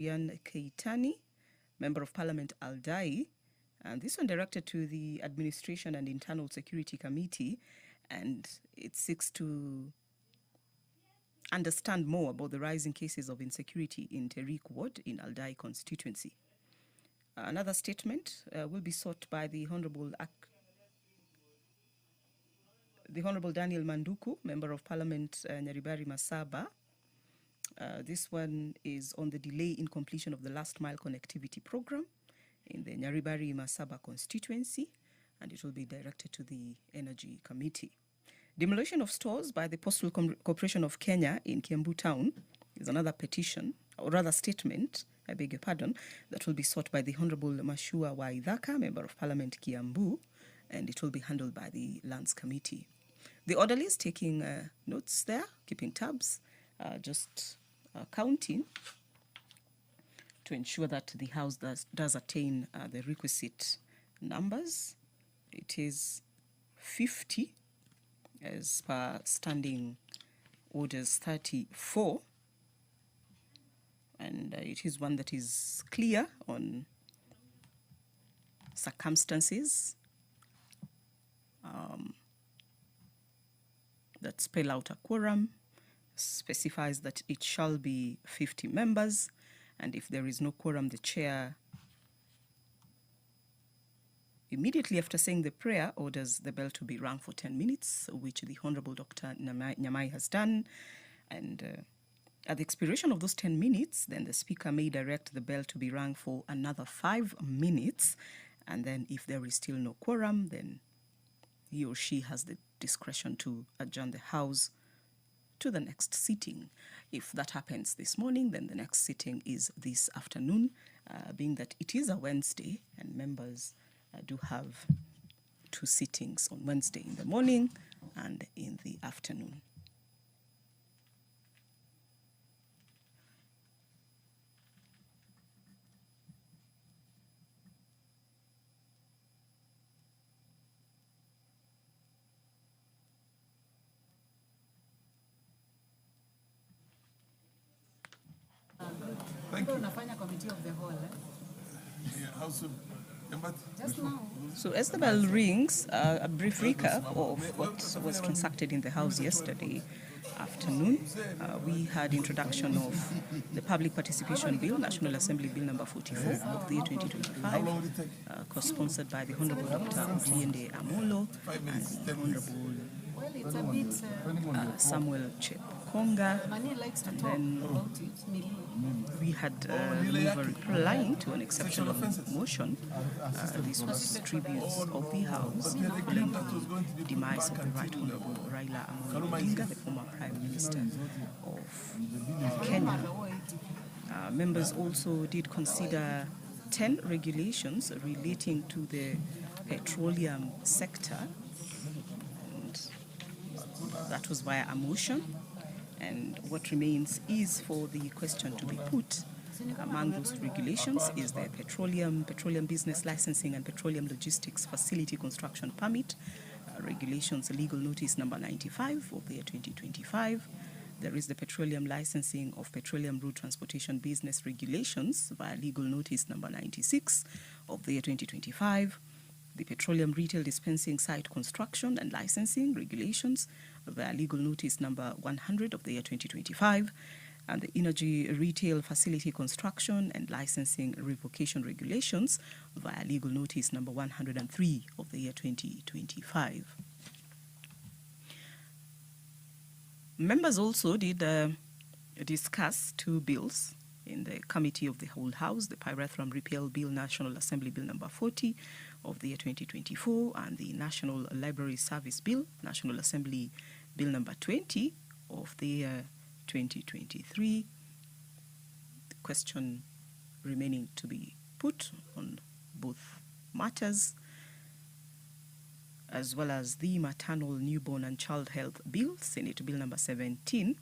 Ian Keitani, Member of Parliament Aldai, and this one directed to the Administration and Internal Security Committee, and it seeks to understand more about the rising cases of insecurity in Terik Ward in Aldai constituency. Another statement will be sought by the Honorable Daniel Manduku, Member of Parliament Nyaribari Masaba. This one is on the delay in completion of the last mile connectivity program in the Nyaribari Masaba constituency, and it will be directed to the Energy Committee. Demolition of stores by the Postal Corporation of Kenya in Kiambu Town is another petition, or rather statement, I beg your pardon, that will be sought by the Honorable Mashua Waithaka, Member of Parliament Kiambu, and it will be handled by the Lands Committee. The orderly is taking notes there, keeping tabs, just counting to ensure that the House does attain the requisite numbers. It is 50 as per standing orders 34, and it is one that is clear on circumstances that spell out a quorum, specifies that it shall be 50 members, and if there is no quorum, the chair immediately after saying the prayer orders the bell to be rung for 10 minutes, which the Honorable Dr. Nyamai has done. And at the expiration of those 10 minutes, then the Speaker may direct the bell to be rung for another 5 minutes. And then if there is still no quorum, then he or she has the discretion to adjourn the House to the next sitting. If that happens this morning, then the next sitting is this afternoon, being that it is a Wednesday and members do have 2 sittings on Wednesday in the morning and in the afternoon. Thank you. Committee of the whole. Yeah, how soon? Just now. So as the bell rings, a brief recap of what was transacted in the House yesterday afternoon. We had introduction of the Public Participation Bill, National Assembly Bill number 44 of the year 2025, co-sponsored by the Honorable Dr. Otiende Amolo and the Honorable Samuel Chekonga. And then we had a replying to an exceptional motion. This was tributes of the House following the demise of the Right Honorable Raila Odinga, the former Prime Minister of Kenya. Members also did consider 10 regulations relating to the petroleum sector, and that was via a motion. And what remains is for the question to be put. Among those regulations is the petroleum business licensing and petroleum logistics facility construction permit, regulations legal notice number 95 of the year 2025. There is the petroleum licensing of petroleum road transportation business regulations via legal notice number 96 of the year 2025. The petroleum retail dispensing site construction and licensing regulations via legal notice number 100 of the year 2025, and the energy retail facility construction and licensing revocation regulations via legal notice number 103 of the year 2025. Members also did discuss 2 bills in the Committee of the Whole House, the Pyrethrum Repeal Bill, National Assembly Bill number 40 of the year 2024, and the National Library Service Bill, National Assembly Bill number 20 of the year 2023. The question remaining to be put on both matters, as well as the Maternal, Newborn and Child Health Bill, Senate Bill number 17,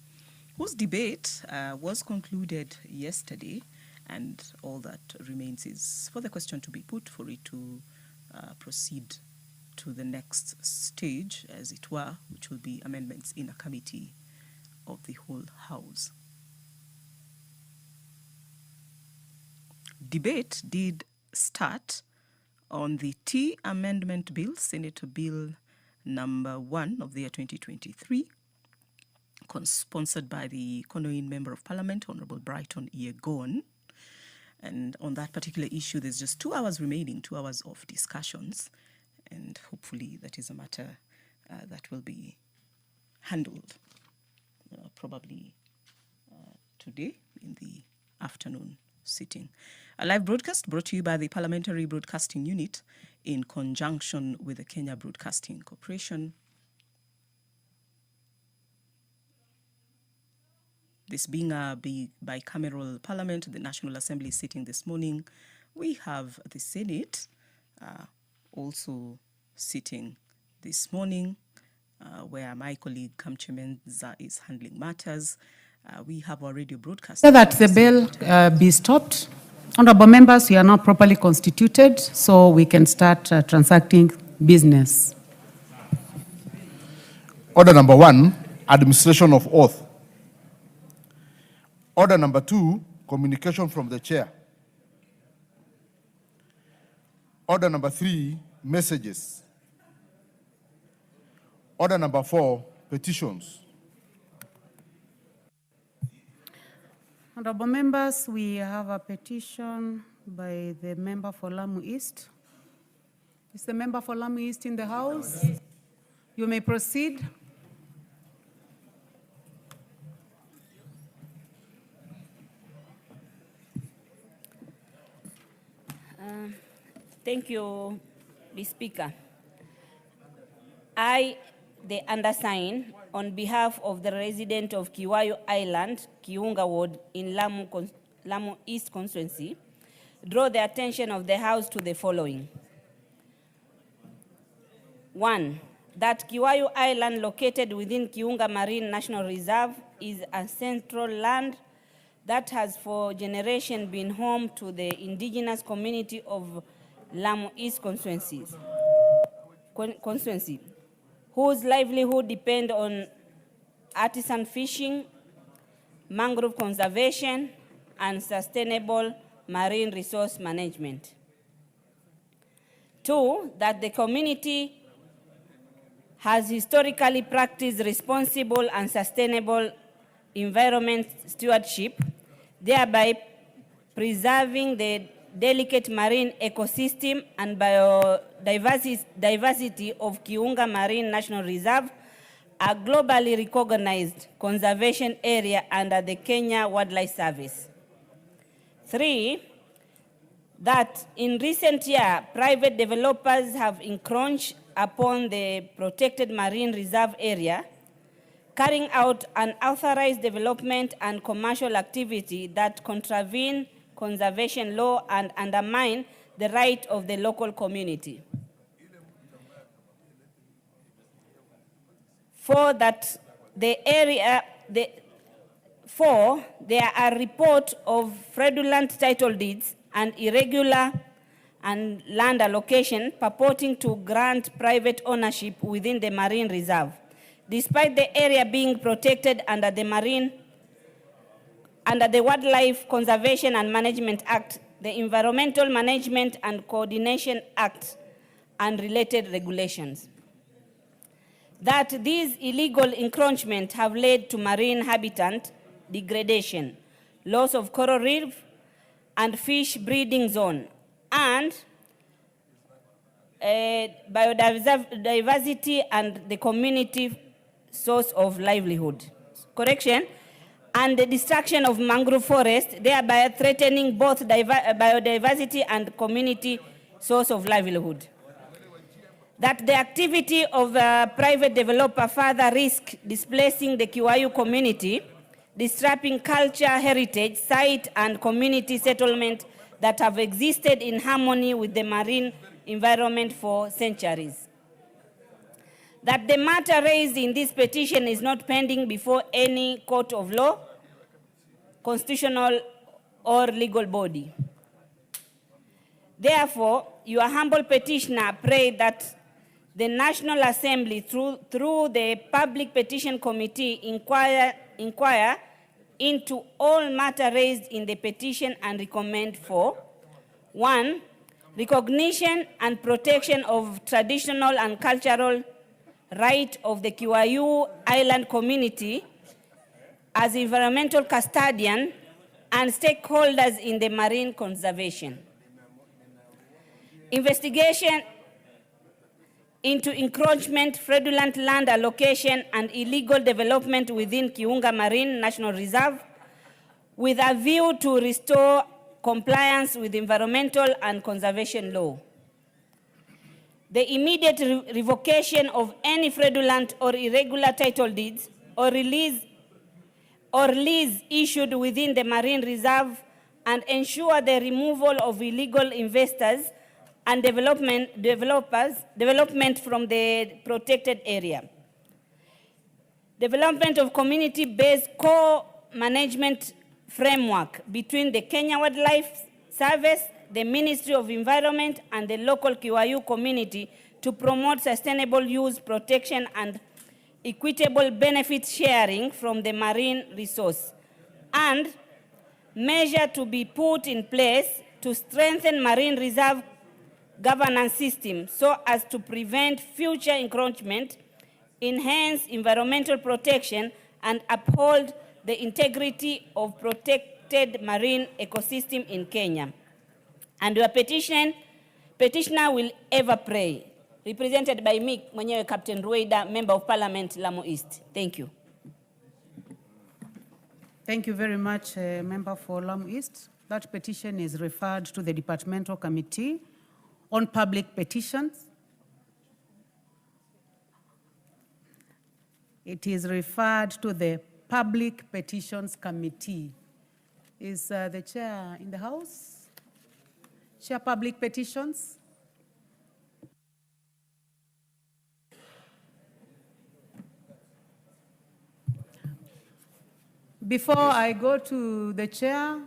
whose debate was concluded yesterday, and all that remains is for the question to be put, for it to proceed to the next stage, as it were, which will be amendments in a committee of the whole House. debate did start on the T Amendment Bill, Senator Bill number 1 of the year 2023, sponsored by the Konoin Member of Parliament, Honorable Brighton Yegon. And on that particular issue, there's just 2 hours remaining, 2 hours of discussions. And hopefully that is a matter that will be handled probably today in the afternoon sitting. A live broadcast brought to you by the Parliamentary Broadcasting Unit in conjunction with the Kenya Broadcasting Corporation. This being a bicameral parliament, the National Assembly is sitting this morning. We have the Senate also sitting this morning, where my colleague Kamchemenza is handling matters. We have our radio broadcast. So that the bill be stopped. Honorable members, we are now properly constituted, so we can start transacting business. Order number 1, administration of oath. Order number 2, communication from the chair. Order number 3, messages. Order number 4, petitions. Honorable members, we have a petition by the member for Lamu East. Is the member for Lamu East in the house? You may proceed. Thank you, the Speaker. I, the undersigned, on behalf of the resident of Kiwayu Island, Kiunga Ward in Lamu East constituency, draw the attention of the House to the following. 1, that Kiwayu Island, located within Kiunga Marine National Reserve, is a central land that has for generations been home to the indigenous community of Lamu East constituency, whose livelihood depend on artisan fishing, mangrove conservation, and sustainable marine resource management. 2, that the community has historically practiced responsible and sustainable environment stewardship, thereby preserving the delicate marine ecosystem and biodiversity of Kiunga Marine National Reserve, a globally recognized conservation area under the Kenya Wildlife Service. 3, that in recent years, private developers have encroached upon the protected marine reserve area, carrying out unauthorized development and commercial activity that contravene conservation law and undermine the right of the local community. 4, that there are reports of fraudulent title deeds and irregular and land allocation purporting to grant private ownership within the marine reserve, despite the area being protected under the Wildlife Conservation and Management Act, the Environmental Management and Coordination Act, and related regulations. That these illegal encroachments have led to marine habitat degradation, loss of coral reef and fish breeding zone, and biodiversity and the community source of livelihood. Correction. And the destruction of mangrove forest, thereby threatening both biodiversity and community source of livelihood. That the activity of a private developer further risk displacing the Kiwayu community, disrupting culture, heritage, site, and community settlement that have existed in harmony with the marine environment for centuries. That the matter raised in this petition is not pending before any court of law, constitutional, or legal body. Therefore, your humble petitioner pray that the National Assembly, through the Public Petition Committee, inquire into all matter raised in the petition and recommend for 1, recognition and protection of traditional and cultural right of the Kiwayu Island community as environmental custodian and stakeholders in the marine conservation. Investigation into encroachment, fraudulent land allocation, and illegal development within Kiunga Marine National Reserve with a view to restore compliance with environmental and conservation law. The immediate revocation of any fraudulent or irregular title deeds or lease issued within the Marine Reserve and ensure the removal of illegal investors and development from the protected area. Development of community-based co-management framework between the Kenya Wildlife Service, the Ministry of Environment, and the local Kiwayu community to promote sustainable use, protection, and equitable benefit sharing from the marine resource. And measure to be put in place to strengthen marine reserve governance system so as to prevent future encroachment, enhance environmental protection, and uphold the integrity of protected marine ecosystem in Kenya. And your petitioner will ever pray. Represented by me, mwenyewe Captain Rueda, Member of Parliament, Lamu East. Thank you. Thank you very much, Member for Lamu East. That petition is referred to the Departmental Committee on Public Petitions. It is referred to the Public Petitions Committee. Is the chair in the house? Chair Public Petitions? Before I go to the chair,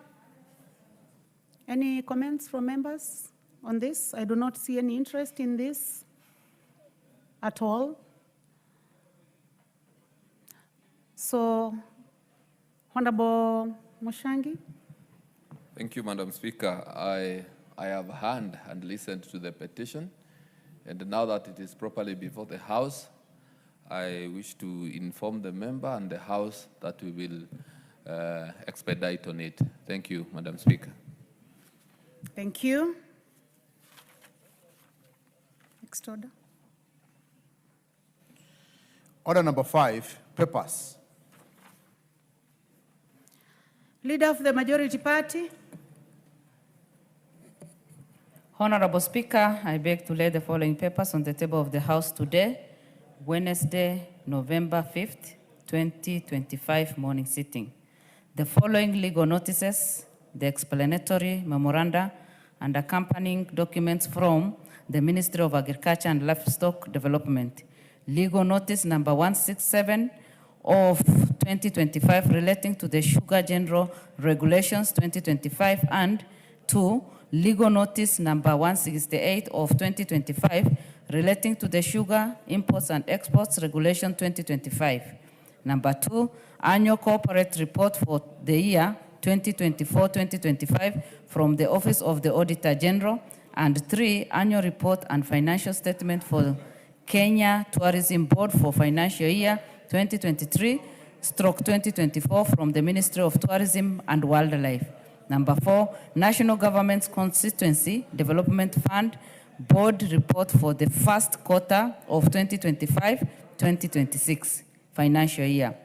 any comments from members on this? I do not see any interest in this at all. So, Honorable Moshangi. Thank you, Madam Speaker. I have heard and listened to the petition, and now that it is properly before the House, I wish to inform the member and the House that we will expedite on it. Thank you, Madam Speaker. Thank you. Next order. Order number 5, papers. Leader of the majority party. Honorable Speaker, I beg to lay the following papers on the table of the House today, Wednesday, November 5th, 2025 morning sitting. The following legal notices, the explanatory memoranda, and accompanying documents from the Ministry of Agriculture and Livestock Development. Legal notice number 167 of 2025 relating to the Sugar General Regulations 2025, and 2, legal notice number 168 of 2025 relating to the Sugar Imports and Exports Regulation 2025. Number 2, annual corporate report for the year 2024-2025 from the Office of the Auditor General. And 3, annual report and financial statement for Kenya Tourism Board for financial year 2023/2024 from the Ministry of Tourism and Wildlife. Number 4, National Government's Constituency Development Fund Board report for the first quarter of 2025-2026 financial year.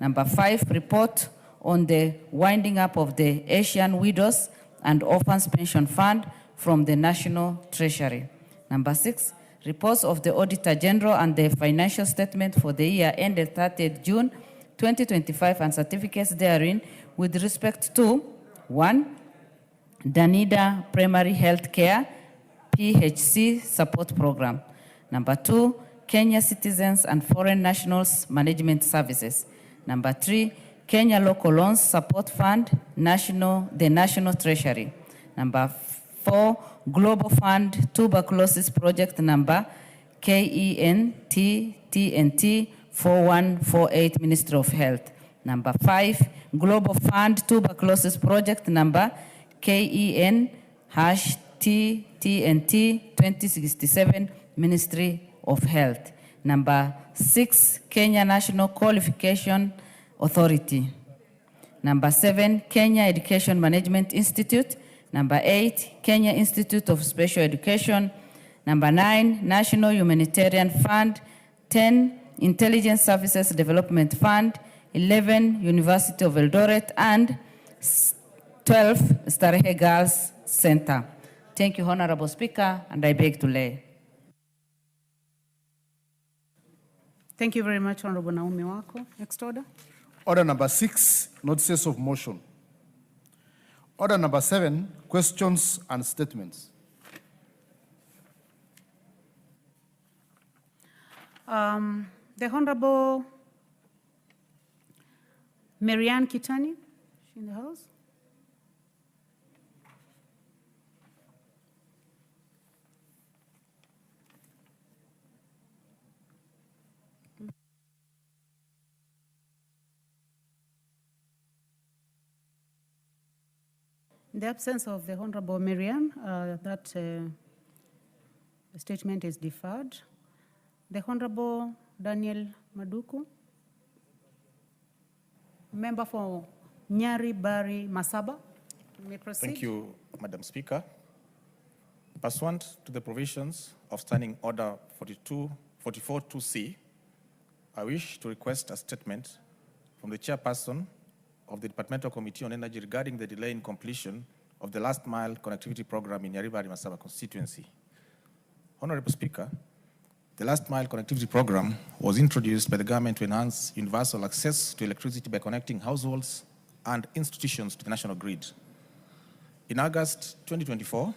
Number 5, report on the winding up of the Asian Widows and Orphans Pension Fund from the National Treasury. Number 6, reports of the Auditor General and the financial statement for the year ended 30th June 2025 and certificates therein with respect to 1, Danida Primary Health Care PHC Support Program. Number 2, Kenya Citizens and Foreign Nationals Management Services. Number 3, Kenya Local Loans Support Fund, the National Treasury. Number 4, Global Fund Tuberculosis Project number KENTTNT 4148 Ministry of Health. Number 5, Global Fund Tuberculosis Project number KEN TNT 2067, Ministry of Health. Number 6, Kenya National Qualification Authority. Number 7, Kenya Education Management Institute. Number 8, Kenya Institute of Special Education. Number 9, National Humanitarian Fund. 10, Intelligence Services Development Fund. 11, University of Eldoret. And 12, Starehe Girls Center. Thank you, Honorable Speaker, and I beg to lay. Thank you very much, Honorable Naomi Wako. Next order. Order number 6, notices of motion. Order number 7, questions and statements. The Honorable Marianne Kitani, is she in the house? In the absence of the Honorable Marianne, that statement is deferred. The Honorable Daniel Maduku, member for Nyari Bari Masaba, you may proceed. Thank you, Madam Speaker. Pursuant to the provisions of Standing Order 44.2c, I wish to request a statement from the chairperson of the Departmental Committee on Energy regarding the delay in completion of the last mile connectivity program in Nyari Bari Masaba constituency. Honorable Speaker, the last mile connectivity program was introduced by the government to enhance universal access to electricity by connecting households and institutions to the national grid. In August 2024,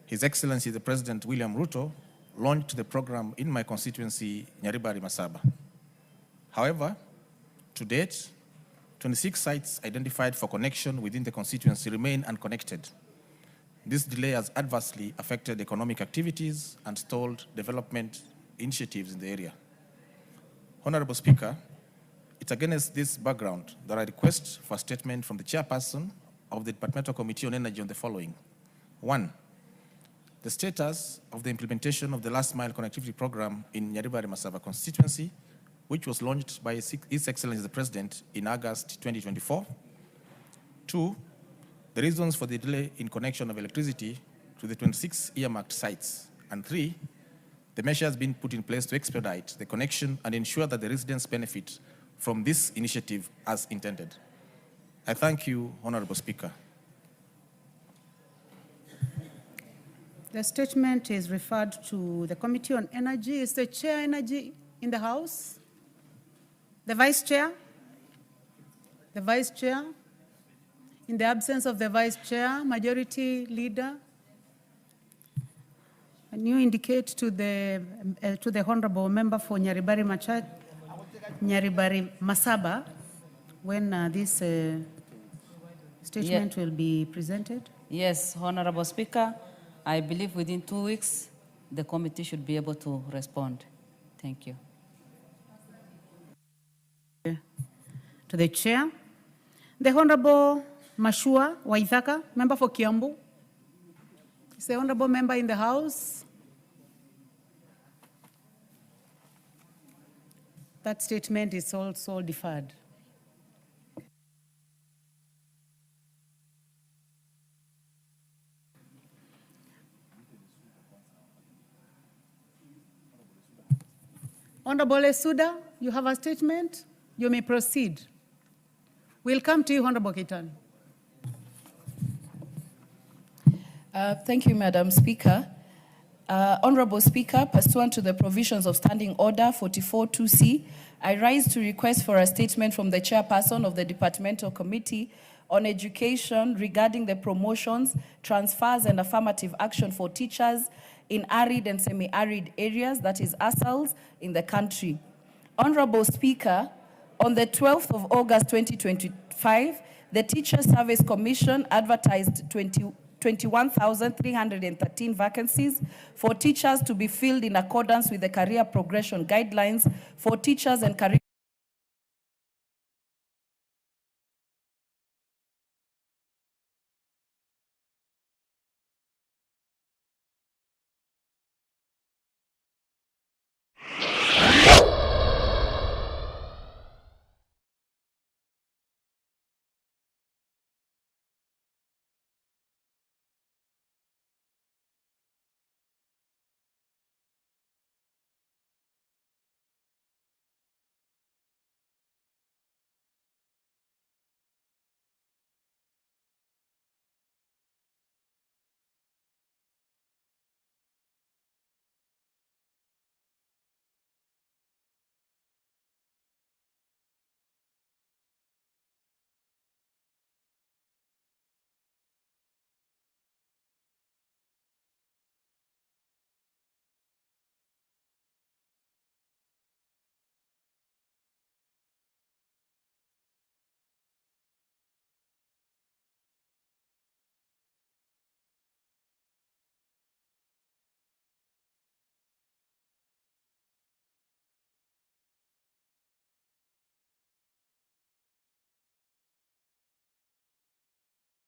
His Excellency the President William Ruto launched the program in my constituency, Nyari Bari Masaba. However, to date, 26 sites identified for connection within the constituency remain unconnected. This delay has adversely affected economic activities and stalled development initiatives in the area. Honorable Speaker, it's against this background that I request for a statement from the chairperson of the Departmental Committee on Energy on the following. 1, the status of the implementation of the last mile connectivity program in Nyari Bari Masaba constituency, which was launched by His Excellency the President in August 2024. 2, the reasons for the delay in connection of electricity to the 26 earmarked sites. And 3, the measures being put in place to expedite the connection and ensure that the residents benefit from this initiative as intended. I thank you, Honorable Speaker. The statement is referred to the Committee on Energy. Is the Chair Energy in the House? The Vice Chair? The Vice Chair? In the absence of the Vice Chair, Majority Leader, can you indicate to the Honorable Member for Nyari Bari Masaba when this statement will be presented? Yes, Honorable Speaker, I believe within 2 weeks, the committee should be able to respond. Thank you. To the Chair, the Honorable Mashua Waithaka, member for Kiambu. Is the Honorable Member in the House? That statement is also deferred. Honorable Esuda, you have a statement? You may proceed. We'll come to you, Honorable Kitani. Thank you, Madam Speaker. Honorable Speaker, pursuant to the provisions of Standing Order 44.2c, I rise to request for a statement from the chairperson of the Departmental Committee on Education regarding the promotions, transfers, and affirmative action for teachers in arid and semi-arid areas, that is ASALs, in the country. Honorable Speaker, on the 12th of August 2025, the Teacher Service Commission advertised 21,313 vacancies for teachers to be filled in accordance with the career progression guidelines for teachers and career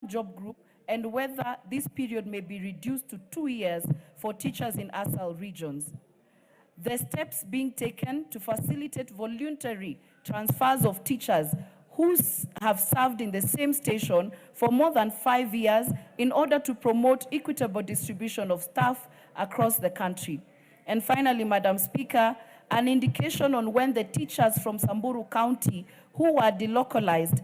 job group and whether this period may be reduced to 2 years for teachers in ASAL regions. The steps being taken to facilitate voluntary transfers of teachers who have served in the same station for more than 5 years in order to promote equitable distribution of staff across the country. And finally, Madam Speaker, an indication on when the teachers from Samburu County who were delocalized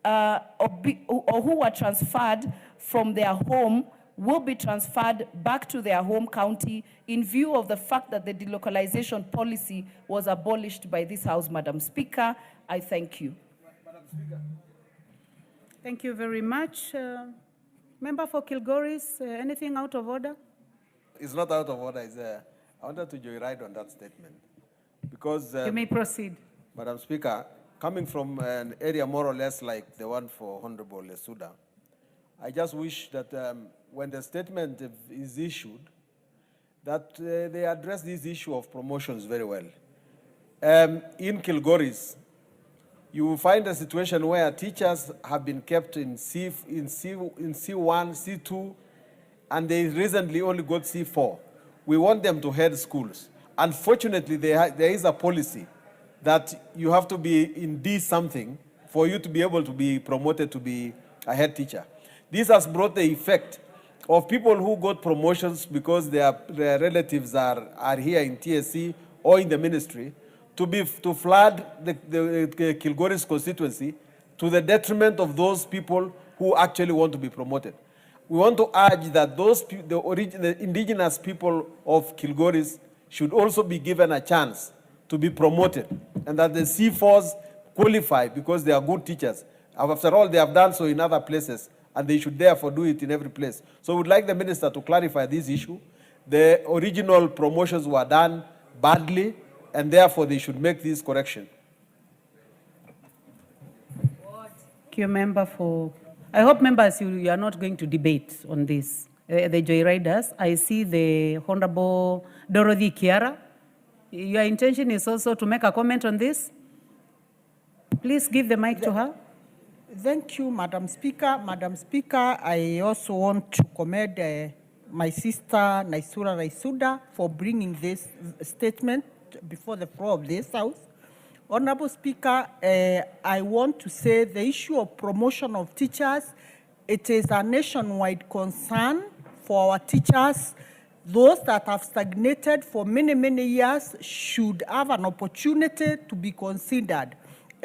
or who were transferred from their home will be transferred back to their home county in view of the fact that the delocalization policy was abolished by this House. Madam Speaker, I thank you. Madam Speaker. Thank you very much. Member for Kilgoris, anything out of order? It's not out of order. I wanted to joyride on that statement. Because, you may proceed. Madam Speaker, coming from an area more or less like the one for Honorable Lesuda, I just wish that when the statement is issued, that they address this issue of promotions very well. In Kilgoris, you will find a situation where teachers have been kept in C1, C2, and they recently only got C4. We want them to head schools. Unfortunately, there is a policy that you have to be in D something for you to be able to be promoted to be a head teacher. This has brought the effect of people who got promotions because their relatives are here in TSC or in the ministry to flood the Kilgoris constituency to the detriment of those people who actually want to be promoted. We want to urge that the indigenous people of Kilgoris should also be given a chance to be promoted, and that the C4s qualify because they are good teachers. After all, they have done so in other places, and they should therefore do it in every place. So we would like the minister to clarify this issue. The original promotions were done badly, and therefore they should make this correction. Thank you, member for... I hope, members, you are not going to debate on this. The joyriders, I see the Honorable Dorothy Kiara. Your intention is also to make a comment on this? Please give the mic to her. Thank you, Madam Speaker. Madam Speaker, I also want to commend my sister, Naisura Raisuda, for bringing this statement before the floor of this House. Honorable Speaker, I want to say the issue of promotion of teachers, it is a nationwide concern for our teachers. Those that have stagnated for many, many years should have an opportunity to be considered.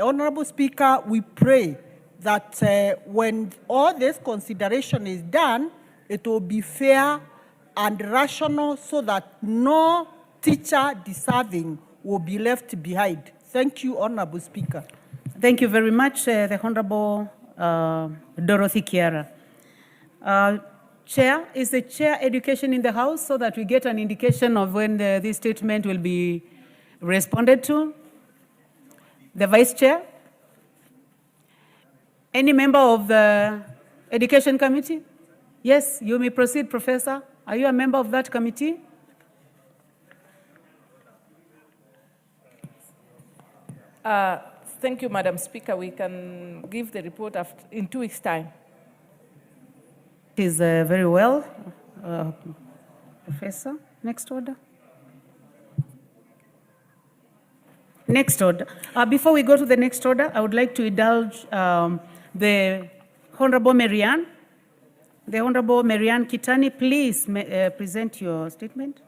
Honorable Speaker, we pray that when all this consideration is done, it will be fair and rational so that no teacher deserving will be left behind. Thank you, Honorable Speaker. Thank you very much, the Honorable Dorothy Kiara. Chair, is the chair education in the House so that we get an indication of when this statement will be responded to? The Vice Chair? Any member of the Education Committee? Yes, you may proceed, Professor. Are you a member of that committee? Thank you, Madam Speaker. We can give the report in 2 weeks' time. It is very well. Professor, next order. Next order. Before we go to the next order, I would like to indulge the Honorable Marianne. The Honorable Marianne Kitani, please present your statement.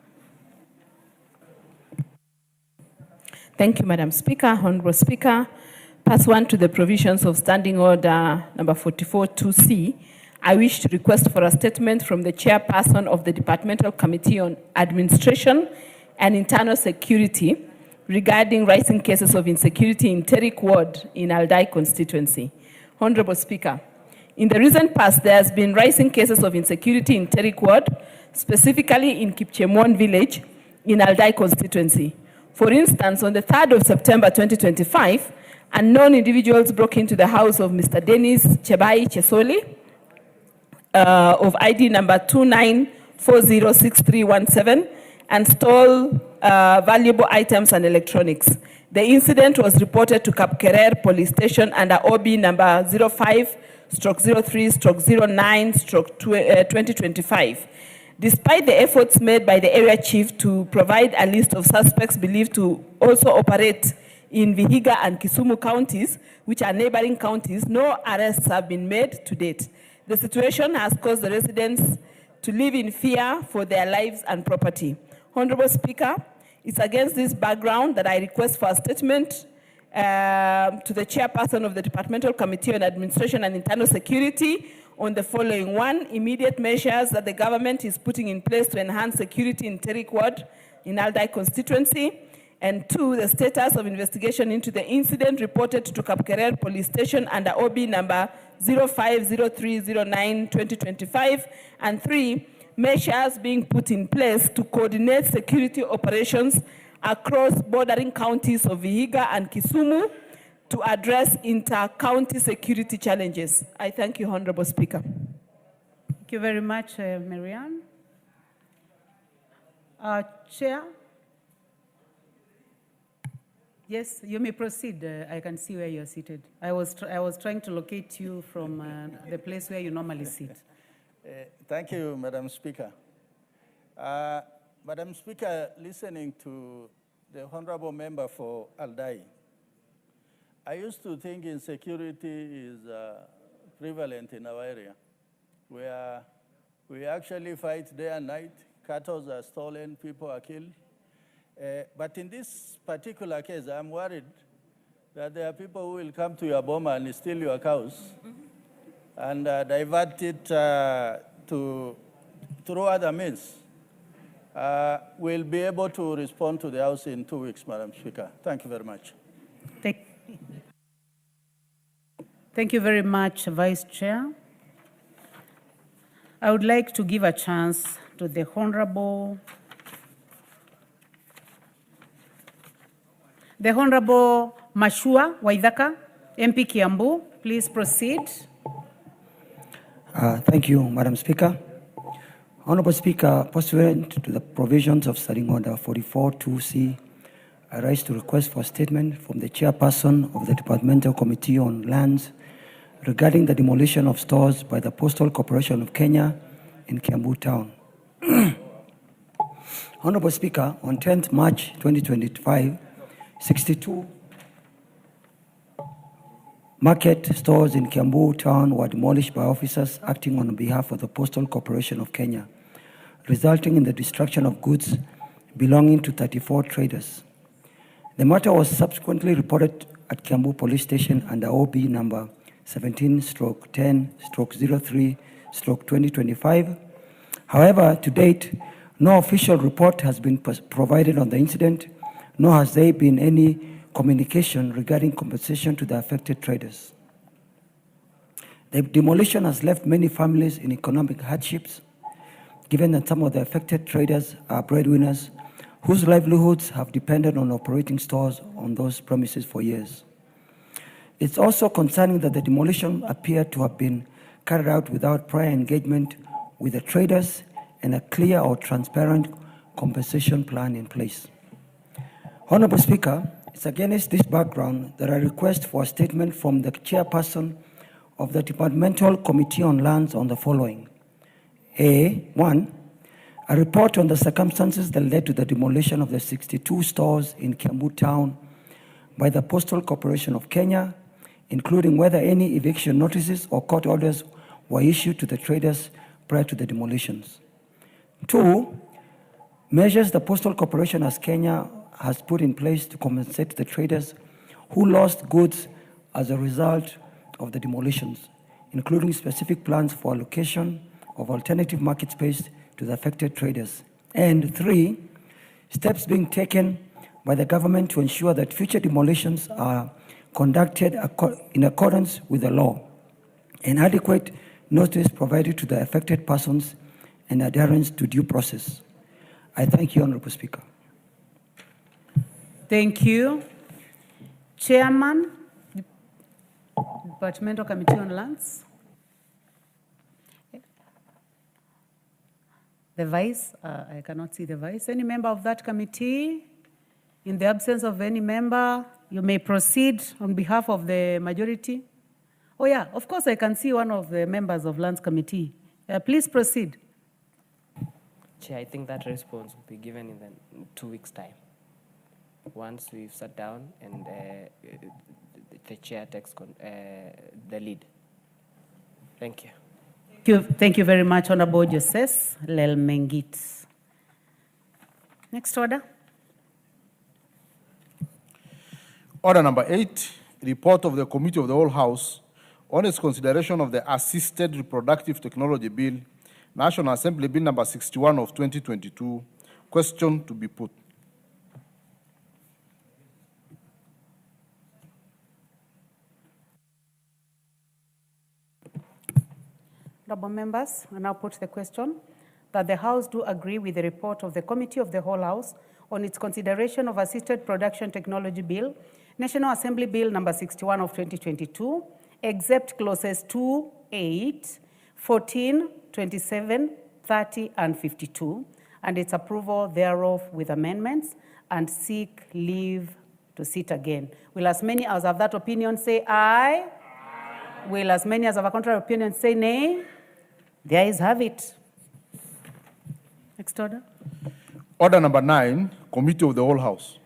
Thank you, Madam Speaker. Honorable Speaker, pursuant to the provisions of Standing Order number 44-2C, I wish to request for a statement from the chairperson of the Departmental Committee on Administration and Internal Security regarding rising cases of insecurity in Terik Ward in Aldai constituency. Honorable Speaker, in the recent past, there has been rising cases of insecurity in Terik Ward, specifically in Kipchemwon village in Aldai constituency. For instance, on the 3rd of September 2025, unknown individuals broke into the house of Mr. Dennis Chebai Chesoli of ID number 29406317 and stole valuable items and electronics. The incident was reported to Kapkerer Police Station under OB number 2025. Despite the efforts made by the area chief to provide a list of suspects believed to also operate in Vihiga and Kisumu counties, which are neighboring counties, no arrests have been made to date. The situation has caused the residents to live in fear for their lives and property. Honorable Speaker, it's against this background that I request for a statement to the chairperson of the Departmental Committee on Administration and Internal Security on the following. One, immediate measures that the government is putting in place to enhance security in Terik Ward in Aldai constituency. And two, the status of investigation into the incident reported to Kapkerer Police Station under OB number 050309-2025. And three, measures being put in place to coordinate security operations across bordering counties of Vihiga and Kisumu to address inter-county security challenges. I thank you, Honorable Speaker. Thank you very much, Marianne. Chair? Yes, you may proceed. I can see where you are seated. I was trying to locate you from the place where you normally sit. Thank you, Madam Speaker. Madam Speaker, listening to the Honorable Member for Aldai, I used to think insecurity is prevalent in our area, where we actually fight day and night, cattle are stolen, people are killed. But in this particular case, I'm worried that there are people who will come to your boma and steal your cows and divert it through other means. We'll be able to respond to the House in 2 weeks, Madam Speaker. Thank you very much. Thank you very much, Vice Chair. I would like to give a chance to the Honorable Mashua Waithaka, MP Kiambu. Please proceed. Thank you, Madam Speaker. Honorable Speaker, pursuant to the provisions of Standing Order 44-2C, I rise to request for a statement from the chairperson of the Departmental Committee on Lands regarding the demolition of stores by the Postal Corporation of Kenya in Kiambu Town. Honorable Speaker, on 10th March 2025, 62 market stores in Kiambu Town were demolished by officers acting on behalf of the Postal Corporation of Kenya, resulting in the destruction of goods belonging to 34 traders. The matter was subsequently reported at Kiambu Police Station under OB number 17/10/03/2025. However, to date, no official report has been provided on the incident, nor has there been any communication regarding compensation to the affected traders. The demolition has left many families in economic hardships, given that some of the affected traders are breadwinners whose livelihoods have depended on operating stores on those premises for years. It's also concerning that the demolition appeared to have been carried out without prior engagement with the traders and a clear or transparent compensation plan in place. Honorable Speaker, it's against this background that I request for a statement from the chairperson of the Departmental Committee on Lands on the following. One, a report on the circumstances that led to the demolition of the 62 stores in Kiambu Town by the Postal Corporation of Kenya, including whether any eviction notices or court orders were issued to the traders prior to the demolitions. Two, measures the Postal Corporation of Kenya has put in place to compensate the traders who lost goods as a result of the demolitions, including specific plans for allocation of alternative market space to the affected traders. And three, steps being taken by the government to ensure that future demolitions are conducted in accordance with the law, and adequate notice provided to the affected persons and adherence to due process. I thank you, Honorable Speaker. Thank you. Chairman, Departmental Committee on Lands. The Vice, I cannot see the Vice. Any member of that committee? In the absence of any member, you may proceed on behalf of the majority. Oh yeah, of course I can see one of the members of Lands Committee. Please proceed. Chair, I think that response will be given in 2 weeks' time. Once we've sat down and the chair takes the lead. Thank you. Thank you very much, Honorable Joses Lelmengit. Next order. Order number 8, report of the Committee of the Whole House on its consideration of the Assisted Reproductive Technology Bill, National Assembly Bill number 61 of 2022. Question to be put. Honorable members, I now put the question that the House do agree with the report of the Committee of the Whole House on its consideration of Assisted Production Technology Bill, National Assembly Bill number 61 of 2022, except clauses 2, 8, 14, 27, 30, and 52, and its approval thereof with amendments, and seek leave to sit again. Will as many as have that opinion say aye? Aye. Will as many as have a contrary opinion say nay? The ayes have it. Next order. Order number 9, Committee of the Whole House.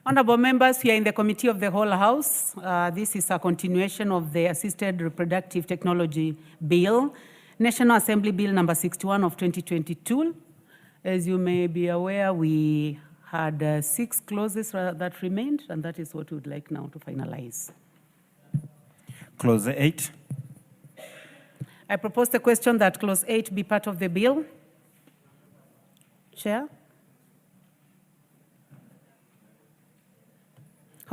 Honorable members, we are in the Committee of the Whole House. This is a continuation of the Assisted Reproductive Technology Bill, National Assembly Bill number 61 of 2022. As you may be aware, we had 6 clauses that remained, and that is what we would like now to finalize. Clause 8. I propose the question that clause 8 be part of the bill. Chair.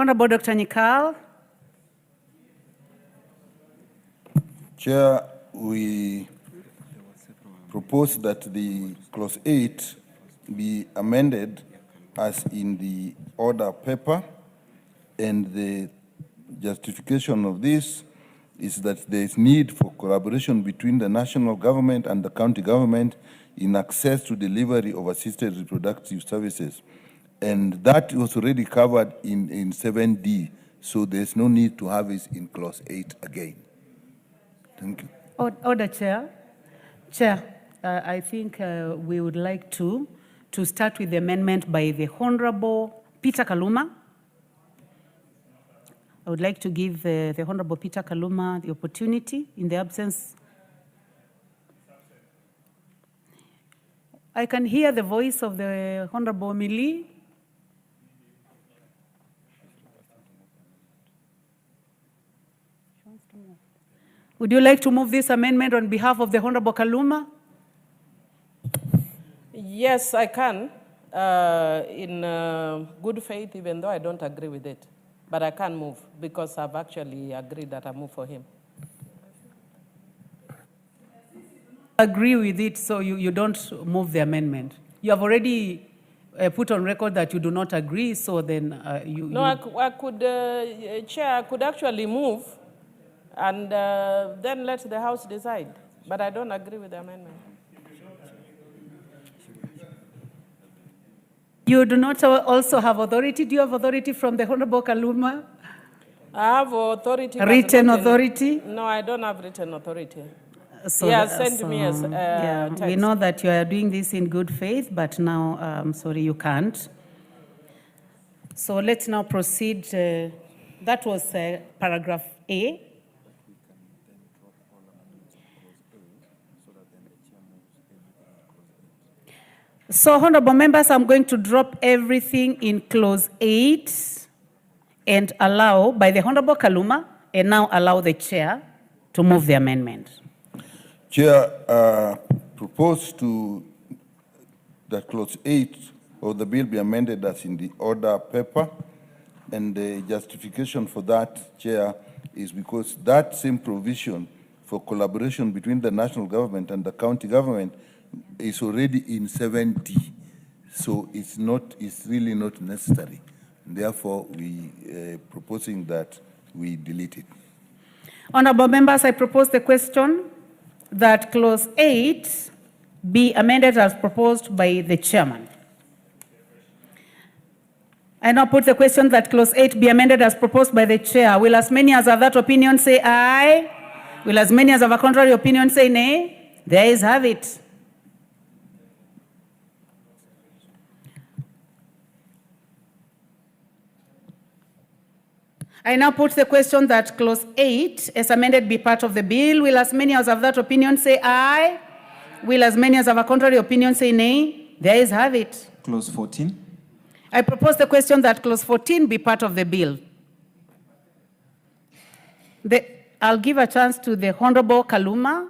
Honorable Dr. Nikal. Chair, we propose that the clause 8 be amended as in the order paper, and the justification of this is that there is need for collaboration between the national government and the county government in access to delivery of assisted reproductive services. And that was already covered in 7D, so there's no need to have it in clause 8 again. Thank you. Order, Chair. Chair, I think we would like to start with the amendment by the Honorable Peter Kaluma. I would like to give the Honorable Peter Kaluma the opportunity in the absence. I can hear the voice of the Honorable Mili. Would you like to move this amendment on behalf of the Honorable Kaluma? Yes, I can, in good faith, even though I don't agree with it. But I can move because I've actually agreed that I move for him. Agree with it, so you don't move the amendment. You have already put on record that you do not agree, so then No, I could, Chair, I could actually move and then let the House decide. But I don't agree with the amendment. You do not also have authority? Do you have authority from the Honorable Kaluma? I have authority. Written authority? No, I don't have written authority. Yeah, send me a yeah, we text. know that you are doing this in good faith, but now, sorry, you can't. So let's now proceed. That was paragraph A. So, honorable members, I'm going to drop everything in clause 8 and allow, by the Honorable Kaluma, and now allow the chair to move the amendment. Chair, propose that clause 8 of the bill be amended as in the order paper, and the justification for that, Chair, is because that same provision for collaboration between the national government and the county government is already in 70, so it's really not necessary. Therefore, we proposing that we delete it. Honorable members, I propose the question that clause 8 be amended as proposed by the chairman. I now put the question that clause 8 be amended as proposed by the chair. Will as many as have that opinion say aye? Will as many as have a contrary opinion say nay? The ayes have it. I now put the question that clause 8 as amended be part of the bill. Will as many as have that opinion say aye? Will as many as have a contrary opinion say nay? The ayes have it. Clause 14. I propose the question that clause 14 be part of the bill. I'll give a chance to the Honorable Kaluma.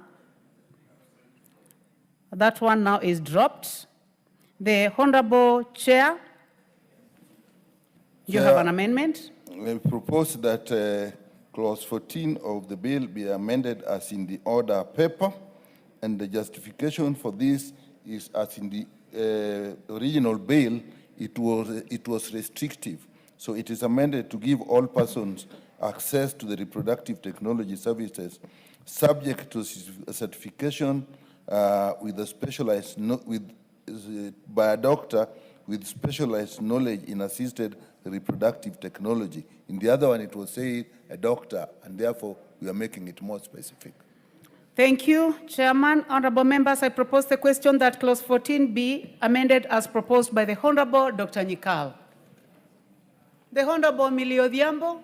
That one now is dropped. The Honorable Chair, you have an amendment? I propose that clause 14 of the bill be amended as in the order paper, and the justification for this is as in the original bill, it was restrictive. So it is amended to give all persons access to the reproductive technology services subject to certification with a specialized by a doctor with specialized knowledge in assisted reproductive technology. In the other one, it was saying a doctor, and therefore we are making it more specific. Thank you, Chairman. Honorable members, I propose the question that clause 14 be amended as proposed by the Honorable Dr. Nyikal. The Honorable Millie Odhiambo.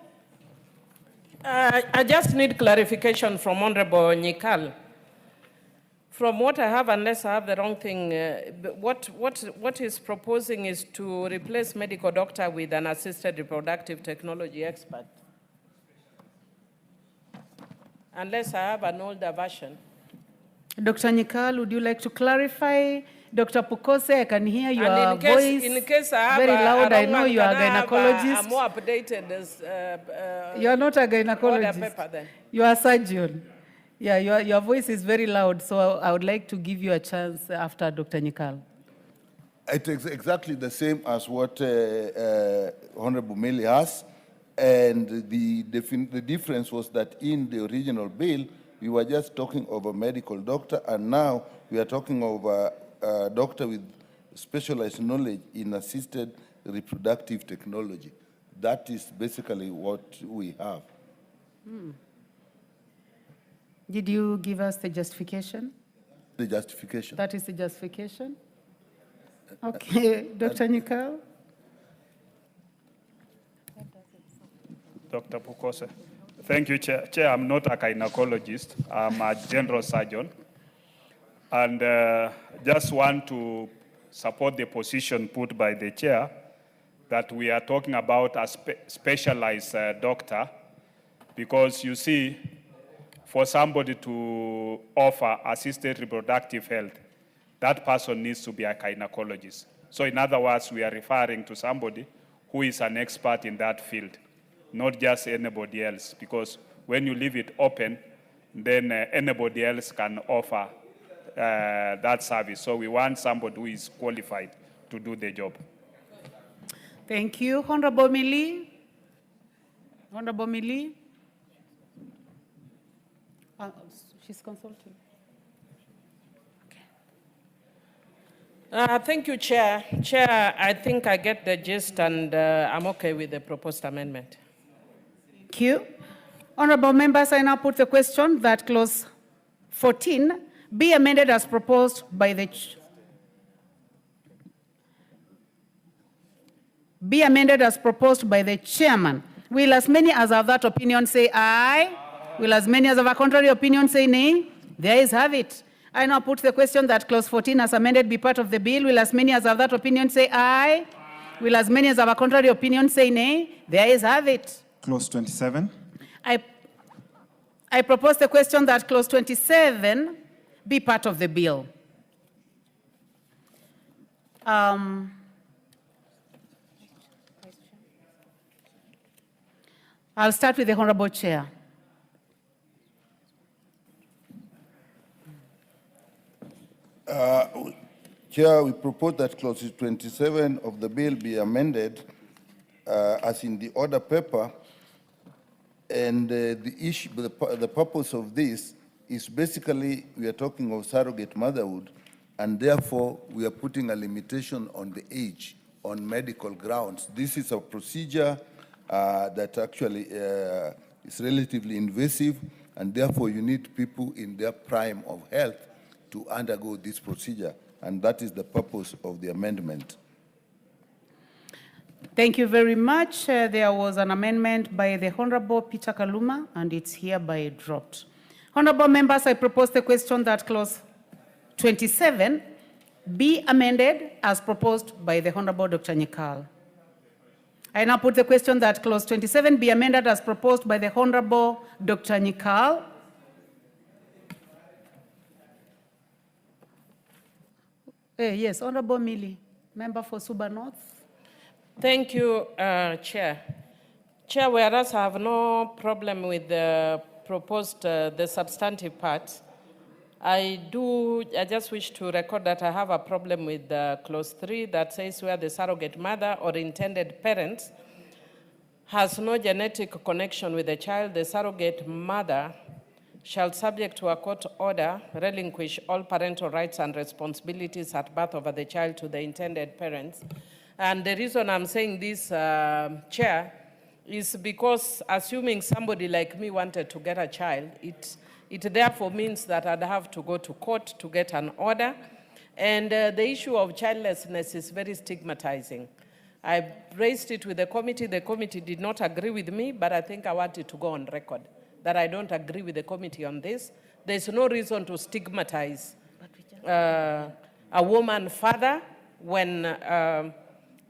I just need clarification from Honorable Nyikal. From what I have, unless I have the wrong thing, what he's proposing is to replace medical doctor with an assisted reproductive technology expert. Unless I have an older version. Dr. Nyikal, would you like to clarify? Dr. Pukose, I can hear your voice in case I have very loud. I know you are a a gynecologist. more updated. You are not a Order gynecologist. paper then. You are a surgeon. Yeah, your voice is very loud, so I would like to give you a chance after Dr. Nyikal. It is exactly the same as what Honorable Meli has, and the difference was that in the original bill, we were just talking of a medical doctor, and now we are talking of a doctor with specialized knowledge in assisted reproductive technology. That is basically what we have. Did you give us the justification? The justification. That is the justification? Okay, Dr. Nyikal. Dr. Pukose. Thank you, Chair. Chair, I'm not a gynecologist. I'm a general surgeon. And just want to support the position put by the Chair that we are talking about a specialized doctor, because you see, for somebody to offer assisted reproductive health, that person needs to be a gynecologist. So in other words, we are referring to somebody who is an expert in that field, not just anybody else, because when you leave it open, then anybody else can offer that service. So we want somebody who is qualified to do the job. Thank you. Honorable Millie. Honorable Millie. She's consulting. Thank you, Chair. Chair, I think I get the gist, and I'm okay with the proposed amendment. Thank you. Honorable members, I now put the question that clause 14 be amended as proposed by the chairman. Will as many as have that opinion say aye? Will as many as have a contrary opinion say nay? The ayes have it. I now put the question that clause 14 as amended be part of the bill. Will as many as have that opinion say aye? Will as many as have a contrary opinion say nay? The ayes have it. Clause 27. I propose the question that clause 27 be part of the bill. I'll start with the Honorable Chair. Chair, we propose that clause 27 of the bill be amended as in the order paper. And the purpose of this is basically we are talking of surrogate motherhood, and therefore we are putting a limitation on the age on medical grounds. This is a procedure that actually is relatively invasive, and therefore you need people in their prime of health to undergo this procedure, and that is the purpose of the amendment. Thank you very much. There was an amendment by the Honorable Peter Kaluma, and it's hereby dropped. Honorable members, I propose the question that clause 27 be amended as proposed by the Honorable Dr. Nyikal. I now put the question that clause 27 be amended as proposed by the Honorable Dr. Nyikal. Yes, Honorable Millie, member for Suba North. Thank you, Chair. Chair, whereas I have no problem with the proposed, the substantive part, I just wish to record that I have a problem with clause 3 that says where the surrogate mother or intended parent has no genetic connection with the child, the surrogate mother shall, subject to a court order, relinquish all parental rights and responsibilities at birth over the child to the intended parents. And the reason I'm saying this, Chair, is because assuming somebody like me wanted to get a child, it therefore means that I'd have to go to court to get an order. And the issue of childlessness is very stigmatizing. I raised it with the committee. The committee did not agree with me, but I think I wanted to go on record that I don't agree with the committee on this. There's no reason to stigmatize a woman father when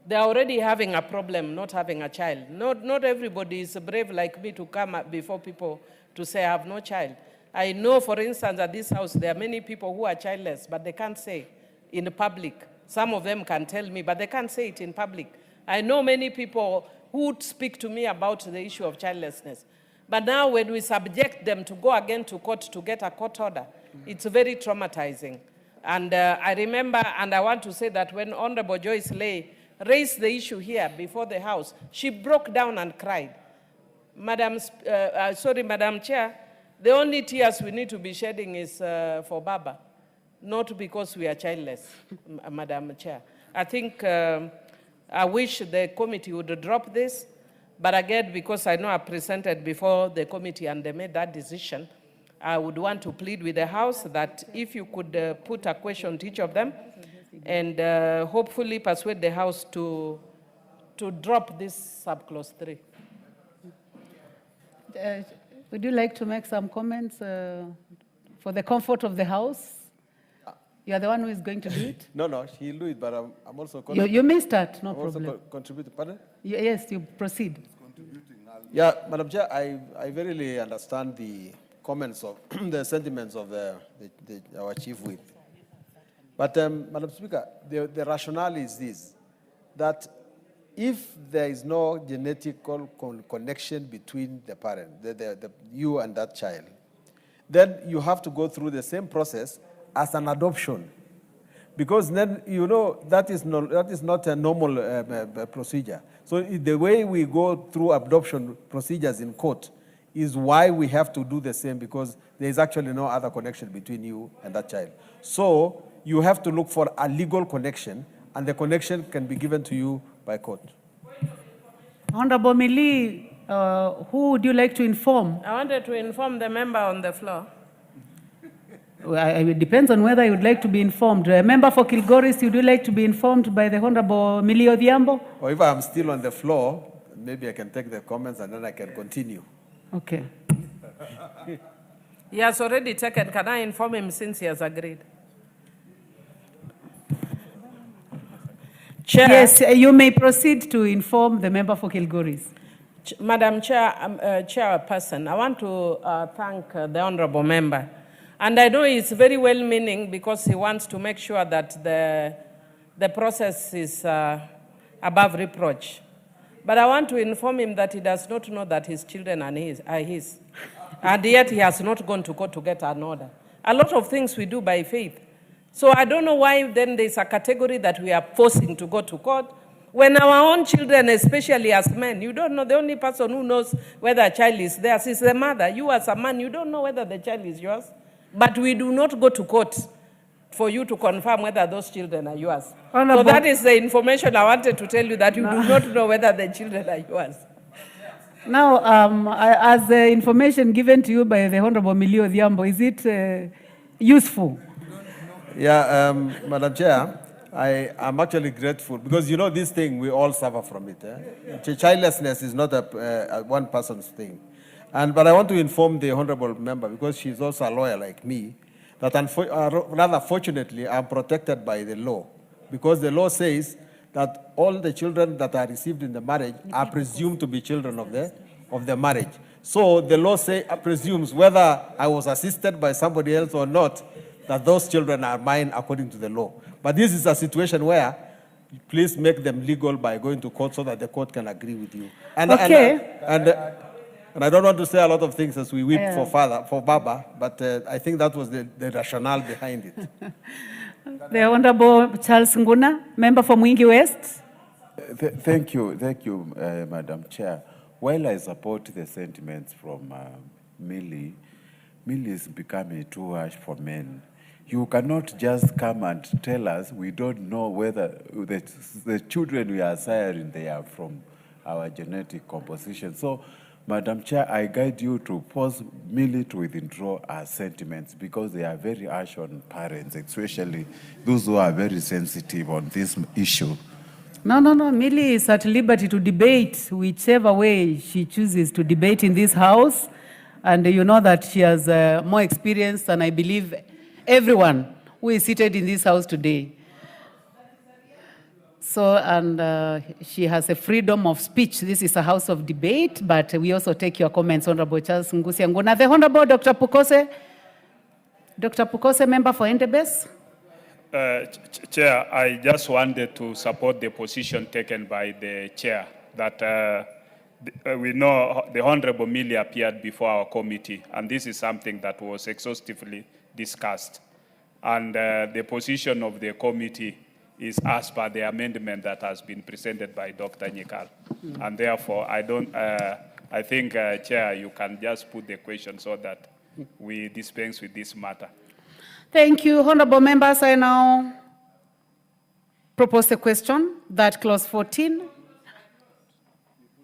they're already having a problem not having a child. Not everybody is brave like me to come up before people to say I have no child. I know, for instance, at this house, there are many people who are childless, but they can't say in public. Some of them can tell me, but they can't say it in public. I know many people who would speak to me about the issue of childlessness. But now when we subject them to go again to court to get a court order, it's very traumatizing. And I remember, and I want to say that when Honorable Joyce Lay raised the issue here before the House, she broke down and cried. Madam Chair, the only tears we need to be shedding is for Baba, not because we are childless, Madam Chair. I think I wish the committee would drop this, but again, because I know I presented before the committee and they made that decision, I would want to plead with the House that if you could put a question to each of them and hopefully persuade the House to drop this subclause 3. Would you like to make some comments for the comfort of the House? You are the one who is going to do it? No, he'll do it, but I'm also... You may start, no problem. Also contributing, pardon? Yes, you proceed. Yeah, Madam Chair, I very understand the comments of the sentiments of our Chief Whip. But, Madam Speaker, the rationale is this, that if there is no genetical connection between the parent, you and that child, then you have to go through the same process as an adoption. Because then, you know, that is not a normal procedure. So the way we go through adoption procedures in court is why we have to do the same, because there is actually no other connection between you and that child. So you have to look for a legal connection, and the connection can be given to you by court. Honorable Millie, who would you like to inform? I wanted to inform the member on the floor. It depends on whether you would like to be informed. Member for Kilgoris, would you like to be informed by the Honorable Millie Odhiambo? Or if I'm still on the floor, maybe I can take the comments and then I can continue. Okay. He has already taken. Can I inform him since he has agreed? Chair. Yes, you may proceed to inform the member for Kilgoris. Madam Chair, Chairperson, I want to thank the Honorable Member. And I know he's very well-meaning because he wants to make sure that the process is above reproach. But I want to inform him that he does not know that his children are his. And yet he has not gone to court to get an order. A lot of things we do by faith. So I don't know why then there's a category that we are forcing to go to court. When our own children, especially as men, you don't know, the only person who knows whether a child is theirs is the mother. You as a man, you don't know whether the child is yours. But we do not go to court for you to confirm whether those children are yours. So that is the information I wanted to tell you, that you do not know whether the children are yours. Now, as the information given to you by the Honorable Millie Odhiambo, is it useful? Yeah, Madam Chair, I am actually grateful because you know this thing, we all suffer from it. Childlessness is not a one person's thing. But I want to inform the Honorable Member, because she's also a lawyer like me, that rather fortunately I'm protected by the law, because the law says that all the children that are received in the marriage are presumed to be children of the marriage. So the law presumes whether I was assisted by somebody else or not, that those children are mine according to the law. But this is a situation where please make them legal by going to court so that the court can agree with you. And I don't want to say a lot of things as we weep for Baba, but I think that was the rationale behind it. The Honorable Charles Nguna, member for Mwingi West. Thank you, Madam Chair. While I support the sentiments from Millie is becoming too harsh for men. You cannot just come and tell us we don't know whether the children we are siring, they are from our genetic composition. So, Madam Chair, I guide you to force Millie to withdraw her sentiments, because they are very harsh on parents, especially those who are very sensitive on this issue. No. Millie is at liberty to debate whichever way she chooses to debate in this house. And you know that she has more experience than I believe everyone who is seated in this house today. So, and she has a freedom of speech. This is a house of debate, but we also take your comments, Honorable Charles Ngusia Nguna. The Honorable Dr. Pukose. Dr. Pukose, member for Endebess. Chair, I just wanted to support the position taken by the chair that we know the Honorable Millie appeared before our committee, and this is something that was exhaustively discussed. And the position of the committee is as per the amendment that has been presented by Dr. Nyikal. And therefore, I think, Chair, you can just put the question so that we dispense with this matter. Thank you, honorable members. I now propose the question that clause 14.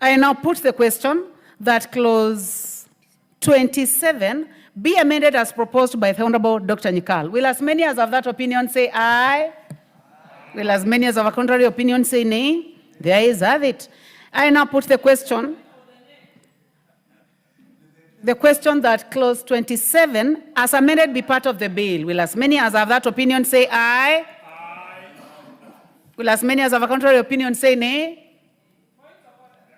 I now put the question that clause 27 be amended as proposed by the Honorable Dr. Nyikal. Will as many as have that opinion say aye? Will as many as have a contrary opinion say nay? The ayes have it. I now put the question that clause 27 as amended be part of the bill. Will as many as have that opinion say aye? Aye. Will as many as have a contrary opinion say nay?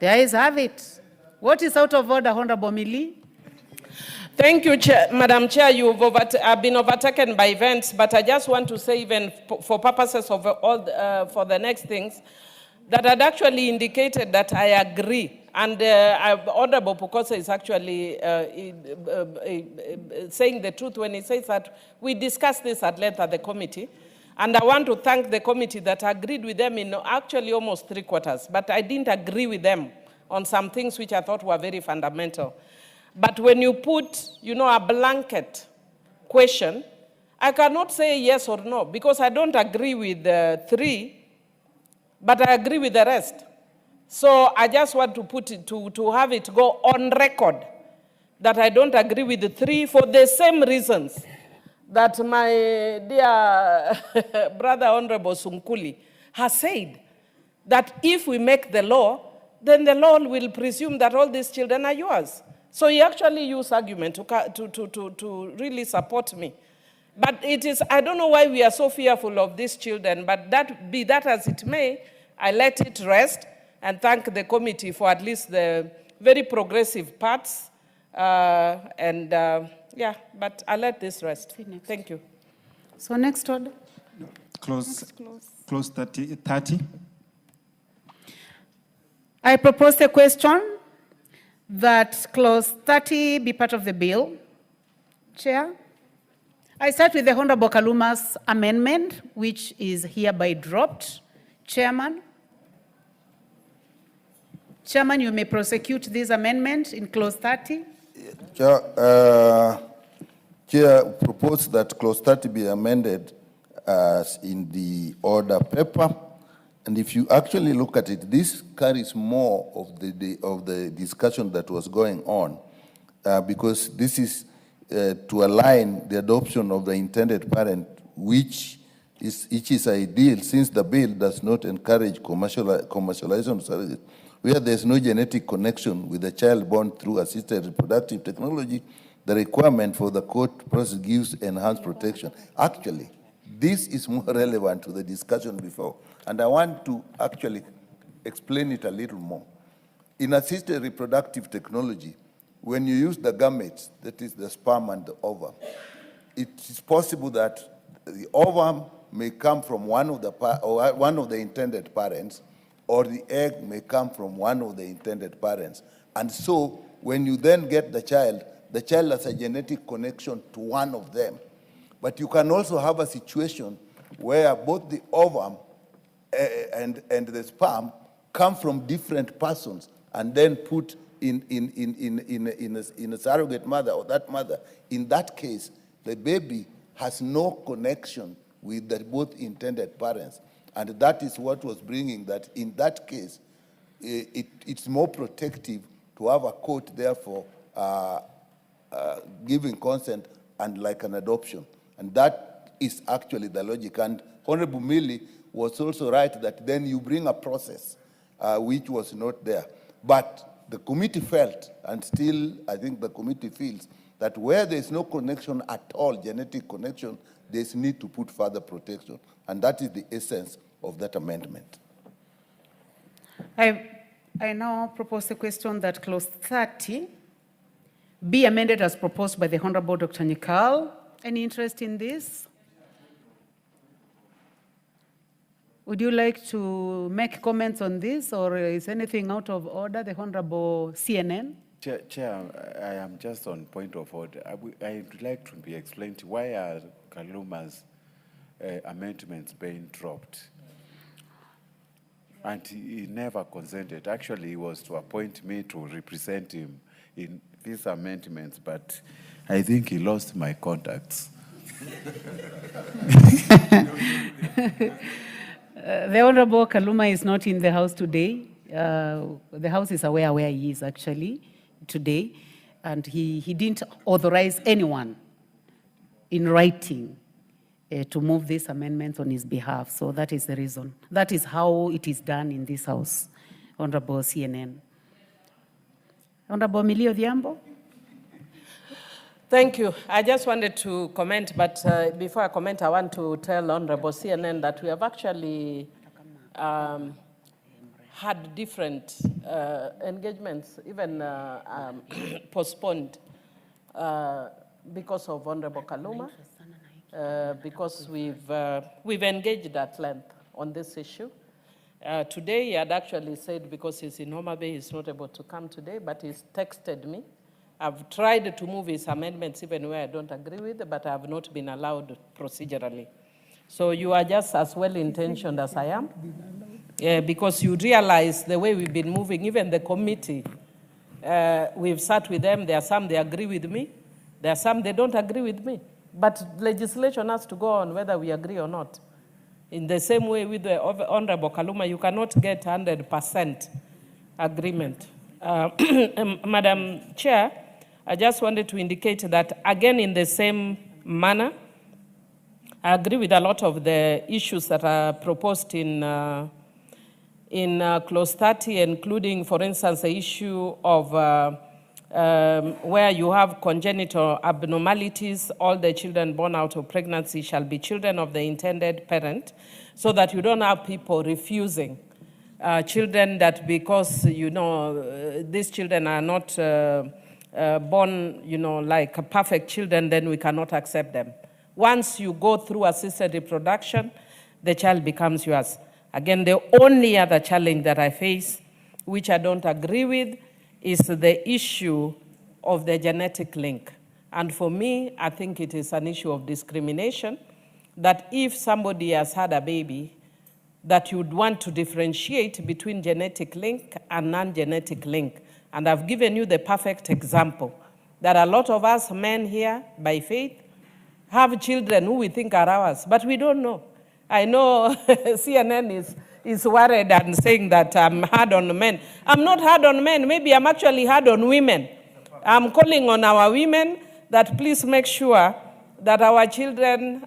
The ayes have it. What is out of order, Honorable Millie? Thank you, Madam Chair. You've been overtaken by events, but I just want to say, even for purposes of all for the next things, that I'd actually indicated that I agree. And Honorable Pukose is actually saying the truth when he says that we discussed this at length at the committee. And I want to thank the committee that agreed with them in actually almost 3/4. But I didn't agree with them on some things which I thought were very fundamental. But when you put, a blanket question, I cannot say yes or no, because I don't agree with the 3, but I agree with the rest. So I just want to put it, to have it go on record that I don't agree with the 3 for the same reasons. that my dear brother Honorable Sunkuli has said that if we make the law, then the law will presume that all these children are yours. So he actually used argument to really support me. But it is, I don't know why we are so fearful of these children, but be that as it may, I let it rest and thank the committee for at least the very progressive parts. Yeah, but I'll let this rest. Thank you. So next order. Close 30. I propose a question that clause 30 be part of the bill. Chair, I start with the Honorable Kaluma's amendment, which is hereby dropped. Chairman, you may prosecute this amendment in clause 30. Chair, propose that clause 30 be amended as in the order paper. And if you actually look at it, this carries more of the discussion that was going on, because this is to align the adoption of the intended parent, which is ideal, since the bill does not encourage commercialization of services where there's no genetic connection with the child born through assisted reproductive technology. The requirement for the court process gives enhanced protection. Actually, this is more relevant to the discussion before, and I want to actually explain it a little more. In assisted reproductive technology, when you use the gametes, that is the sperm and the ovum, it is possible that the ovum may come from one of the intended parents, or the egg may come from one of the intended parents. And so, when you then get the child has a genetic connection to one of them. But you can also have a situation where both the ovum and the sperm come from different persons and then put in a surrogate mother or that mother. In that case, the baby has no connection with the both intended parents. And that is what was bringing that in that case, it's more protective to have a court, therefore, giving consent and like an adoption. And that is actually the logic. And Honorable Millie was also right that then you bring a process which was not there. But the committee felt, and still I think the committee feels, that where there's no connection at all, genetic connection, there's need to put further protection. And that is the essence of that amendment. I now propose a question that clause 30 be amended as proposed by the Honorable Dr. Nyikal. Any interest in this? Would you like to make comments on this, or is anything out of order? The Honorable CNN. Chair, I am just on point of order. I would like to be explained why are Kaluma's amendments being dropped? And he never consented. Actually, he was to appoint me to represent him in these amendments, but I think he lost my contacts. The Honorable Kaluma is not in the House today. The House is aware where he is actually today, and he didn't authorize anyone in writing to move these amendments on his behalf. So that is the reason. That is how it is done in this House, Honorable CNN. Honorable Millie Odhiambo. Thank you. I just wanted to comment, but before I comment, I want to tell Honorable CNN that we have actually had different engagements, even postponed because of Honorable Kaluma, because we've engaged at length on this issue. Today, he had actually said, because he's in Homa Bay, he's not able to come today, but he's texted me. I've tried to move his amendments even where I don't agree with, but I have not been allowed procedurally. So you are just as well-intentioned as I am, because you realize the way we've been moving, even the committee, we've sat with them. There are some they agree with me. There are some they don't agree with me. But legislation has to go on whether we agree or not. In the same way with the Honorable Kaluma, you cannot get 100% agreement. Madam Chair, I just wanted to indicate that, again, in the same manner, I agree with a lot of the issues that are proposed in clause 30, including, for instance, the issue of where you have congenital abnormalities, all the children born out of pregnancy shall be children of the intended parent, so that you don't have people refusing children that because, these children are not born, like perfect children, then we cannot accept them. Once you go through assisted reproduction, the child becomes yours. Again, the only other challenge that I face, which I don't agree with, is the issue of the genetic link. And for me, I think it is an issue of discrimination, that if somebody has had a baby, that you'd want to differentiate between genetic link and non-genetic link. And I've given you the perfect example, that a lot of us men here, by faith, have children who we think are ours, but we don't know. I know CNN is worried and saying that I'm hard on men. I'm not hard on men. Maybe I'm actually hard on women. I'm calling on our women that please make sure that our children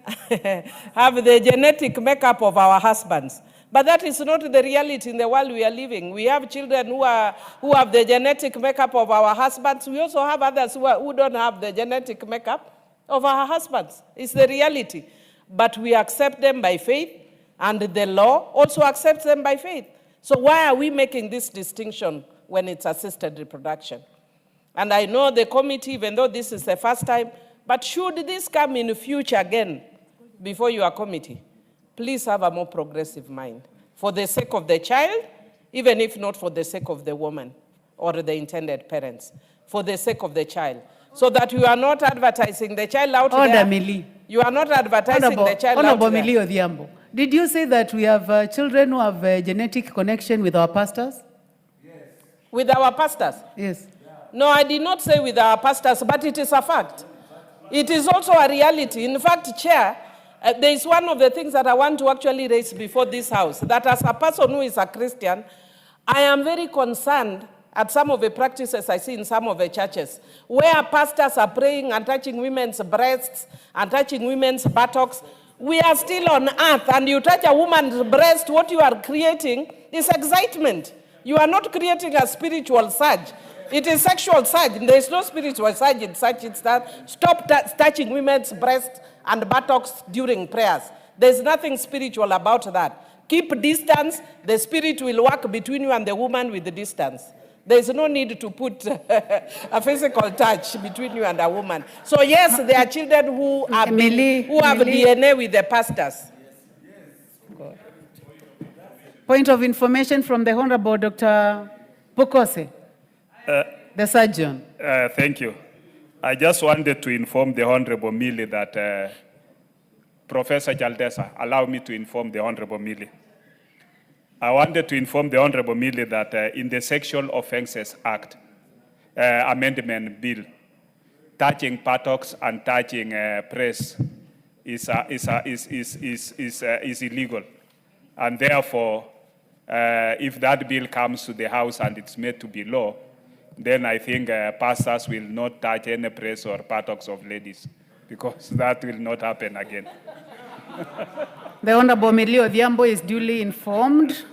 have the genetic makeup of our husbands. But that is not the reality in the world we are living. We have children who have the genetic makeup of our husbands. We also have others who don't have the genetic makeup of our husbands. It's the reality. But we accept them by faith, and the law also accepts them by faith. So why are we making this distinction when it's assisted reproduction? And I know the committee, even though this is the first time, but should this come in the future again before your committee, please have a more progressive mind. For the sake of the child, even if not for the sake of the woman or the intended parents, for the sake of the child. So that you are not advertising the child out there. Millie. You are not advertising the child out there. Millie Odhiambo, did you say that we have children who have a genetic connection with our pastors? Yes. With our pastors? Yes. No, I did not say with our pastors, but it is a fact. It is also a reality. In fact, Chair, there is one of the things that I want to actually raise before this House, that as a person who is a Christian, I am very concerned at some of the practices I see in some of the churches, where pastors are praying and touching women's breasts and touching women's buttocks. We are still on earth, and you touch a woman's breast, what you are creating is excitement. You are not creating a spiritual surge. It is sexual surge. There is no spiritual surge in such instance. Stop touching women's breasts and buttocks during prayers. There's nothing spiritual about that. Keep distance. The spirit will work between you and the woman with the distance. There's no need to put a physical touch between you and a woman. So yes, there are children who have DNA with the pastors. Yes. Point of information from the Honorable Dr. Pokose, the surgeon. Thank you. I just wanted to inform the Honorable Millie that Professor Jaldesa, allow me to inform the Honorable Millie. I wanted to inform the Honorable Millie that in the Sexual Offences Act Amendment Bill, touching buttocks and touching breasts is illegal. And therefore, if that bill comes to the House and it's made to be law, then I think pastors will not touch any breasts or buttocks of ladies, because that will not happen again. The Honorable Millie Odhiambo is duly informed.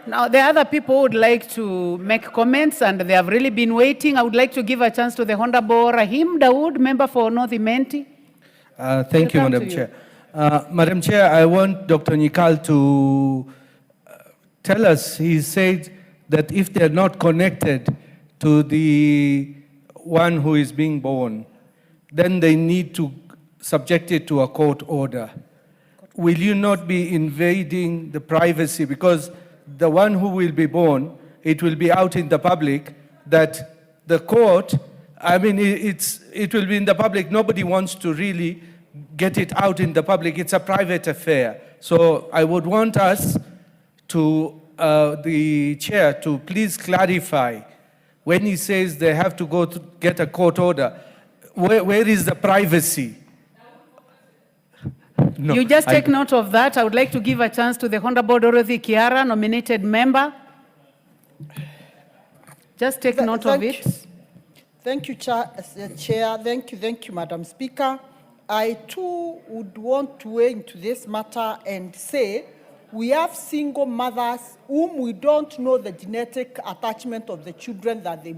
Now, the other people would like to make comments, and they have really been waiting. I would like to give a chance to the Honorable Rahim Dawood, member for North Imenti. Thank you, Madam Chair. Madam Chair, I want Dr. Nyikal to tell us, he said that if they're not connected to the one who is being born, then they need to subject it to a court order. Will you not be invading the privacy? Because the one who will be born, it will be out in the public that the court, I mean, it will be in the public. Nobody wants to really get it out in the public. It's a private affair. So I would want us to, the chair, to please clarify when he says they have to go to get a court order, where is the privacy? No, you just take note of that. I would like to give a chance to the Honorable Dorothy Kiara, nominated member. Just take note of it. Thank you, Chair. Thank you, Madam Speaker. I too would want to weigh into this matter and say we have single mothers whom we don't know the genetic attachment of the children that they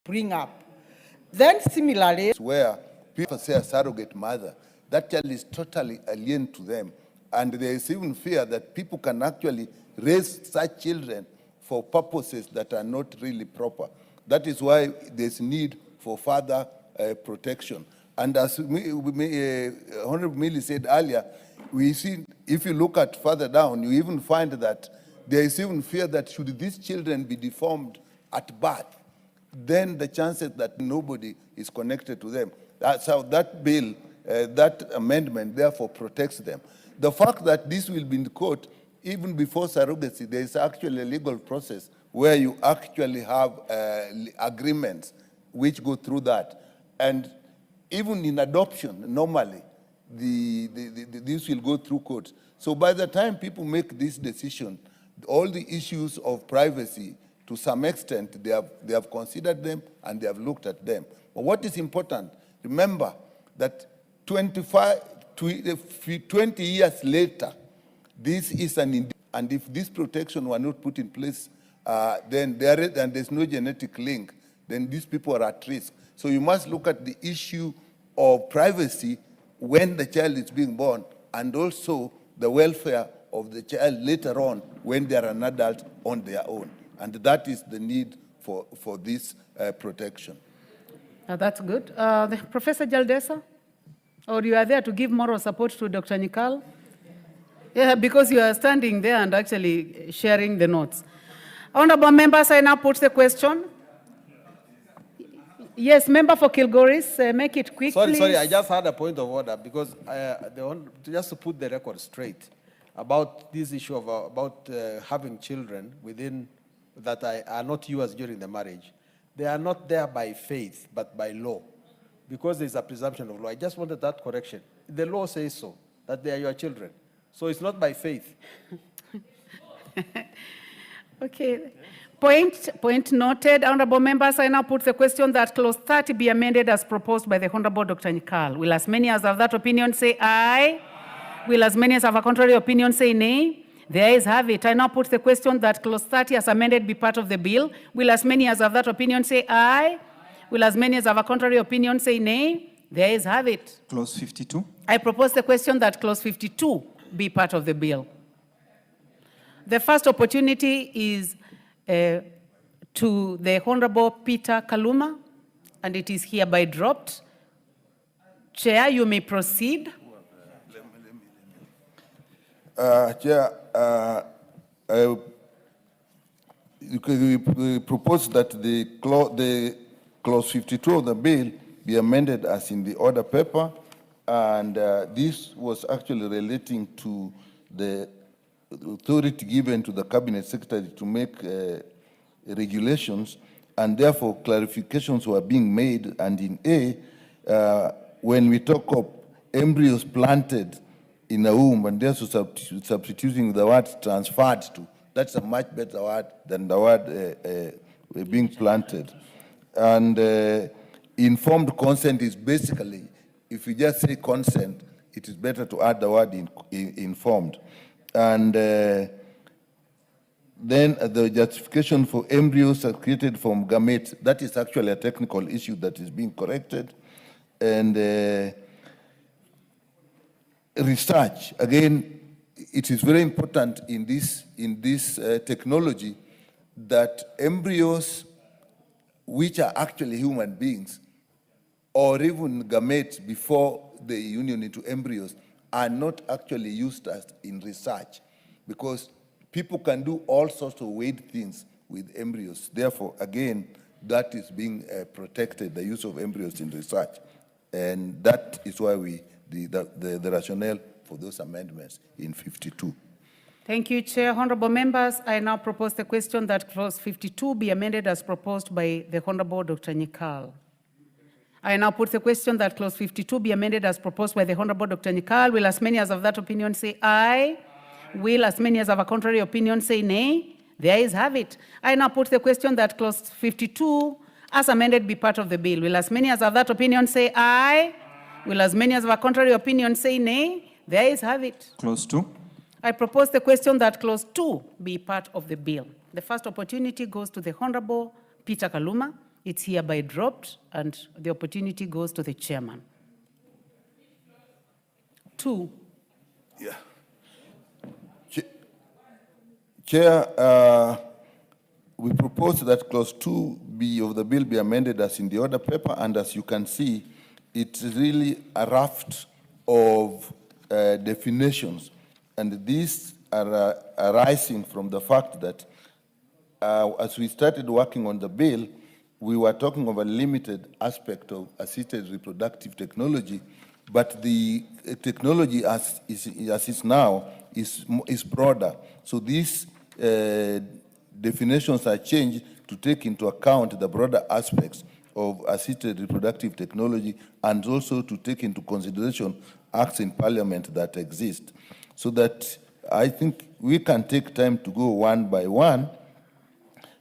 bring up. Then similarly, where people say a surrogate mother, that child is totally alien to them. And there is even fear that people can actually raise such children for purposes that are not really proper. That is why there's need for further protection. And as Honorable Millie said earlier, we see, if you look at further down, you even find that there is even fear that should these children be deformed at birth, then the chances that nobody is connected to them. That's how that bill, that amendment, therefore protects them. The fact that this will be in court, even before surrogacy, there is actually a legal process where you actually have agreements which go through that. And even in adoption, normally, this will go through court. So by the time people make this decision, all the issues of privacy, to some extent, they have considered them and they have looked at them. But what is important, remember that 20 years later, this is and if this protection were not put in place, then there's no genetic link, then these people are at risk. So you must look at the issue of privacy when the child is being born, and also the welfare of the child later on when they are an adult on their own. And that is the need for this protection. That's good. Professor Jaldesa, or you are there to give moral support to Dr. Nyikal? Yeah, because you are standing there and actually sharing the notes. Honorable members, I now put the question. Yes, member for Kilgoris, make it quick, please. Sorry, I just had a point of order because just to put the record straight about this issue of about having children within that are not yours during the marriage. They are not there by faith, but by law, because there's a presumption of law. I just wanted that correction. The law says so, that they are your children. So it's not by faith. Okay. Point noted. Honorable members, I now put the question that clause 30 be amended as proposed by the Honorable Dr. Nyikal. Will as many as have that opinion say aye? Will as many as have a contrary opinion say nay? The ayes have it. I now put the question that clause 30 as amended be part of the bill. Will as many as have that opinion say aye? Will as many as have a contrary opinion say nay? The ayes have it. Clause 52. I propose the question that clause 52 be part of the bill. The first opportunity is to the Honorable Peter Kaluma, and it is hereby dropped. Chair, you may proceed. Chair, we propose that the clause 52 of the bill be amended as in the order paper, and this was actually relating to the authority given to the Cabinet Secretary to make regulations, and therefore clarifications were being made. And in A, when we talk of embryos planted in a womb, and therefore substituting the word transferred to, that's a much better word than the word being planted. And informed consent is basically, if you just say consent, it is better to add the word informed. And then the justification for embryos created from gametes, that is actually a technical issue that is being corrected. And research, again, it is very important in this technology that embryos, which are actually human beings, or even gametes before the union into embryos, are not actually used as in research, because people can do all sorts of weird things with embryos. Therefore, again, that is being protected, the use of embryos in research. And that is why the rationale for those amendments in 52. Thank you, Chair. Honorable members, I now propose the question that clause 52 be amended as proposed by the Honorable Dr. Nyikal. I now put the question that clause 52 be amended as proposed by the Honorable Dr. Nyikal. Will as many as of that opinion say aye? Will as many as of a contrary opinion say nay? The ayes have it. I now put the question that clause 52 as amended be part of the bill. Will as many as of that opinion say aye? Will as many as of a contrary opinion say nay? The ayes have it. Clause 2. I propose the question that clause 2 be part of the bill. The first opportunity goes to the Honorable Peter Kaluma. It's hereby dropped, and the opportunity goes to the chairman. 2. Yeah. Chair, we propose that clause 2B of the bill be amended as in the order paper, and as you can see, it's really a raft of definitions. And these are arising from the fact that as we started working on the bill, we were talking of a limited aspect of assisted reproductive technology, but the technology as is now is broader. So these definitions are changed to take into account the broader aspects of assisted reproductive technology and also to take into consideration acts in parliament that exist. So that I think we can take time to go one by one.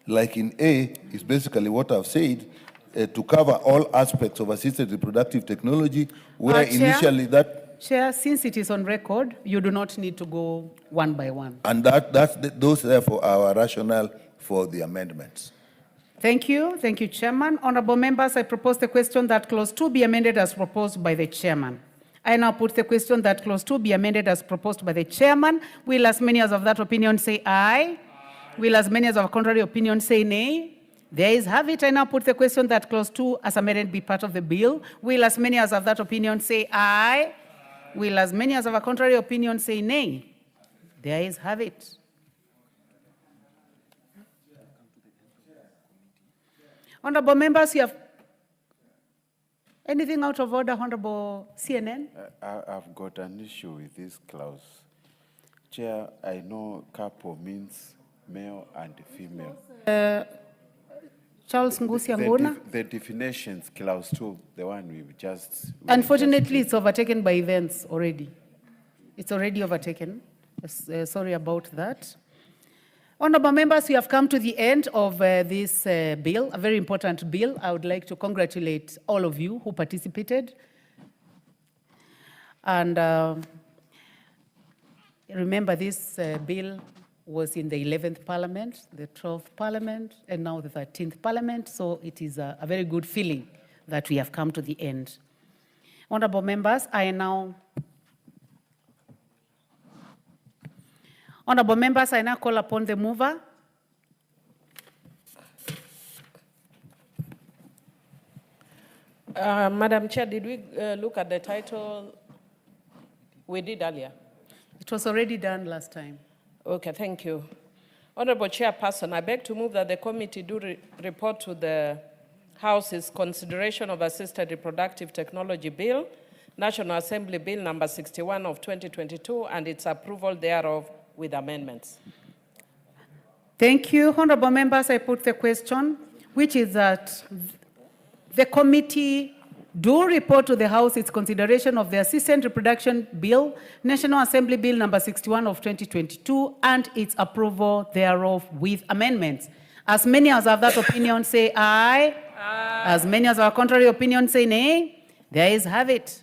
Like in A, is basically what I've said, to cover all aspects of assisted reproductive technology, where initially that... Chair, since it is on record, you do not need to go one by one. And those therefore are our rationale for the amendments. Thank you, Chairman. Honorable members, I propose the question that clause 2 be amended as proposed by the chairman. I now put the question that clause 2 be amended as proposed by the chairman. Will as many as of that opinion say aye? Will as many as of a contrary opinion say nay? The ayes have it. I now put the question that clause 2 as amended be part of the bill. Will as many as of that opinion say aye? Will as many as of a contrary opinion say nay? The ayes have it. Honorable members, you have anything out of order, Honorable CNN? I've got an issue with this clause. Chair, I know couple means male and female. Charles Ngusia Nguna? The definitions, clause 2, the one we've just... Unfortunately, it's overtaken by events already. It's already overtaken. Sorry about that. Honorable members, we have come to the end of this bill, a very important bill. I would like to congratulate all of you who participated. And remember, this bill was in the 11th Parliament, the 12th Parliament, and now the 13th Parliament. So it is a very good feeling that we have come to the end. Honorable members, I now call upon the mover. Madam Chair, did we look at the title we did earlier? It was already done last time. Okay, thank you. Honorable Chairperson, I beg to move that the committee do report to the House's consideration of Assisted Reproductive Technology Bill, National Assembly Bill number 61 of 2022, and its approval thereof with amendments. Thank you. Honorable members, I put the question, which is that the committee do report to the House its consideration of the Assisted Reproduction Bill, National Assembly Bill number 61 of 2022, and its approval thereof with amendments. As many as have that opinion say aye. Aye. As many as have a contrary opinion say nay. The ayes have it.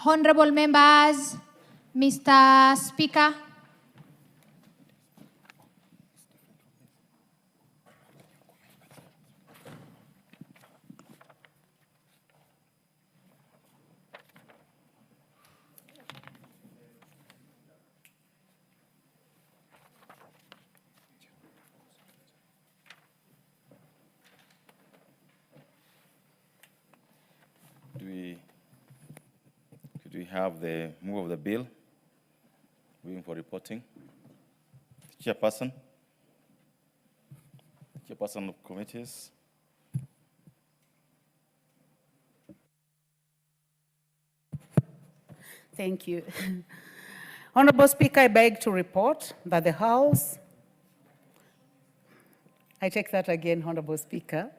Honorable members, Mr. Speaker. Could we have the move of the bill? waiting for reporting. Chairperson of committees. Thank you. Honorable Speaker, I beg to report that the House, I take that again, Honorable Speaker.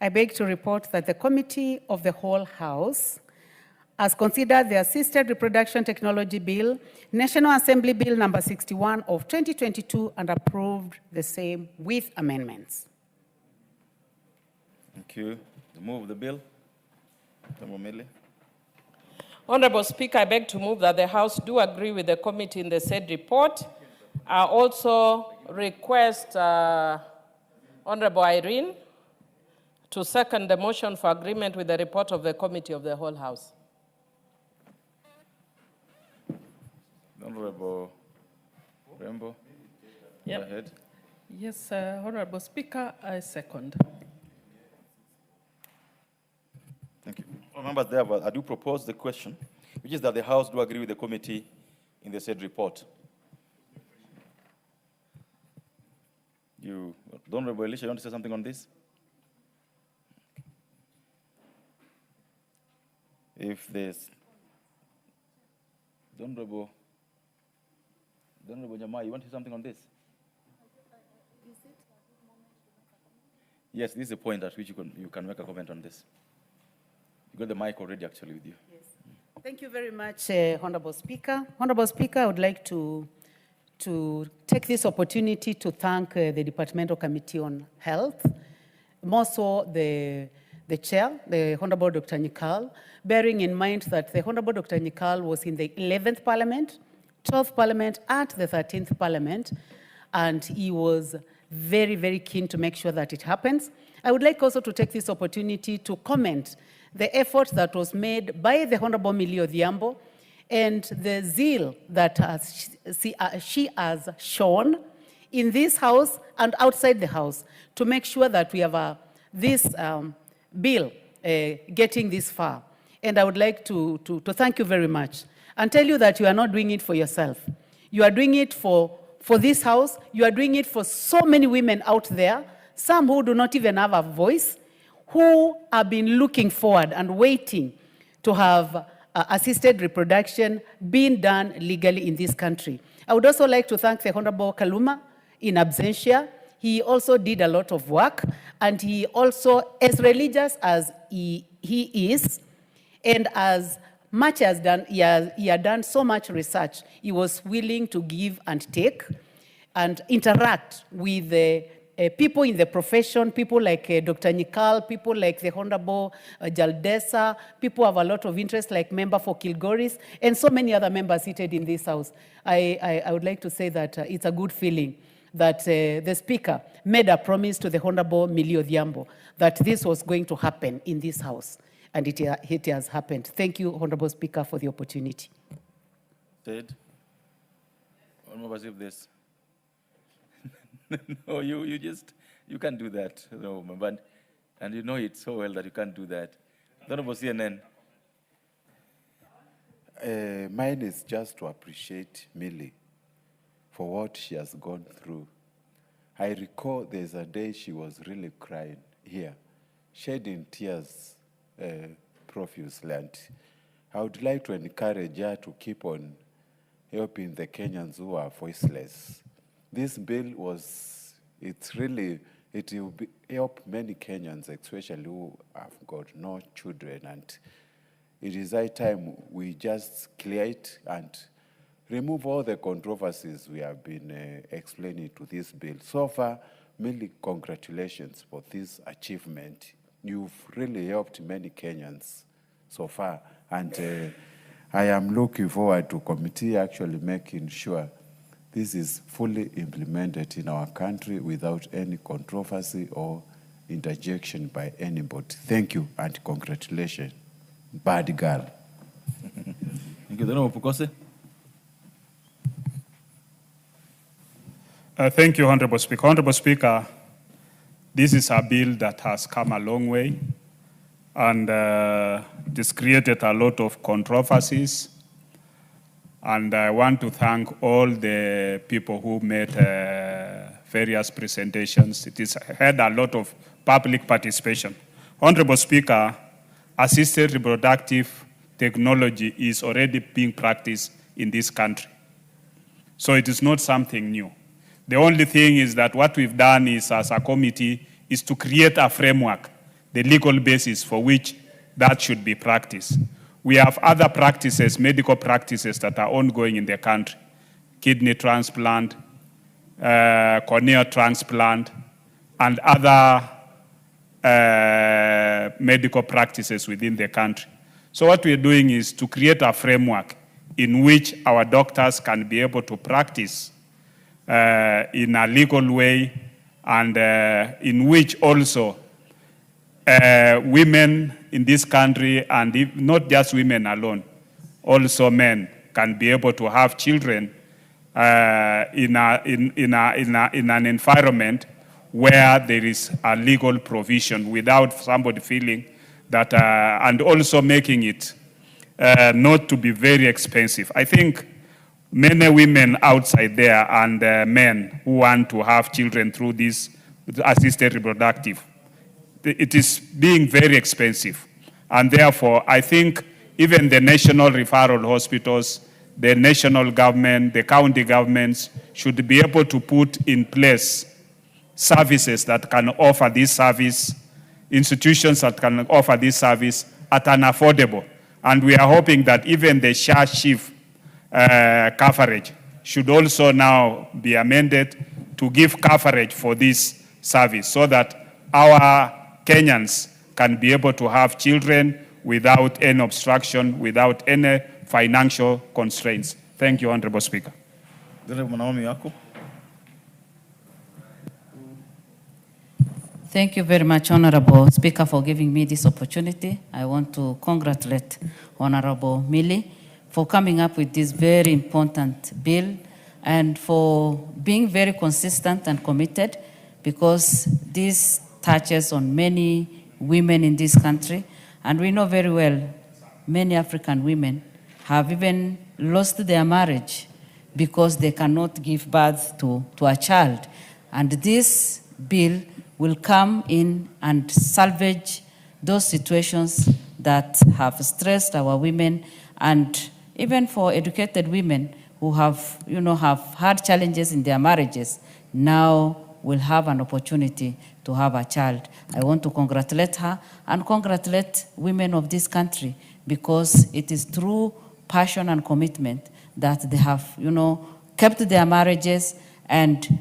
I beg to report that the Committee of the Whole House has considered the Assisted Reproduction Technology Bill, National Assembly Bill number 61 of 2022, and approved the same with amendments. Thank you. To move the bill. Millie. Honorable Speaker, I beg to move that the House do agree with the committee in the said report. I also request Honorable Irene to second the motion for agreement with the report of the Committee of the Whole House. Honorable Rembo, Yep. go ahead. Yes, Honorable Speaker, I second. Thank you. Members, therefore, I do propose the question, which is that the House do agree with the committee in the said report. You, Honorable Elisha, you want to say something on this? If there's Honorable Jamal, you want to say something on this? Yes, this is the point at which you can make a comment on this. You got the mic already actually with you. Yes. Thank you very much, Honorable Speaker. Honorable Speaker, I would like to take this opportunity to thank the Departmental Committee on Health, more so the chair, the Honorable Dr. Nyikal, bearing in mind that the Honorable Dr. Nyikal was in the 11th Parliament, 12th Parliament, and the 13th Parliament, and he was very, very keen to make sure that it happens. I would like also to take this opportunity to comment the effort that was made by the Honorable Millie Odhiambo and the zeal that she has shown in this House and outside the House to make sure that we have this bill getting this far. And I would like to thank you very much and tell you that you are not doing it for yourself. You are doing it for this House. You are doing it for so many women out there, some who do not even have a voice, who have been looking forward and waiting to have assisted reproduction being done legally in this country. I would also like to thank the Honorable Kaluma in absentia. He also did a lot of work, and he also, as religious as he is, and as much as he had done so much research, he was willing to give and take and interact with the people in the profession, people like Dr. Nyikal, people like the Honorable Jaldesa, people have a lot of interest, like member for Kilgoris, and so many other members seated in this House. I would like to say that it's a good feeling that the Speaker made a promise to the Honorable Millie Odhiambo that this was going to happen in this House, and it has happened. Thank you, Honorable Speaker, for the opportunity. Ted, Honorable this. No, you can't do that. No, but, and you know it so well that you can't do that. Honorable CNN. Mine is just to appreciate Millie for what she has gone through. I recall there's a day she was really crying here, shedding tears profusely. And I would like to encourage her to keep on helping the Kenyans who are voiceless. This bill it will help many Kenyans, especially who have got no children. And it is high time we just clear it and remove all the controversies we have been explaining to this bill. So far, Millie, congratulations for this achievement. You've really helped many Kenyans so far. And I am looking forward to committee actually making sure this is fully implemented in our country without any controversy or interjection by anybody. Thank you and congratulations. Bad girl. Thank you. Honorable Pukose. Thank you, Honorable Speaker. Honorable Speaker, this is a bill that has come a long way, and it has created a lot of controversies. And I want to thank all the people who made various presentations. It had a lot of public participation. Honorable Speaker, assisted reproductive technology is already being practiced in this country. So it is not something new. The only thing is that what we've done is, as a committee, is to create a framework, the legal basis for which that should be practiced. We have other practices, medical practices that are ongoing in the country. Kidney transplant, cornea transplant, and other medical practices within the country. So what we're doing is to create a framework in which our doctors can be able to practice in a legal way, and in which also women in this country, and not just women alone, also men can be able to have children in an environment where there is a legal provision without somebody feeling that, and also making it not to be very expensive. I think many women outside there and men who want to have children through this assisted reproductive, it is being very expensive. And therefore, I think even the national referral hospitals, the national government, the county governments should be able to put in place services that can offer this service, institutions that can offer this service at an affordable. And we are hoping that even the share shift coverage should also now be amended to give coverage for this service so that our Kenyans can be able to have children without any obstruction, without any financial constraints. Thank you, Honorable Speaker. Thank you very much, Honorable Speaker, for giving me this opportunity. I want to congratulate Honorable Millie for coming up with this very important bill and for being very consistent and committed, because this touches on many women in this country. And we know very well many African women have even lost their marriage because they cannot give birth to a child. And this bill will come in and salvage those situations that have stressed our women, and even for educated women who have, have had challenges in their marriages, now will have an opportunity to have a child. I want to congratulate her and congratulate women of this country, because it is through passion and commitment that they have, kept their marriages and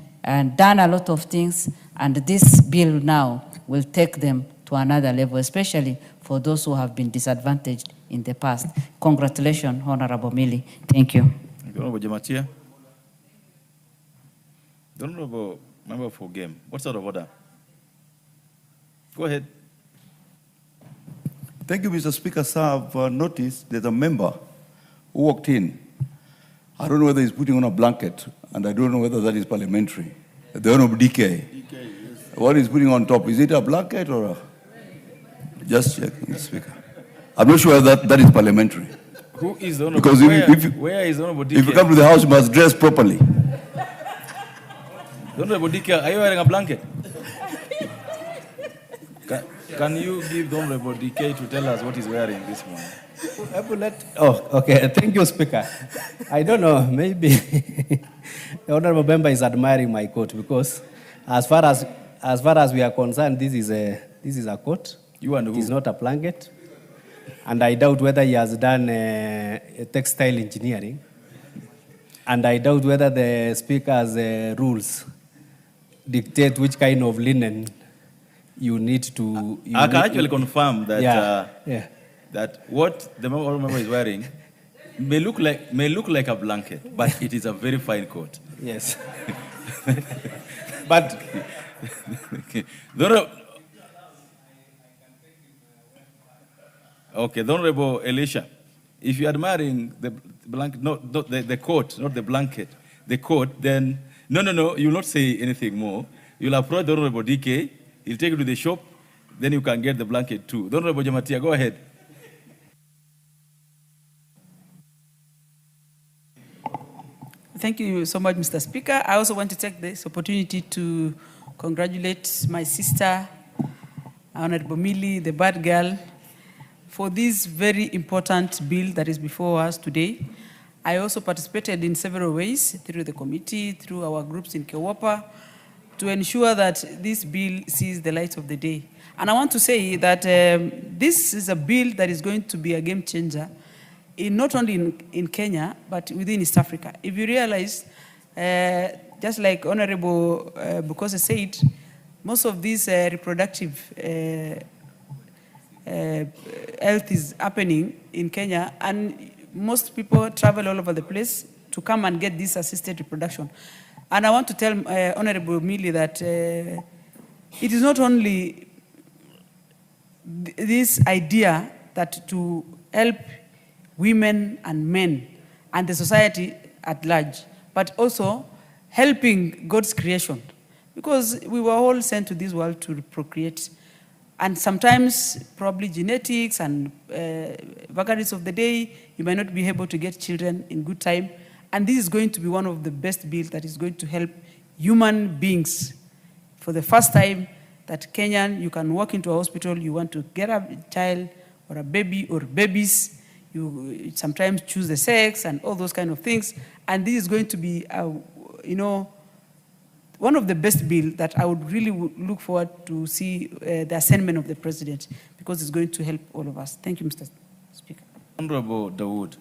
done a lot of things. And this bill now will take them to another level, especially for those who have been disadvantaged in the past. Congratulations, Honorable Millie. Thank you. Honorable Jamatia. The Honorable Member for Game. What sort of order? Go ahead. Thank you, Mr. Speaker. Sir, I've noticed there's a member who walked in. I don't know whether he's putting on a blanket, and I don't know whether that is parliamentary. The Honorable DK. What he's putting on top, is it a blanket or a... Just check, Mr. Speaker. I'm not sure that that is parliamentary. Who is the Honorable? Because where is the Honorable DK? if you come to the house, you must dress properly. The Honorable DK, are you wearing a blanket? Can you give the Honorable DK to tell us what he's wearing this morning? Oh, okay. Thank you, Speaker. I don't know. Maybe the honorable member is admiring my coat, because as far as we are concerned, this is a coat. You and who? It is not a blanket. And I doubt whether he has done a textile engineering. And I doubt whether the Speaker's rules dictate which kind of linen you need to... I can actually confirm that that what the member is wearing may look like a blanket, but it is a very fine coat. Yes. But okay, the Honorable Elisha, if you are admiring the blanket, not the coat, not the blanket, the coat, then no, you will not say anything more. You'll approach the Honorable DK, he'll take you to the shop, then you can get the blanket too. The Honorable Jamatia, go ahead. Thank you so much, Mr. Speaker. I also want to take this opportunity to congratulate my sister, Honorable Millie, the bad girl, for this very important bill that is before us today. I also participated in several ways through the committee, through our groups in Kewapa, to ensure that this bill sees the light of the day. And I want to say that this is a bill that is going to be a game changer, not only in Kenya, but within East Africa. If you realize, just like Honorable Bukose said, most of these reproductive health is happening in Kenya, and most people travel all over the place to come and get this assisted reproduction. And I want to tell Honorable Millie that it is not only this idea that to help women and men and the society at large, but also helping God's creation. Because we were all sent to this world to procreate. And sometimes, probably genetics and vagaries of the day, you might not be able to get children in good time. And this is going to be one of the best bills that is going to help human beings. For the first time, that Kenyan, you can walk into a hospital, you want to get a child or a baby or babies, you sometimes choose the sex and all those kind of things. And this is going to be, one of the best bills that I would really look forward to see the assignment of the president, because it's going to help all of us. Thank you, Mr. Speaker. Honorable Dawood.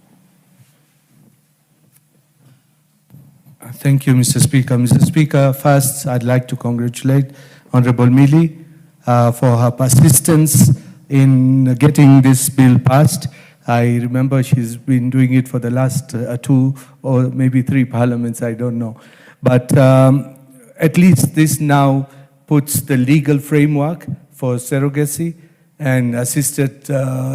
Thank you, Mr. Speaker. Mr. Speaker, first, I'd like to congratulate Honorable Millie for her persistence in getting this bill passed. I remember she's been doing it for the last 2 or maybe 3 parliaments, I don't know. But at least this now puts the legal framework for surrogacy and assisted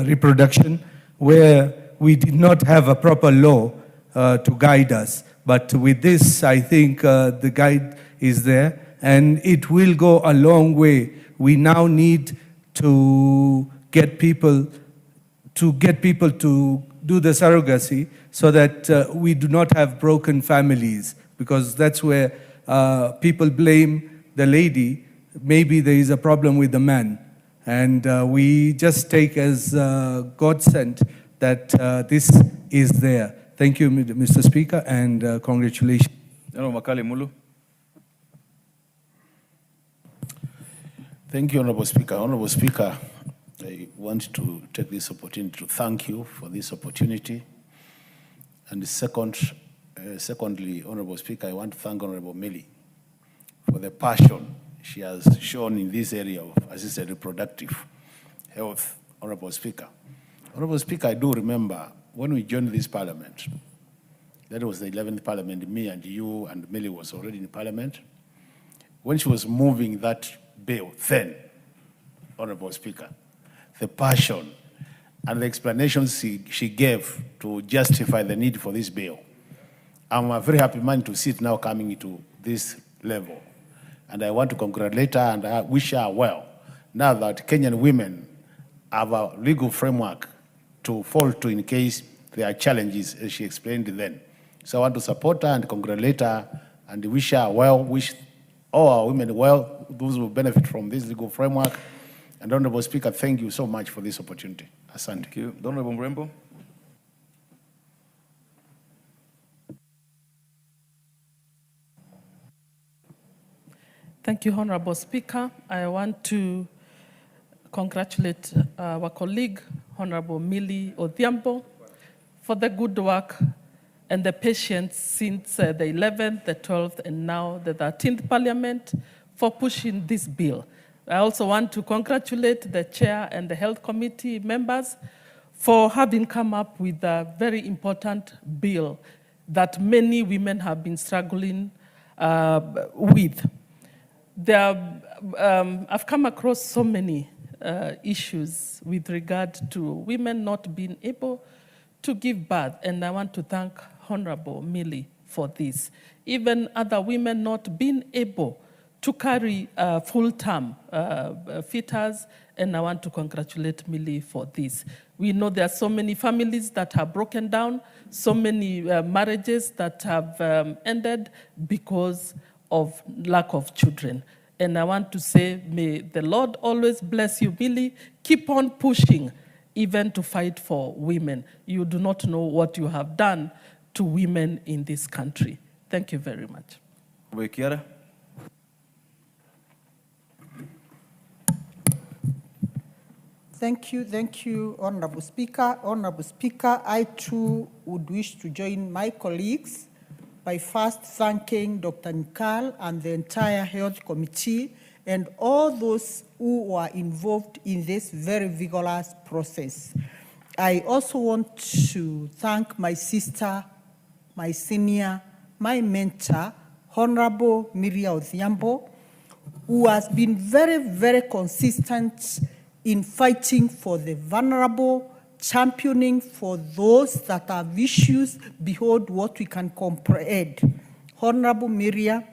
reproduction, where we did not have a proper law to guide us. But with this, I think the guide is there, and it will go a long way. We now need to get people to do the surrogacy so that we do not have broken families, because that's where people blame the lady. Maybe there is a problem with the man. And we just take as God sent that this is there. Thank you, Mr. Speaker, and congratulations. Thank you, Honorable Speaker. Honorable Speaker, I want to take this opportunity to thank you for this opportunity. And secondly, Honorable Speaker, I want to thank Honorable Millie for the passion she has shown in this area of assisted reproductive health. Honorable Speaker. Honorable Speaker, I do remember when we joined this parliament, that was the 11th parliament, me and you and Millie was already in parliament. When she was moving that bill, then, Honorable Speaker, the passion and the explanations she gave to justify the need for this bill, I'm a very happy man to see it now coming to this level. And I want to congratulate her and I wish her well, now that Kenyan women have a legal framework to fall to in case there are challenges, as she explained then. So I want to support her and congratulate her and wish her well, wish all our women well, those who benefit from this legal framework. And Honorable Speaker, thank you so much for this opportunity. Asante. Thank you. Honorable Mrembo. Thank you, Honorable Speaker. I want to congratulate our colleague, Honorable Millie Odhiambo, for the good work and the patience since the 11th, the 12th, and now the 13th Parliament for pushing this bill. I also want to congratulate the Chair and the Health Committee members for having come up with a very important bill that many women have been struggling with. I've come across so many issues with regard to women not being able to give birth, and I want to thank Honorable Millie for this. Even other women not being able to carry full-term fetus, and I want to congratulate Millie for this. We know there are so many families that have broken down, so many marriages that have ended because of lack of children. And I want to say, may the Lord always bless you, Millie. Keep on pushing, even to fight for women. You do not know what you have done to women in this country. Thank you very much. Kiara. Thank you, Honorable Speaker. Honorable Speaker, I too would wish to join my colleagues by first thanking Dr. Nikal and the entire Health Committee and all those who were involved in this very vigorous process. I also want to thank my sister, my senior, my mentor, Honorable Miria Odhiambo, who has been very, very consistent in fighting for the vulnerable, championing for those that have issues beyond what we can comprehend. Honorable Miria,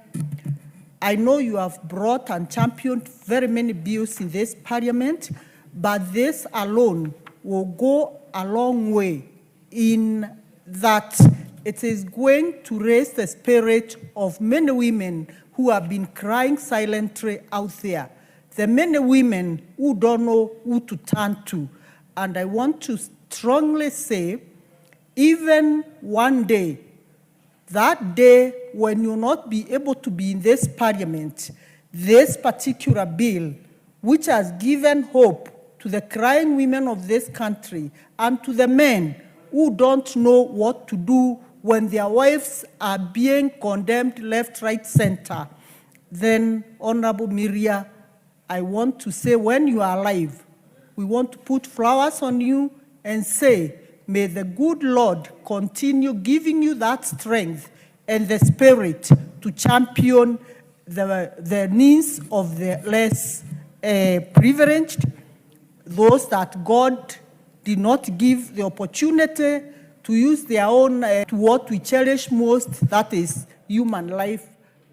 I know you have brought and championed very many bills in this parliament, but this alone will go a long way in that it is going to raise the spirit of many women who have been crying silently out there. The many women who don't know who to turn to. And I want to strongly say, even one day, that day when you'll not be able to be in this parliament, this particular bill, which has given hope to the crying women of this country and to the men who don't know what to do when their wives are being condemned left, right, center, then, Honorable Miria, I want to say, when you are alive, we want to put flowers on you and say, may the good Lord continue giving you that strength and the spirit to champion the needs of the less privileged, those that God did not give the opportunity to use their own to what we cherish most, that is human life.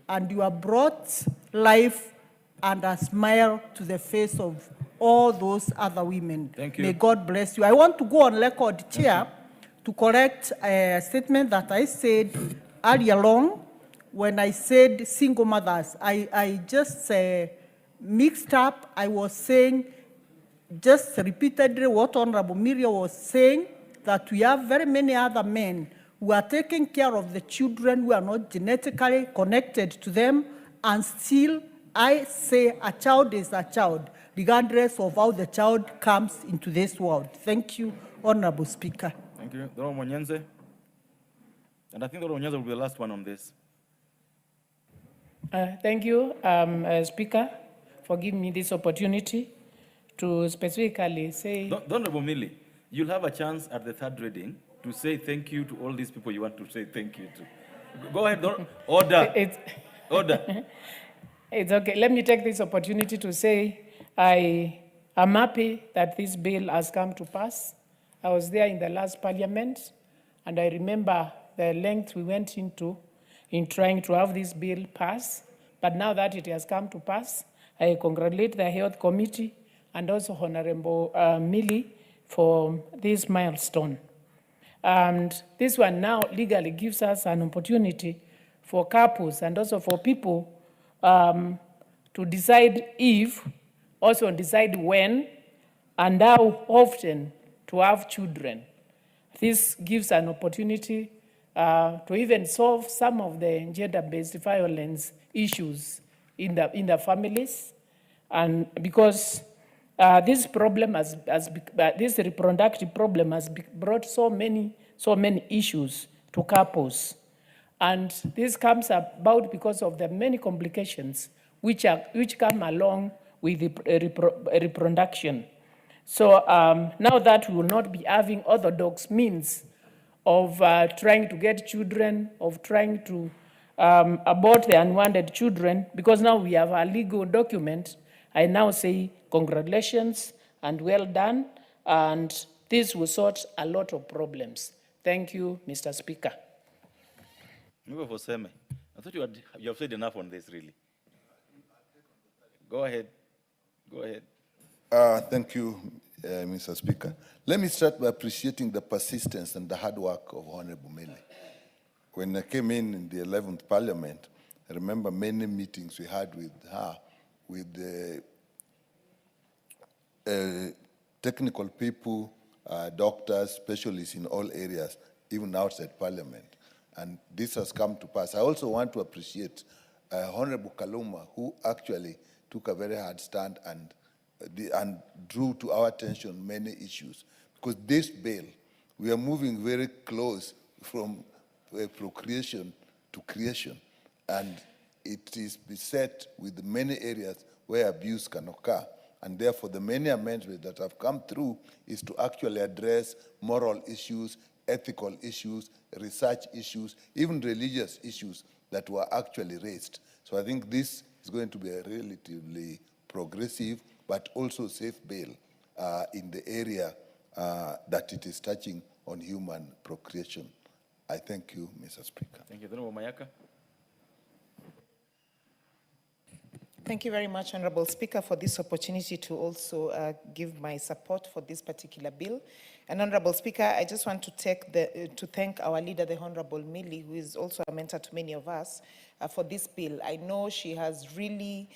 And you have brought life and a smile to the face of all those other women. Thank you. May God bless you. I want to go on record, Chair, to correct a statement that I said earlier on when I said single mothers. I just mixed up. I was saying just repeatedly what Honorable Miria was saying, that we have very many other men who are taking care of the children who are not genetically connected to them, and still I say a child is a child, regardless of how the child comes into this world. Thank you, Honorable Speaker. Thank you. Dr. Monyenze. And I think Dr. Monyenze will be the last one on this. Thank you, Speaker, for giving me this opportunity to specifically say... Honorable Millie, you'll have a chance at the third reading to say thank you to all these people you want to say thank you to. Go ahead, order. Order. It's okay. Let me take this opportunity to say I am happy that this bill has come to pass. I was there in the last parliament, and I remember the length we went into in trying to have this bill pass. But now that it has come to pass, I congratulate the Health Committee and also Honorable Millie for this milestone. And this one now legally gives us an opportunity for couples and also for people to decide if, also decide when, and how often to have children. This gives an opportunity to even solve some of the gender-based violence issues in the families, and because this problem this reproductive problem has brought so many issues to couples. And this comes about because of the many complications which come along with the reproduction. So now that we will not be having orthodox means of trying to get children, of trying to abort the unwanted children, because now we have a legal document, I now say congratulations and well done, and this will sort a lot of problems. Thank you, Mr. Speaker. I thought you have said enough on this, really. Go ahead. Go ahead. Thank you, Mr. Speaker. Let me start by appreciating the persistence and the hard work of Honorable Mele. When I came in the 11th Parliament, I remember many meetings we had with her, with the technical people, doctors, specialists in all areas, even outside Parliament. And this has come to pass. I also want to appreciate Honorable Kaluma, who actually took a very hard stand and drew to our attention many issues. Because this bill, we are moving very close from procreation to creation. And it is beset with many areas where abuse can occur. And therefore, the many amendments that have come through is to actually address moral issues, ethical issues, research issues, even religious issues that were actually raised. So I think this is going to be a relatively progressive but also safe bill in the area that it is touching on human procreation. I thank you, Mr. Speaker. Thank you. Honorable Mayaka. Thank you very much, Honorable Speaker, for this opportunity to also give my support for this particular bill. And Honorable Speaker, I just want to thank our leader, the Honorable Millie, who is also a mentor to many of us, for this bill. I know she has really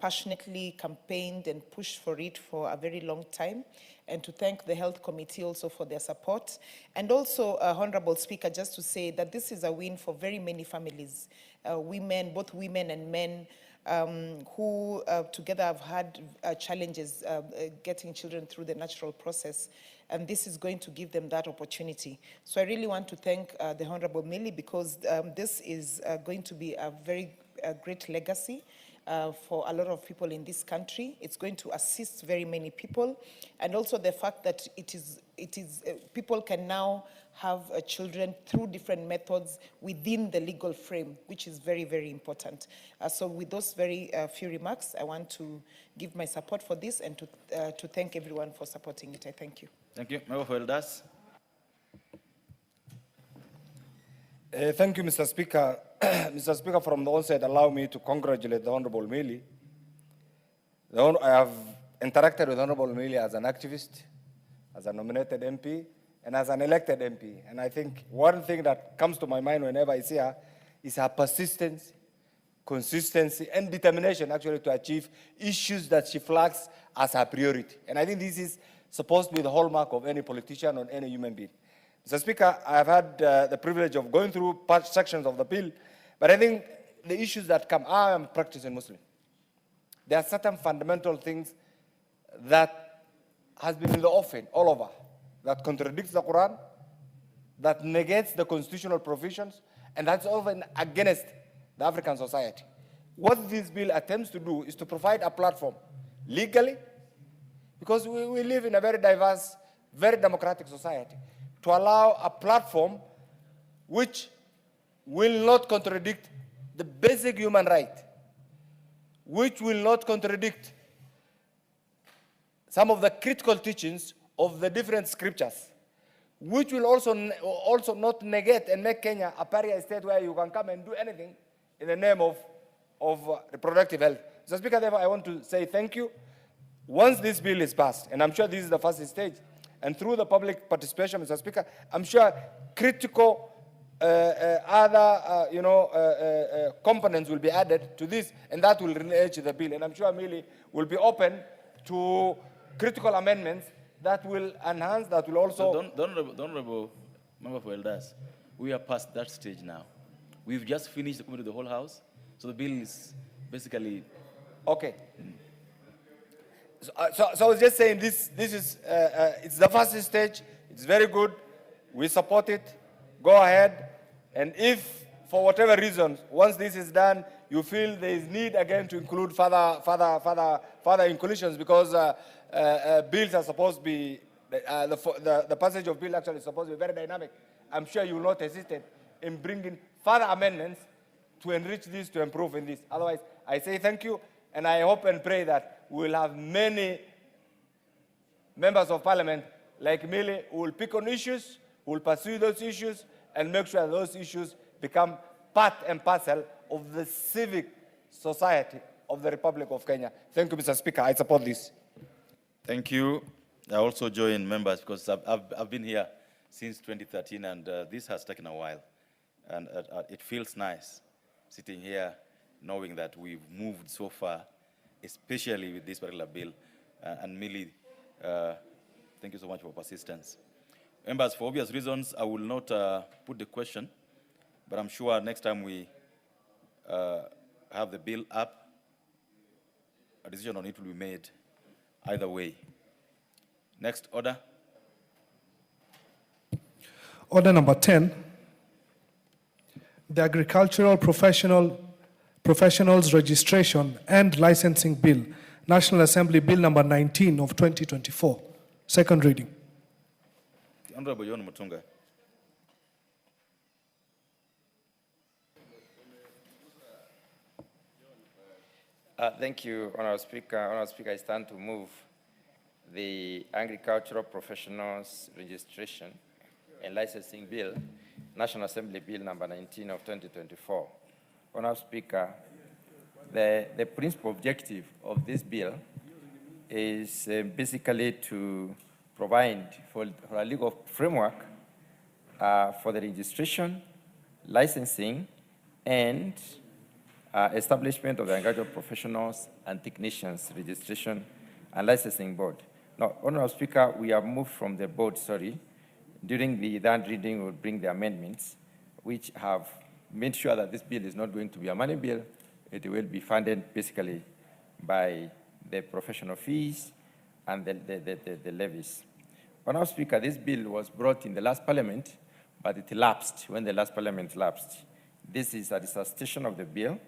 passionately campaigned and pushed for it for a very long time, and to thank the Health Committee also for their support. And also, Honorable Speaker, just to say that this is a win for very many families, women, both women and men, who together have had challenges getting children through the natural process, and this is going to give them that opportunity. So I really want to thank the Honorable Millie, because this is going to be a very great legacy for a lot of people in this country. It's going to assist very many people, and also the fact that people can now have children through different methods within the legal frame, which is very, very important. So with those very few remarks, I want to give my support for this and to thank everyone for supporting it. I thank you. Thank you. Member for Elders. Thank you, Mr. Speaker. Mr. Speaker, from the onset, allow me to congratulate the Honorable Millie. I have interacted with Honorable Millie as an activist, as a nominated MP, and as an elected MP. And I think one thing that comes to my mind whenever I see her is her persistence, consistency, and determination actually to achieve issues that she flags as her priority. And I think this is supposed to be the hallmark of any politician or any human being. Mr. Speaker, I have had the privilege of going through sections of the bill, but I think the issues that come, I am a practicing Muslim. There are certain fundamental things that has been in the offing all over, that contradicts the Quran, that negates the constitutional provisions, and that's often against the African society. What this bill attempts to do is to provide a platform legally, because we live in a very diverse, very democratic society, to allow a platform which will not contradict the basic human right, which will not contradict some of the critical teachings of the different scriptures, which will also not negate and make Kenya a pariah state where you can come and do anything in the name of reproductive health. Mr. Speaker, therefore, I want to say thank you. Once this bill is passed, and I'm sure this is the first stage, and through the public participation, Mr. Speaker, I'm sure critical other components will be added to this, and that will enrich the bill. And I'm sure Millie will be open to critical amendments that will enhance, that will also... The Honorable Member for Elders, we are past that stage now. We've just finished the committee of the whole House, so the bill is basically... Okay. So I was just saying this is, it's the first stage, it's very good, we support it, go ahead, and if, for whatever reason, once this is done, you feel there is need again to include further inclusions, because bills are supposed to be, the passage of bill actually is supposed to be very dynamic. I'm sure you will not hesitate in bringing further amendments to enrich this, to improve in this. Otherwise, I say thank you, and I hope and pray that we will have many members of parliament like Millie who will pick on issues, who will pursue those issues, and make sure those issues become part and parcel of the civic society of the Republic of Kenya. Thank you, Mr. Speaker. I support this. Thank you. I also join members because I've been here since 2013, and this has taken a while. And it feels nice sitting here knowing that we've moved so far, especially with this particular bill. And Millie, thank you so much for persistence. Members, for obvious reasons, I will not put the question, but I'm sure next time we have the bill up, a decision on it will be made either way. Next order. Order number 10, the Agricultural Professionals Registration and Licensing Bill, National Assembly Bill number 19 of 2024. Second reading. The Honorable John Mutunga. Thank you, Honorable Speaker. Honorable Speaker, I stand to move the Agricultural Professionals Registration and Licensing Bill, National Assembly Bill number 19 of 2024. Honorable Speaker, the principal objective of this bill is basically to provide for a legal framework for the registration, licensing, and establishment of the Agricultural Professionals and Technicians Registration and Licensing Board. Now, Honorable Speaker, we have moved from the board, During the third reading, we'll bring the amendments, which have made sure that this bill is not going to be a money bill. It will be funded basically by the professional fees and the levies. Honorable Speaker, this bill was brought in the last parliament, but it lapsed when the last parliament lapsed. This is a resuscitation of the bill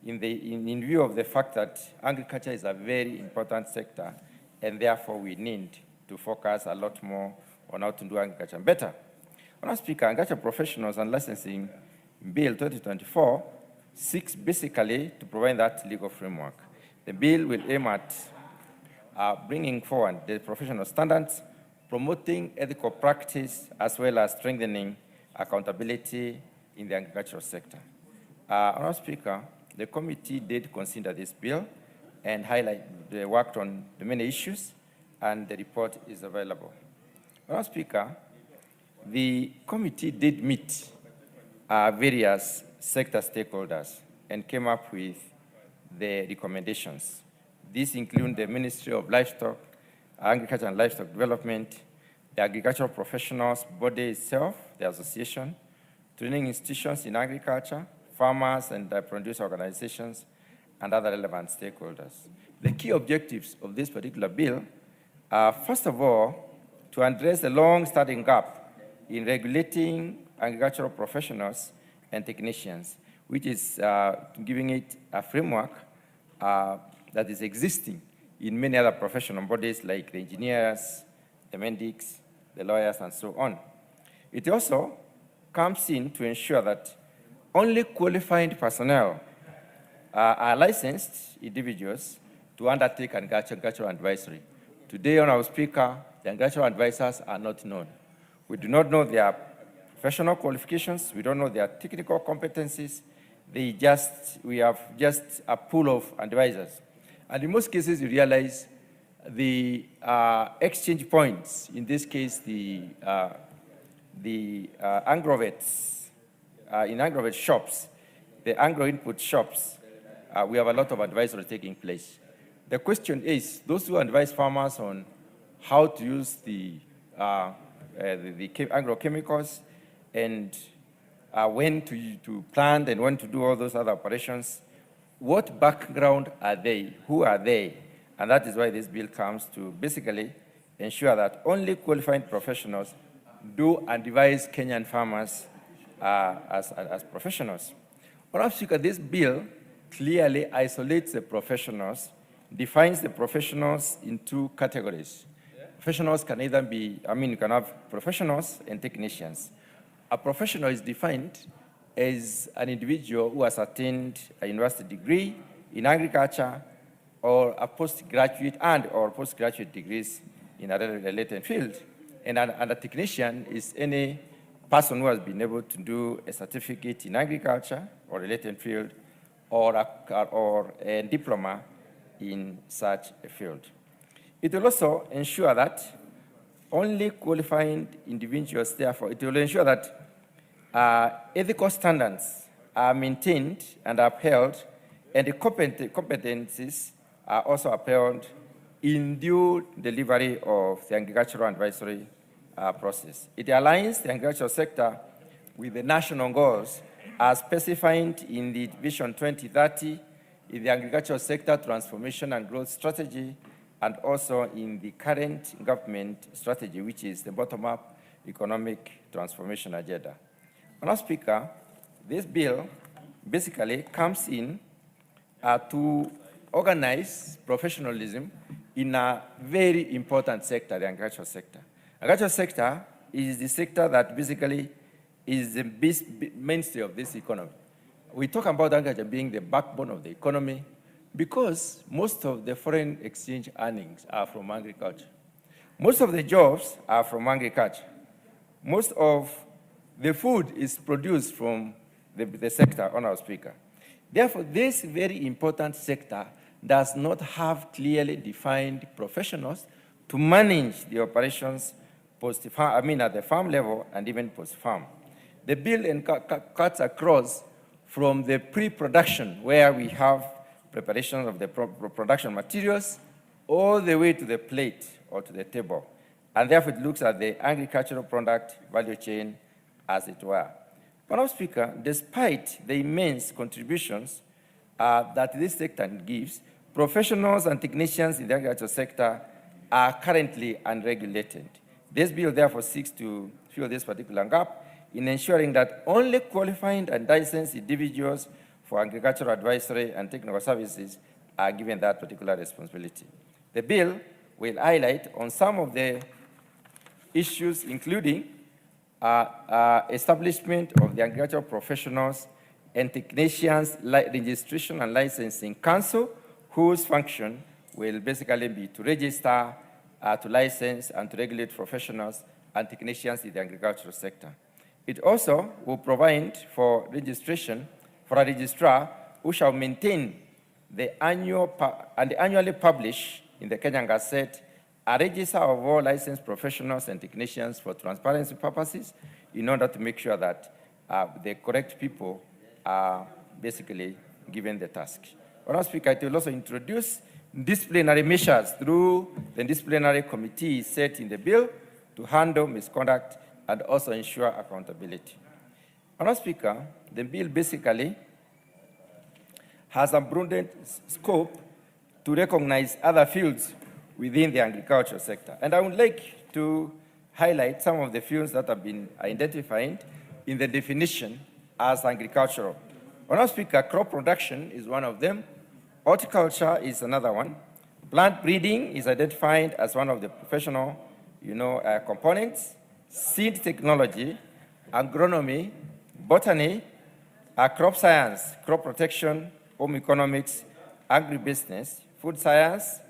in view of the fact that agriculture is a very important sector, and therefore we need to focus a lot more on how to do agriculture better. Honorable Speaker, Agricultural Professionals and Licensing Bill 2024 seeks basically to provide that legal framework. The bill will aim at bringing forward the professional standards, promoting ethical practice, as well as strengthening accountability in the agricultural sector. Honorable Speaker, the committee did consider this bill and they worked on the many issues, and the report is available. Honorable Speaker, the committee did meet various sector stakeholders and came up with the recommendations. These include the Ministry of Livestock, Agriculture and Livestock Development, the Agricultural Professionals Body itself, the association, training institutions in agriculture, farmers and producer organizations, and other relevant stakeholders. The key objectives of this particular bill are, first of all, to address the long-standing gap in regulating agricultural professionals and technicians, which is giving it a framework that is existing in many other professional bodies like the engineers, the medics, the lawyers, and so on. It also comes in to ensure that only qualified personnel are licensed individuals to undertake agricultural advisory. Today, Honorable Speaker, the agricultural advisors are not known. We do not know their professional qualifications. We don't know their technical competencies. We have just a pool of advisors. And in most cases, you realize the exchange points, in this case, the agrovets, in agrovet shops, the agro input shops, we have a lot of advisory taking place. The question is, those who advise farmers on how to use the agrochemicals and when to plant and when to do all those other operations, what background are they? Who are they? And that is why this bill comes to basically ensure that only qualified professionals do advise Kenyan farmers as professionals. Honorable Speaker, this bill clearly isolates the professionals, defines the professionals in two categories. Professionals can either be, you can have professionals and technicians. A professional is defined as an individual who has attained a university degree in agriculture or a postgraduate or postgraduate degrees in a related field. And a technician is any person who has been able to do a certificate in agriculture or related field or a diploma in such a field. It will also ensure that only qualified individuals, therefore, it will ensure that ethical standards are maintained and upheld, and the competencies are also upheld in due delivery of the agricultural advisory process. It aligns the agricultural sector with the national goals as specified in the Vision 2030, in the agricultural sector transformation and growth strategy, and also in the current government strategy, which is the bottom-up economic transformation agenda. Madam Speaker, this bill basically comes in to organize professionalism in a very important sector, the agricultural sector. Agricultural sector is the sector that basically is the mainstay of this economy. We talk about agriculture being the backbone of the economy because most of the foreign exchange earnings are from agriculture. Most of the jobs are from agriculture. Most of the food is produced from the sector, Honourable Speaker. Therefore, this very important sector does not have clearly defined professionals to manage the operations post-farm, at the farm level and even post-farm. The bill cuts across from the pre-production, where we have preparation of the production materials, all the way to the plate or to the table. And therefore, it looks at the agricultural product value chain, as it were. Madam Speaker, despite the immense contributions that this sector gives, professionals and technicians in the agricultural sector are currently unregulated. This bill therefore seeks to fill this particular gap in ensuring that only qualified and licensed individuals for agricultural advisory and technical services are given that particular responsibility. The bill will highlight on some of the issues, including establishment of the agricultural professionals and technicians registration and licensing council, whose function will basically be to register, to license, and to regulate professionals and technicians in the agricultural sector. It also will provide for registration for a registrar who shall maintain the annually publish in the Kenyan Gazette a register of all licensed professionals and technicians for transparency purposes in order to make sure that the correct people are basically given the task. Madam Speaker, it will also introduce disciplinary measures through the disciplinary committee set in the bill to handle misconduct and also ensure accountability. Madam Speaker, the bill basically has a broadened scope to recognize other fields within the agricultural sector. And I would like to highlight some of the fields that have been identified in the definition as agricultural. Madam Speaker, crop production is one of them. Horticulture is another one. Plant breeding is identified as one of the professional, components. Seed technology, agronomy, botany, crop science, crop protection, home economics, agribusiness, food science,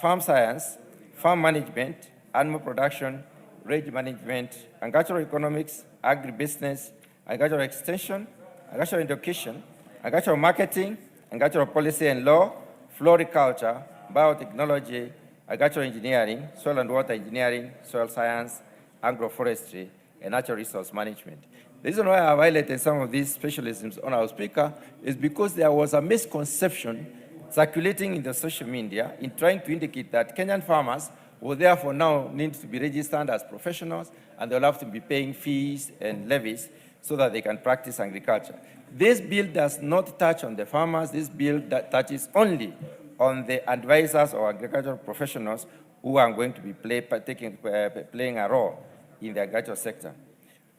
farm science, farm management, animal production, range management, agricultural economics, agribusiness, agricultural extension, agricultural education, agricultural marketing, agricultural policy and law, floriculture, biotechnology, agricultural engineering, soil and water engineering, soil science, agroforestry, and natural resource management. The reason why I've highlighted some of these specialisms, Honourable Speaker, is because there was a misconception circulating in the social media in trying to indicate that Kenyan farmers will therefore now need to be registered as professionals and they'll have to be paying fees and levies so that they can practice agriculture. This bill does not touch on the farmers. This bill touches only on the advisors or agricultural professionals who are going to be playing a role in the agricultural sector.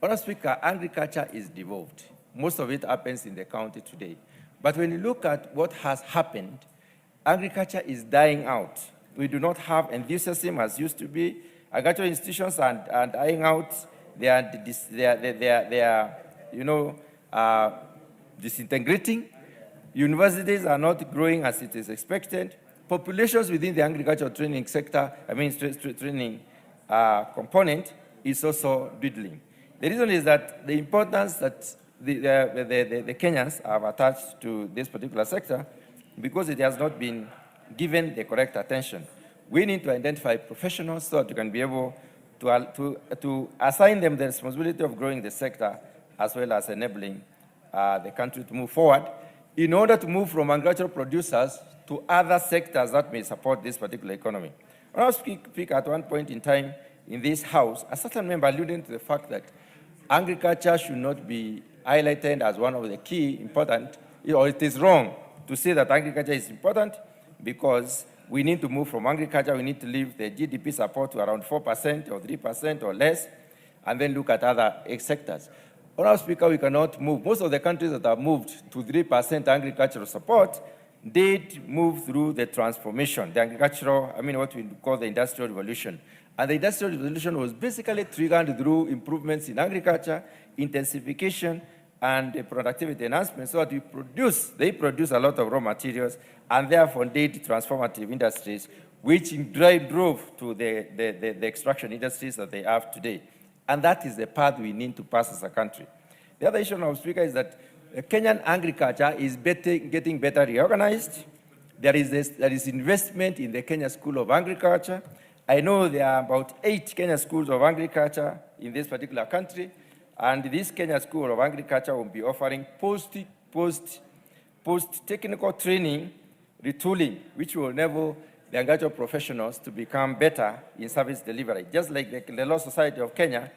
Honourable Speaker, agriculture is devolved. Most of it happens in the county today. But when you look at what has happened, agriculture is dying out. We do not have enthusiasm as used to be. Agricultural institutions are dying out. They are disintegrating. Universities are not growing as it is expected. Populations within the agricultural training sector, training component, is also dwindling. The reason is that the importance that the Kenyans have attached to this particular sector, because it has not been given the correct attention. we need to identify professionals so that we can be able to assign them the responsibility of growing the sector as well as enabling the country to move forward in order to move from agricultural producers to other sectors that may support this particular economy. When I speak at one point in time in this House, a certain member alluded to the fact that agriculture should not be highlighted as one of the key important, or it is wrong to say that agriculture is important because we need to move from agriculture, we need to leave the GDP support to around 4% or 3% or less, and then look at other sectors. Honorable Speaker, we cannot move. Most of the countries that have moved to 3% agricultural support did move through the transformation, the agricultural, what we call the Industrial Revolution. And the Industrial Revolution was basically triggered through improvements in agriculture, intensification, and productivity enhancement, so that they produce a lot of raw materials, and therefore did transformative industries, which drove to the extraction industries that they have today. And that is the path we need to pass as a country. The other issue, Mr. Speaker, is that Kenyan agriculture is getting better reorganized. There is investment in the Kenya School of Agriculture. I know there are about 8 Kenya schools of agriculture in this particular country, and this Kenya School of Agriculture will be offering post-technical training, retooling, which will enable the agricultural professionals to become better in service delivery. Just like the Law Society of Kenya,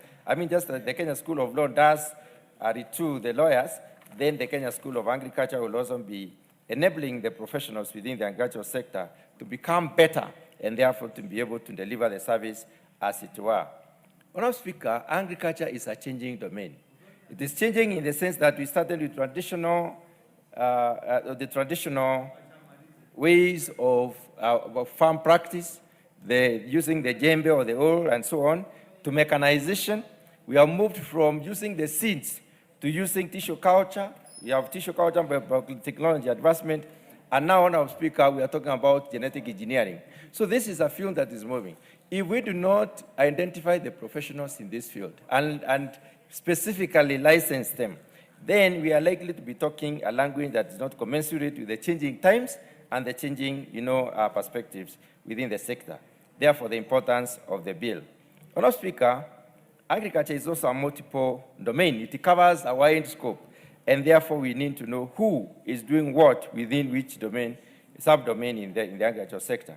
just like the Kenya School of Law does retool the lawyers, then the Kenya School of Agriculture will also be enabling the professionals within the agricultural sector to become better and therefore to be able to deliver the service as it were. Honorable Speaker, agriculture is a changing domain. It is changing in the sense that we started with the traditional ways of farm practice, using the djembe or the oar and so on, to mechanization. We have moved from using the seeds to using tissue culture. We have tissue culture by technology advancement. And now, Honorable Speaker, we are talking about genetic engineering. So this is a field that is moving. If we do not identify the professionals in this field and specifically license them, then we are likely to be talking a language that is not commensurate with the changing times and the changing, perspectives within the sector. Therefore, the importance of the bill. Honorable Speaker, agriculture is also a multiple domain. It covers a wide scope, and therefore we need to know who is doing what within which domain, subdomain in the agricultural sector.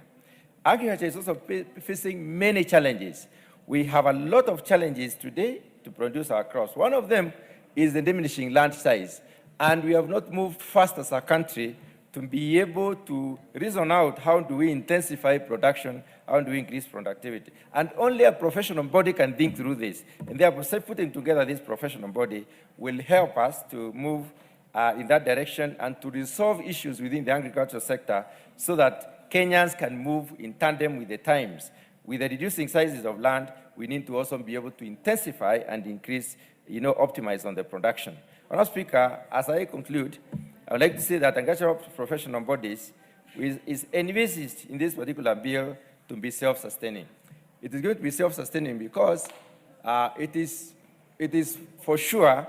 Agriculture is also facing many challenges. We have a lot of challenges today to produce our crops. One of them is the diminishing land size, and we have not moved fast as a country to be able to reason out how do we intensify production, how do we increase productivity. And only a professional body can think through this. And therefore, putting together this professional body will help us to move in that direction and to resolve issues within the agricultural sector so that Kenyans can move in tandem with the times. With the reducing sizes of land, we need to also be able to intensify and increase, optimize on the production. Honorable Speaker, as I conclude, I would like to say that agricultural professional bodies is envisaged in this particular bill to be self-sustaining. It is going to be self-sustaining because it is for sure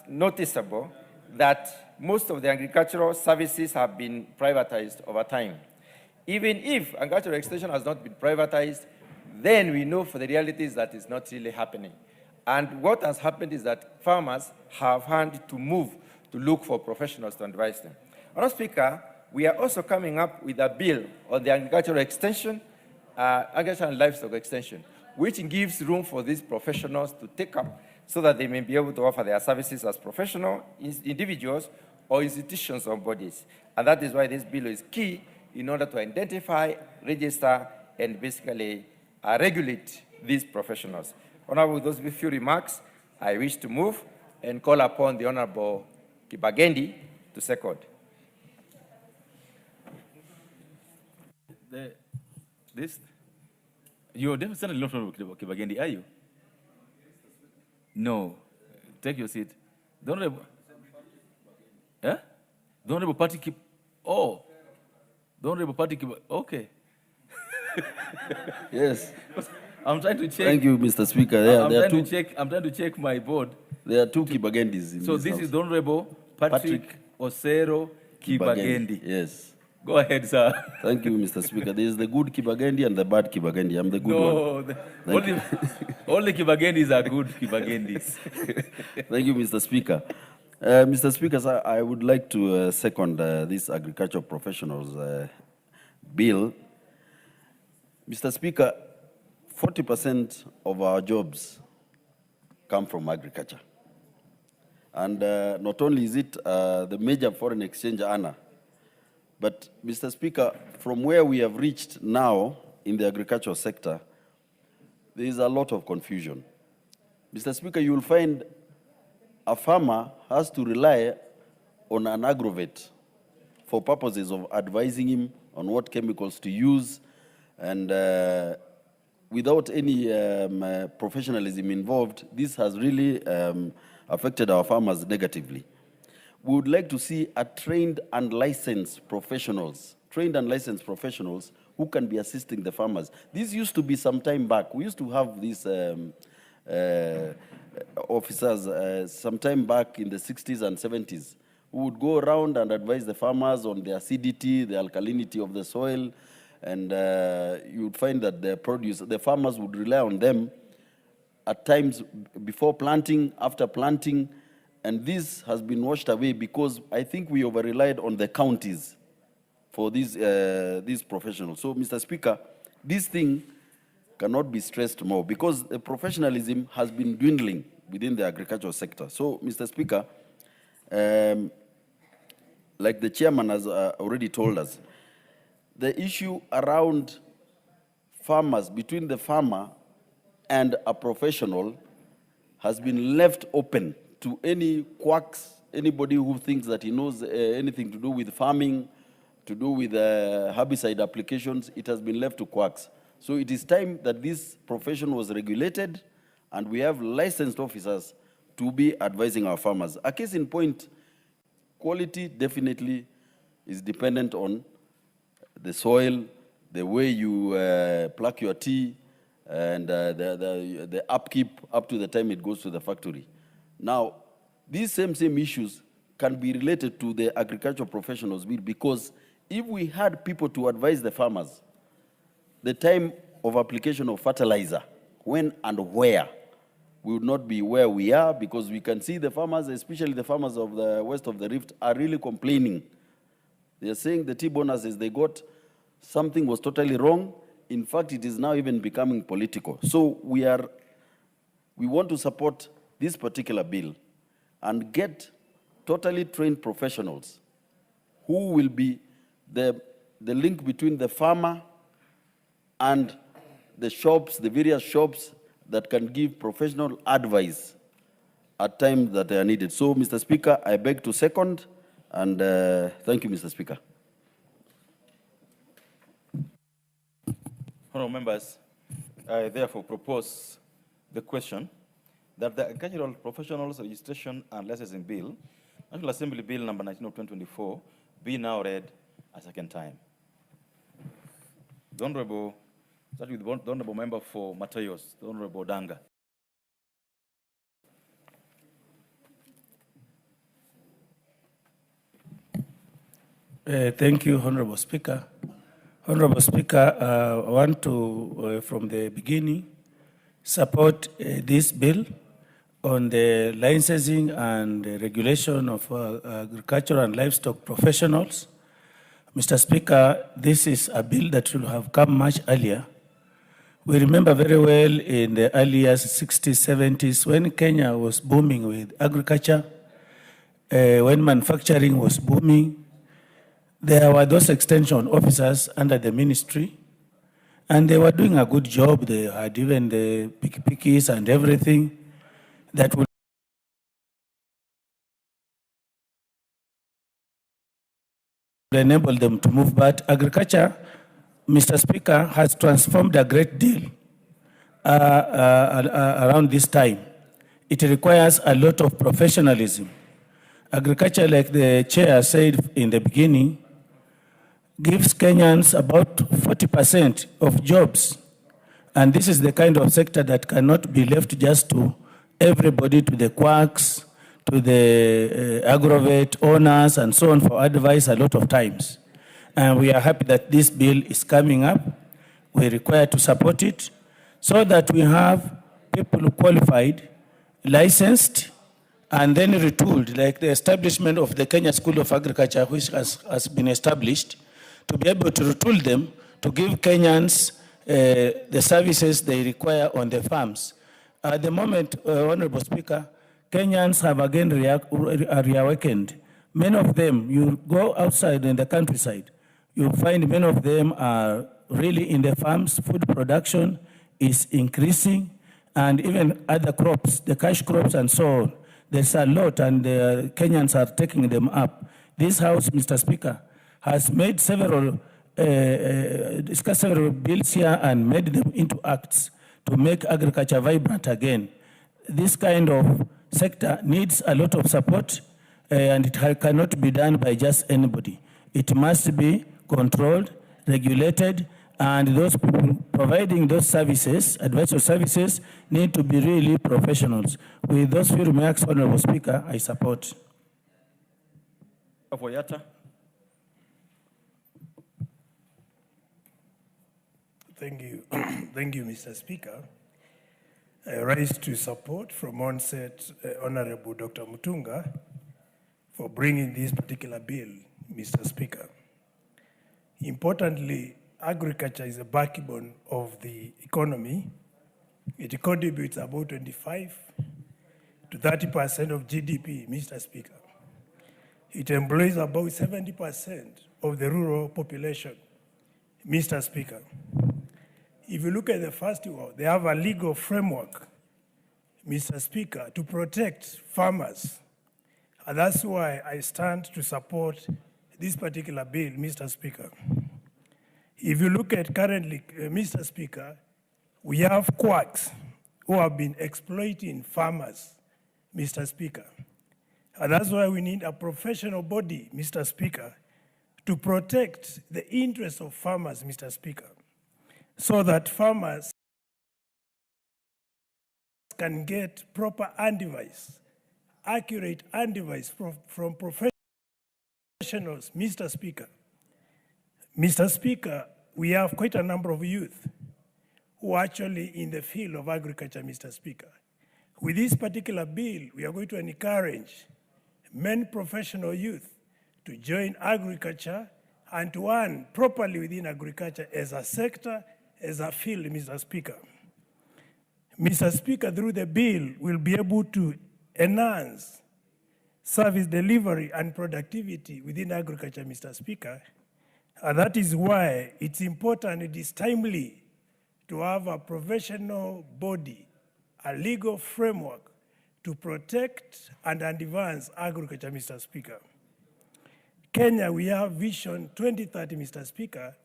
noticeable that most of the agricultural services have been privatized over time. Even if agricultural extension has not been privatized, then we know for the realities that is not really happening. And what has happened is that farmers have had to move to look for professionals to advise them. Honorable Speaker, we are also coming up with a bill on the agricultural extension, agricultural and livestock extension, which gives room for these professionals to take up so that they may be able to offer their services as professional individuals or institutions or bodies. And that is why this bill is key in order to identify, register, and basically regulate these professionals. Honorable, with those few remarks, I wish to move and call upon the Honorable Kibagendi to second. You're definitely not from Kibagendi, are you? No. Take your seat. The Honorable Party keep. Oh. The Honorable Party keep. Okay. Yes. I'm trying to check. Thank you, Mr. Speaker. I'm trying to check my board. There are two Kibagendis in So this this house. is the Honorable Patrick Osero Kibagendi. Yes. Go ahead, sir. Thank you, Mr. Speaker. There is the good Kibagendi and the bad Kibagendi. I'm the good one. No, only Kibagendis are good Kibagendis. Thank you, Mr. Speaker. Mr. Speaker, sir, I would like to second this agricultural professionals bill. Mr. Speaker, 40% of our jobs come from agriculture. And not only is it the major foreign exchange earner, but Mr. Speaker, from where we have reached now in the agricultural sector, there is a lot of confusion. Mr. Speaker, you will find a farmer has to rely on an agrovet for purposes of advising him on what chemicals to use, and without any professionalism involved, this has really affected our farmers negatively. We would like to see a trained and licensed professionals who can be assisting the farmers. This used to be some time back. We used to have these officers some time back in the 60s and 70s who would go around and advise the farmers on the acidity, the alkalinity of the soil, and you would find that the farmers would rely on them at times before planting, after planting, and this has been washed away because I think we over-relied on the counties for these professionals. So, Mr. Speaker, this thing cannot be stressed more because the professionalism has been dwindling within the agricultural sector. So, Mr. Speaker, like the chairman has already told us, the issue around farmers, between the farmer and a professional, has been left open to any quacks, anybody who thinks that he knows anything to do with farming, to do with herbicide applications. It has been left to quacks. So it is time that this profession was regulated and we have licensed officers to be advising our farmers. A case in point, quality definitely is dependent on the soil, the way you pluck your tea, and the upkeep up to the time it goes to the factory. Now, these same issues can be related to the agricultural professionals bill because if we had people to advise the farmers, the time of application of fertilizer, when and where, we would not be where we are because we can see the farmers, especially the farmers of the west of the Rift, are really complaining. They are saying the T-bonuses they got, something was totally wrong. In fact, it is now even becoming political. So we want to support this particular bill and get totally trained professionals who will be the link between the farmer and the shops, the various shops that can give professional advice at times that they are needed. So, Mr. Speaker, I beg to second, and thank you, Mr. Speaker. Honourable members, I therefore propose the question that the Agricultural Professionals Registration and Licensing Bill, National Assembly Bill number 19 of 2024, be now read a second time. The Honourable, start with the Honourable Member for Matayos, the Honourable Odinga. Thank you, Honourable Speaker. Honourable Speaker, I want to, from the beginning, support this bill on the licensing and regulation of agricultural and livestock professionals. Mr. Speaker, this is a bill that should have come much earlier. We remember very well in the early years, 60s, 70s, when Kenya was booming with agriculture, when manufacturing was booming, there were those extension officers under the ministry, and they were doing a good job. They had even the pickies and everything that would enable them to move. But agriculture, Mr. Speaker, has transformed a great deal around this time. It requires a lot of professionalism. Agriculture, like the chair said in the beginning, gives Kenyans about 40% of jobs. And this is the kind of sector that cannot be left just to everybody, to the quacks, to the agrovet owners, and so on for advice a lot of times. And we are happy that this bill is coming up. We require to support it so that we have people qualified, licensed, and then retooled, like the establishment of the Kenya School of Agriculture, which has been established, to be able to retool them to give Kenyans the services they require on the farms. At the moment, Honorable Speaker, Kenyans have again reawakened. Many of them, you go outside in the countryside, you find many of them are really in the farms. Food production is increasing, and even other crops, the cash crops and so on. There's a lot, and Kenyans are taking them up. This House, Mr. Speaker, has made discussed several bills here and made them into acts to make agriculture vibrant again. This kind of sector needs a lot of support, and it cannot be done by just anybody. It must be controlled, regulated, and those people providing those services, advisory services, need to be really professionals. With those few remarks, Honorable Speaker, I support. Thank you. Thank you, Mr. Speaker. I rise to support from onset Honorable Dr. Mutunga for bringing this particular bill, Mr. Speaker. Importantly, agriculture is the backbone of the economy. It contributes about 25 to 30% of GDP, Mr. Speaker. It employs about 70% of the rural population, Mr. Speaker. If you look at the first one, they have a legal framework, Mr. Speaker, to protect farmers. And that's why I stand to support this particular bill, Mr. Speaker. If you look at currently, Mr. Speaker, we have quacks who have been exploiting farmers, Mr. Speaker. And that's why we need a professional body, Mr. Speaker, to protect the interests of farmers, Mr. Speaker, so that farmers can get proper advice, accurate advice from professionals, Mr. Speaker. Mr. Speaker, we have quite a number of youth who are actually in the field of agriculture, Mr. Speaker. With this particular bill, we are going to encourage many professional youth to join agriculture and to earn properly within agriculture as a sector, as a field, Mr. Speaker. Mr. Speaker, through the bill, we'll be able to enhance service delivery and productivity within agriculture, Mr. Speaker. And that is why it's important, it is timely to have a professional body, a legal framework to protect and advance agriculture, Mr. Speaker. Kenya, we have Vision 2030, Mr. Speaker.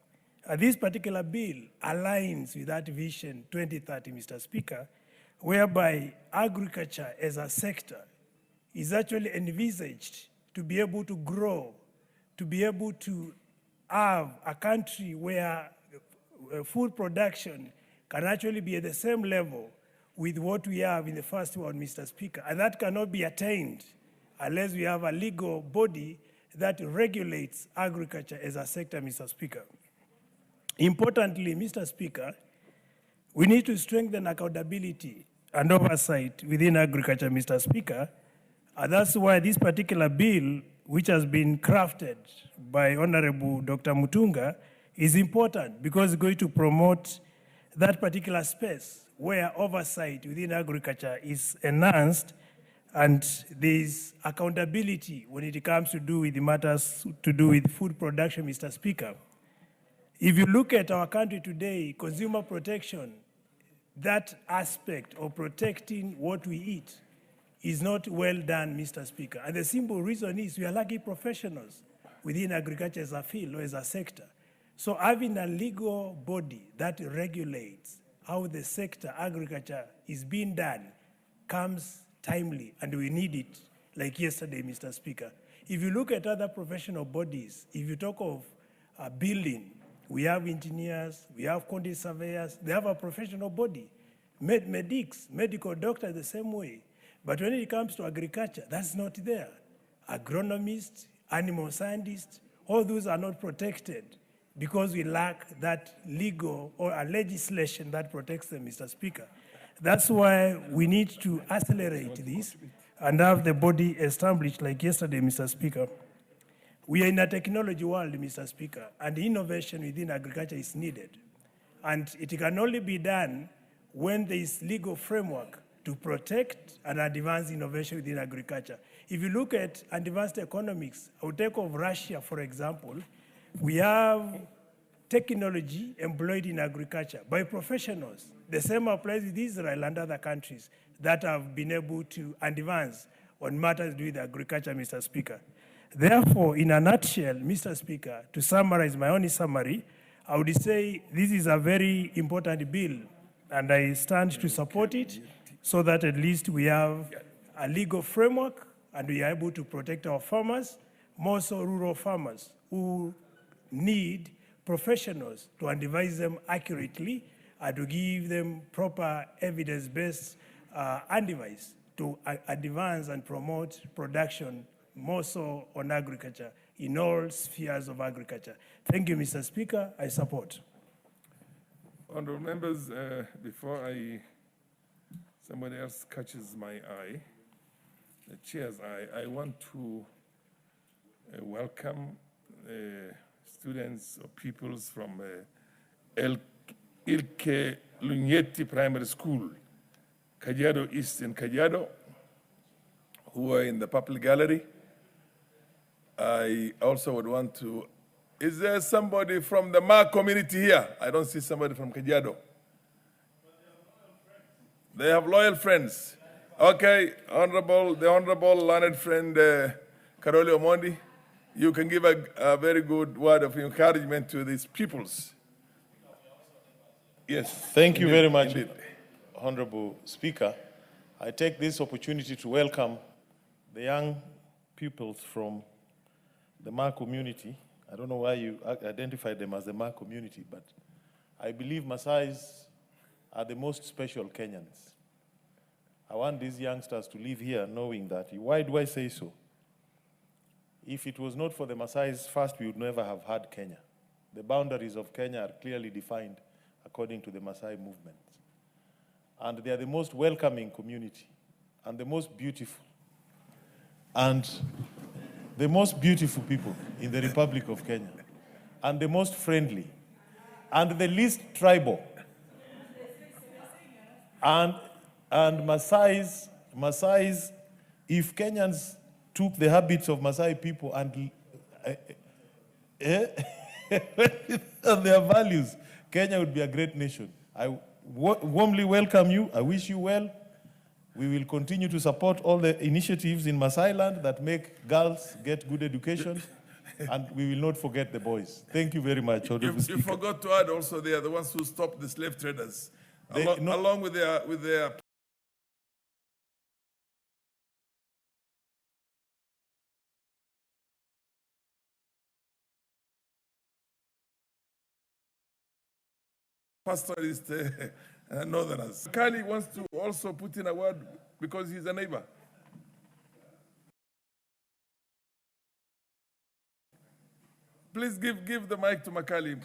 This particular bill aligns with that Vision 2030, Mr. Speaker, whereby agriculture as a sector is actually envisaged to be able to grow, to be able to have a country where food production can actually be at the same level with what we have in the first one, Mr. Speaker. And that cannot be attained unless we have a legal body that regulates agriculture as a sector, Mr. Speaker. Importantly, Mr. Speaker, we need to strengthen accountability and oversight within agriculture, Mr. Speaker. And that's why this particular bill, which has been crafted by Honorable Dr. Mutunga, is important because it's going to promote that particular space where oversight within agriculture is enhanced and there's accountability when it comes to do with the matters to do with food production, Mr. Speaker. If you look at our country today, consumer protection, that aspect of protecting what we eat is not well done, Mr. Speaker. And the simple reason is we are lacking professionals within agriculture as a field or as a sector. So having a legal body that regulates how the sector agriculture is being done comes timely, and we need it like yesterday, Mr. Speaker. If you look at other professional bodies, if you talk of building, we have engineers, we have quantity surveyors, they have a professional body. Medics, medical doctors the same way. But when it comes to agriculture, that's not there. Agronomists, animal scientists, all those are not protected because we lack that legal or a legislation that protects them, Mr. Speaker. That's why we need to accelerate this and have the body established like yesterday, Mr. Speaker. We are in a technology world, Mr. Speaker, and innovation within agriculture is needed. And it can only be done when there is legal framework to protect and advance innovation within agriculture. If you look at advanced economics, I would take of Russia, for example, we have technology employed in agriculture by professionals. The same applies with Israel and other countries that have been able to advance on matters to do with agriculture, Mr. Speaker. Therefore, in a nutshell, Mr. Speaker, to summarize my only summary, I would say this is a very important bill, and I stand to support it so that at least we have a legal framework and we are able to protect our farmers, more so rural farmers who need professionals to advise them accurately and to give them proper evidence-based advice to advance and promote production, more so on agriculture, in all spheres of agriculture. Thank you, Mr. Speaker. I support. Honourable members, before somebody else catches my eye, the chair's eye, I want to welcome students or pupils from Ilke Lunyeti Primary School, Kajiado East in Kajiado, who are in the public gallery. I also would want to, is there somebody from the Ma community here? I don't see somebody from Kajiado. They have loyal friends. Okay, the honorable learned friend, Karoli Omondi, you can give a very good word of encouragement to these peoples. Yes. Thank you very much, Honorable Speaker. I take this opportunity to welcome the young pupils from the Ma community. I don't know why you identified them as the Ma community, but I believe Maasais are the most special Kenyans. I want these youngsters to live here knowing that. Why do I say so? If it was not for the Maasais, first we would never have had Kenya. The boundaries of Kenya are clearly defined according to the Maasai movement. And they are the most welcoming community and the most beautiful. And the most beautiful people in the Republic of Kenya, and the most friendly, and the least tribal. And Maasais, if Kenyans took the habits of Maasai people and their values, Kenya would be a great nation. I warmly welcome you. I wish you well. We will continue to support all the initiatives in Maasai land that make girls get good education, and we will not forget the boys. Thank you very much. You forgot to add also they are the ones who stopped the slave traders, along with their pastoralist northerners. Kali wants to also put in a word because he's a neighbor. Please give the mic to Makali,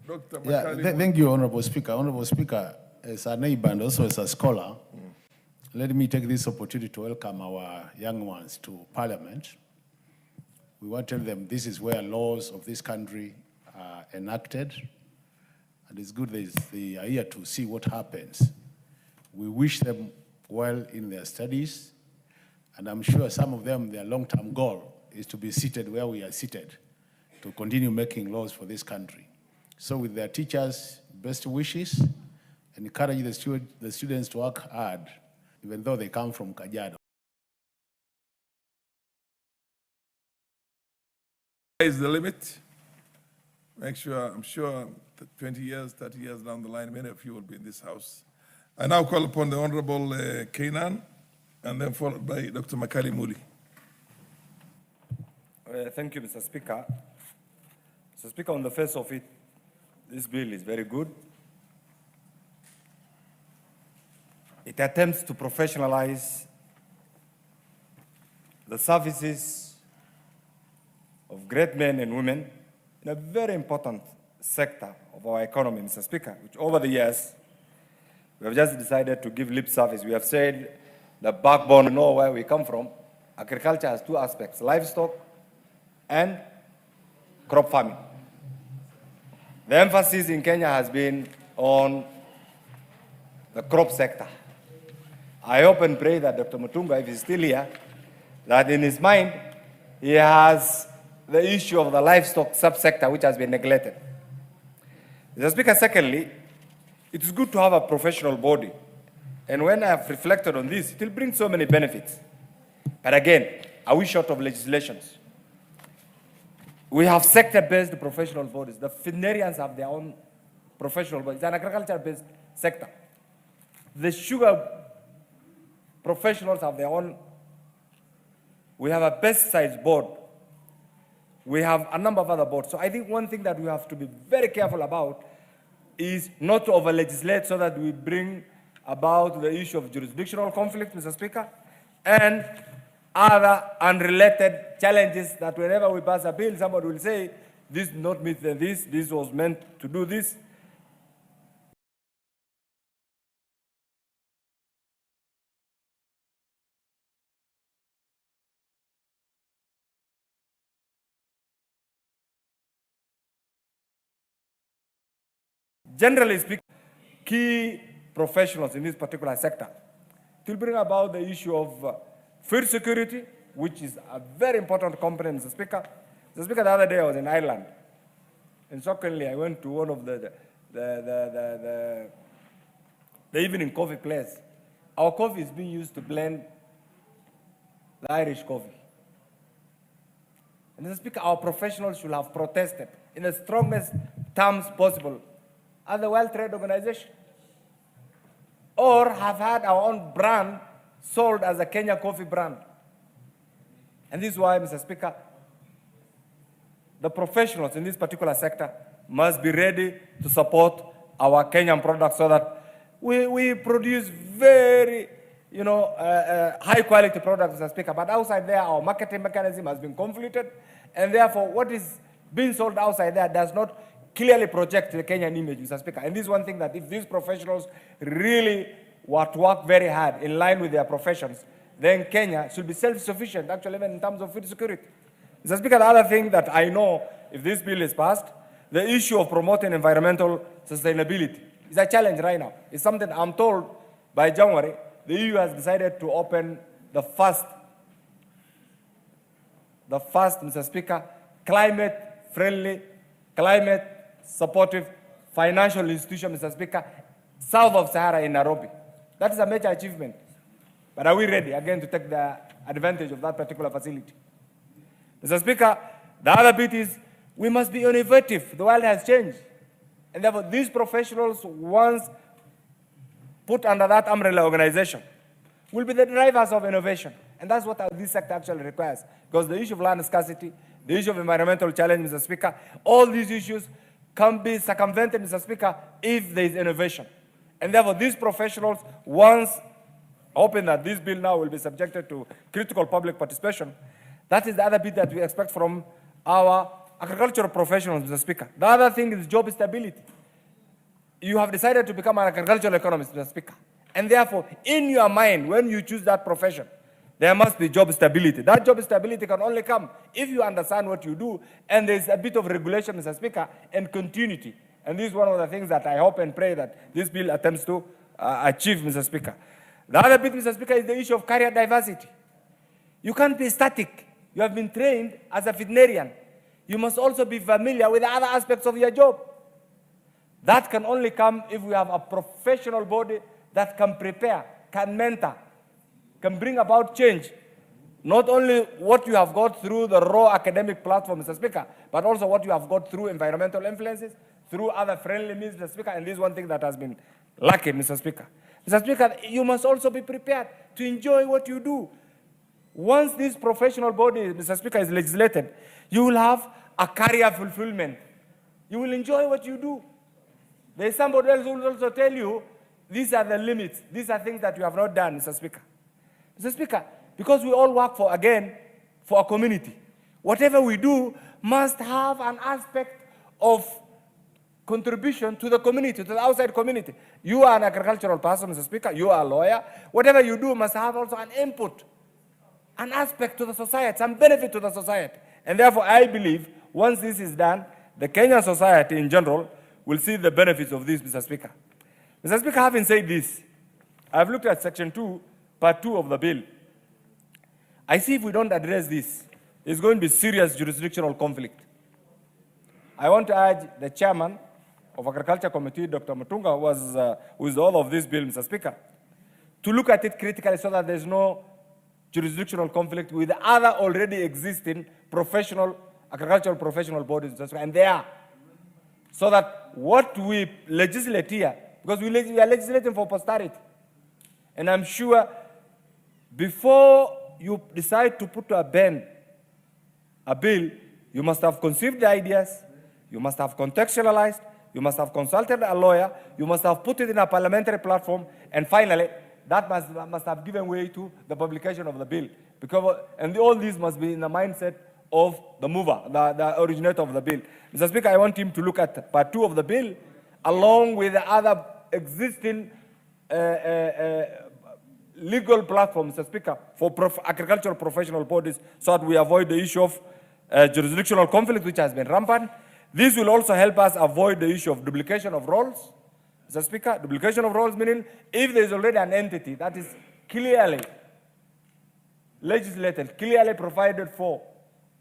Dr. Makali. Yeah, thank you, Honorable Speaker. Honorable Speaker, as a neighbor and also as a scholar, let me take this opportunity to welcome our young ones to Parliament. We want to tell them this is where laws of this country are enacted, and it's good they are here to see what happens. We wish them well in their studies, and I'm sure some of them, their long-term goal is to be seated where we are seated, to continue making laws for this country. So with their teachers, best wishes, and encourage the students to work hard, even though they come from Kajiado. Is the limit. I'm sure 20 years, 30 years down the line, many of you will be in this house. I now call upon the Honorable Kenyan, and then followed by Dr. Makali Muli. Thank you, Mr. Speaker. Mr. Speaker, on the face of it, this bill is very good. It attempts to professionalize the services of great men and women in a very important sector of our economy, Mr. Speaker, which over the years, we have just decided to give lip service. We have said the backbone, you know where we come from. Agriculture has two aspects, livestock and crop farming. The emphasis in Kenya has been on the crop sector. I hope and pray that Dr. Mutunga, if he's still here, that in his mind, he has the issue of the livestock subsector, which has been neglected. Mr. Speaker, secondly, it is good to have a professional body. And when I have reflected on this, it will bring so many benefits. But again, are we short of legislations? We have sector-based professional bodies. The veterinarians have their own professional bodies. It's an agriculture-based sector. The sugar professionals have their own. We have a pesticides board. We have a number of other boards. So I think one thing that we have to be very careful about is not to over-legislate so that we bring about the issue of jurisdictional conflict, Mr. Speaker, and other unrelated challenges that whenever we pass a bill, somebody will say, this did not meet this was meant to do this. Generally speaking, key professionals in this particular sector to bring about the issue of food security, which is a very important component, Mr. Speaker. Mr. Speaker, the other day I was in Ireland, and shockingly I went to one of the evening coffee place. Our coffee is being used to blend the Irish coffee. And Mr. Speaker, our professionals should have protested in the strongest terms possible at the World Trade Organization, or have had our own brand sold as a Kenya coffee brand. And this is why, Mr. Speaker, the professionals in this particular sector must be ready to support our Kenyan products so that we produce very, high quality products, Mr. Speaker. But outside there, our marketing mechanism has been conflicted, and therefore what is being sold outside there does not clearly project the Kenyan image, Mr. Speaker. And this is one thing that if these professionals really were to work very hard in line with their professions, then Kenya should be self-sufficient, actually, even in terms of food security. Mr. Speaker, the other thing that I know, if this bill is passed, the issue of promoting environmental sustainability is a challenge right now. It's something I'm told by January, the EU has decided to open the first, Mr. Speaker, climate-friendly, climate-supportive financial institution, Mr. Speaker, south of Sahara in Nairobi. That is a major achievement. But are we ready, again, to take the advantage of that particular facility? Mr. Speaker, the other bit is we must be innovative. The world has changed. And therefore, these professionals, once put under that umbrella organization, will be the drivers of innovation. And that's what this sector actually requires. Because the issue of land scarcity, the issue of environmental challenge, Mr. Speaker, all these issues can be circumvented, Mr. Speaker, if there is innovation. And therefore, these professionals, once hoping that this bill now will be subjected to critical public participation, that is the other bit that we expect from our agricultural professionals, Mr. Speaker. The other thing is job stability. You have decided to become an agricultural economist, Mr. Speaker. And therefore, in your mind, when you choose that profession, there must be job stability. That job stability can only come if you understand what you do, and there's a bit of regulation, Mr. Speaker, and continuity. And this is one of the things that I hope and pray that this bill attempts to achieve, Mr. Speaker. The other bit, Mr. Speaker, is the issue of career diversity. You can't be static. You have been trained as a veterinarian. You must also be familiar with the other aspects of your job. That can only come if we have a professional body that can prepare, can mentor, can bring about change. Not only what you have got through the raw academic platform, Mr. Speaker, but also what you have got through environmental influences, through other friendly means, Mr. Speaker, and this is one thing that has been lacking, Mr. Speaker. Mr. Speaker, you must also be prepared to enjoy what you do. Once this professional body, Mr. Speaker, is legislated, you will have a career fulfillment. You will enjoy what you do. There is somebody else who will also tell you, these are the limits. These are things that you have not done, Mr. Speaker. Mr. Speaker, because we all work for, again, for a community. Whatever we do must have an aspect of contribution to the community, to the outside community. You are an agricultural person, Mr. Speaker, you are a lawyer. Whatever you do must have also an input, an aspect to the society, some benefit to the society. And therefore, I believe once this is done, the Kenyan society in general will see the benefits of this, Mr. Speaker. Mr. Speaker, having said this, I've looked at Section 2, Part 2 of the bill. I see if we don't address this, it's going to be serious jurisdictional conflict. I want to urge the chairman of Agriculture Committee, Dr. Mutunga, who is the author of this bill, Mr. Speaker, to look at it critically so that there's no jurisdictional conflict with other already existing agricultural professional bodies, Mr. Speaker, and they are. So that what we legislate here, because we are legislating for posterity, and I'm sure before you decide to put to a pen a bill, you must have conceived the ideas, you must have contextualized, you must have consulted a lawyer, you must have put it in a parliamentary platform, and finally, that must have given way to the publication of the bill. And all these must be in the mindset of the mover, the originator of the bill. Mr. Speaker, I want him to look at Part 2 of the bill, along with the other existing legal platforms, Mr. Speaker, for agricultural professional bodies, so that we avoid the issue of jurisdictional conflict, which has been rampant. This will also help us avoid the issue of duplication of roles. Mr. Speaker, duplication of roles meaning if there is already an entity that is clearly legislated, clearly provided for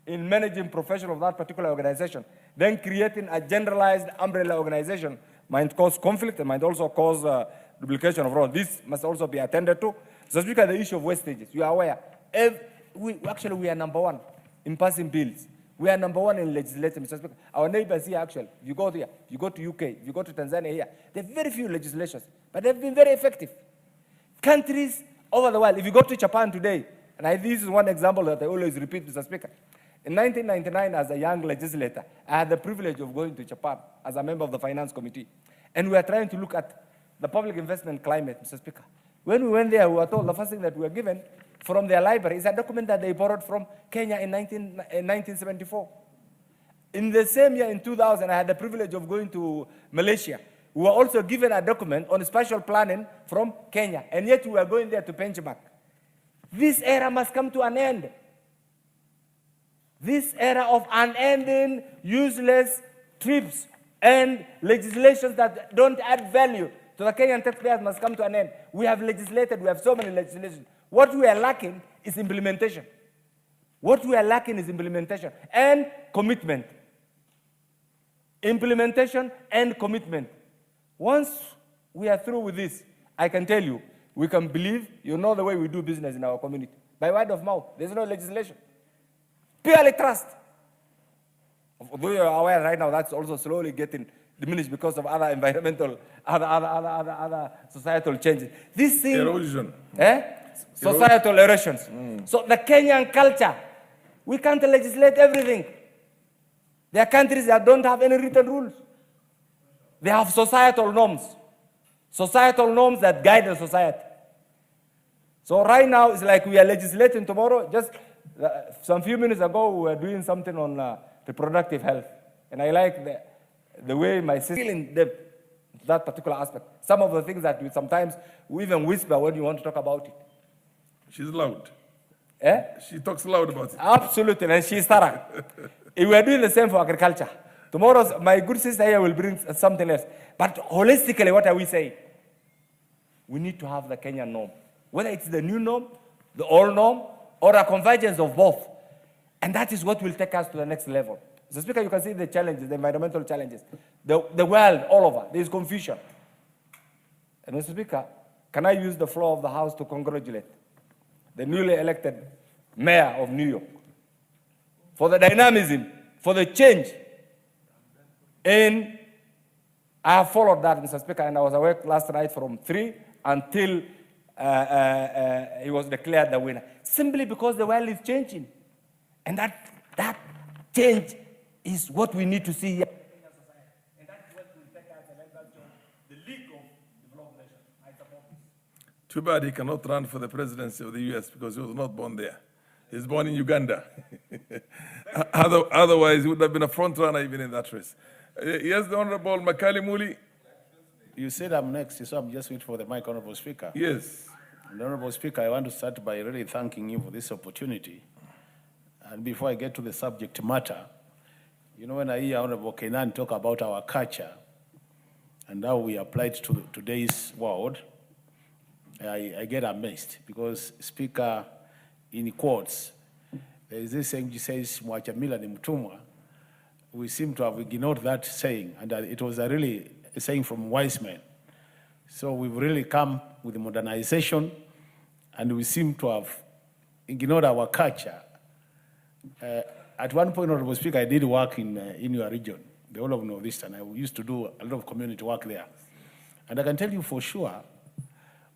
in managing profession of that particular organization, then creating a generalized umbrella organization might cause conflict and might also cause duplication of roles. This must also be attended to. So Speaker, the issue of wastages, you are aware, we are number one in passing bills. We are number one in legislation, Mr. Speaker. Our neighbors here, actually, if you go there, you go to UK, if you go to Tanzania here, there are very few legislations, but they've been very effective. Countries over the world, if you go to Japan today, and this is one example that I always repeat, Mr. Speaker. In 1999, as a young legislator, I had the privilege of going to Japan as a member of the Finance Committee. And we were trying to look at the public investment climate, Mr. Speaker. When we went there, we were told the first thing that we were given from their library is a document that they borrowed from Kenya in 1974. In the same year, in 2000, I had the privilege of going to Malaysia. We were also given a document on spatial planning from Kenya, and yet we were going there to benchmark. This era must come to an end. This era of unending, useless trips and legislations that don't add value to the Kenyan taxpayers must come to an end. We have legislated, we have so many legislations. What we are lacking is implementation. What we are lacking is implementation and commitment. Implementation and commitment. Once we are through with this, I can tell you, we can believe, you know the way we do business in our community. By word of mouth, there's no legislation. Purely trust. Although you're aware right now, that's also slowly getting diminished because of other environmental, other societal changes. This thing... Erosion. Societal erosions. So the Kenyan culture, we can't legislate everything. There are countries that don't have any written rules. They have societal norms that guide the society. So right now, it's like we are legislating tomorrow. Just some few minutes ago, we were doing something on reproductive health. And I like the way my sister feeling that particular aspect. Some of the things that we even whisper when you want to talk about it. She's loud. She talks loud about it. Absolutely, and she's thorough. We are doing the same for agriculture. Tomorrow, my good sister here will bring something else. But holistically, what are we saying? We need to have the Kenyan norm. Whether it's the new norm, the old norm, or a convergence of both. And that is what will take us to the next level. Mr. Speaker, you can see the challenges, the environmental challenges. The world, all over, there is confusion. And Mr. Speaker, can I use the floor of the House to congratulate the newly elected mayor of New York for the dynamism, for the change. And I have followed that, Mr. Speaker, and I was awake last night from 3 until he was declared the winner. Simply because the world is changing. And that change is what we need to see here. And that's what will take us and help us join the League of Developed Nations. I support this. Too bad he cannot run for the presidency of the US because he was not born there. He's born in Uganda. Otherwise, he would have been a front runner even in that race. Yes, the Honorable Makali Muli. You said I'm next, so I'm just waiting for the mic, Honorable Speaker. Yes. And Honorable Speaker, I want to start by really thanking you for this opportunity. And before I get to the subject matter, you know, when I hear Honorable Kenan talk about our culture and how we apply it to today's world, I get amazed because Speaker, in quotes, there is this saying, he says, "Mwacha mila ni mtumwa." We seem to have ignored that saying, and it was really a saying from wise men. So we've really come with modernization, and we seem to have ignored our culture. At one point, Honorable Speaker, I did work in your region, the whole of Northeastern. I used to do a lot of community work there. And I can tell you for sure,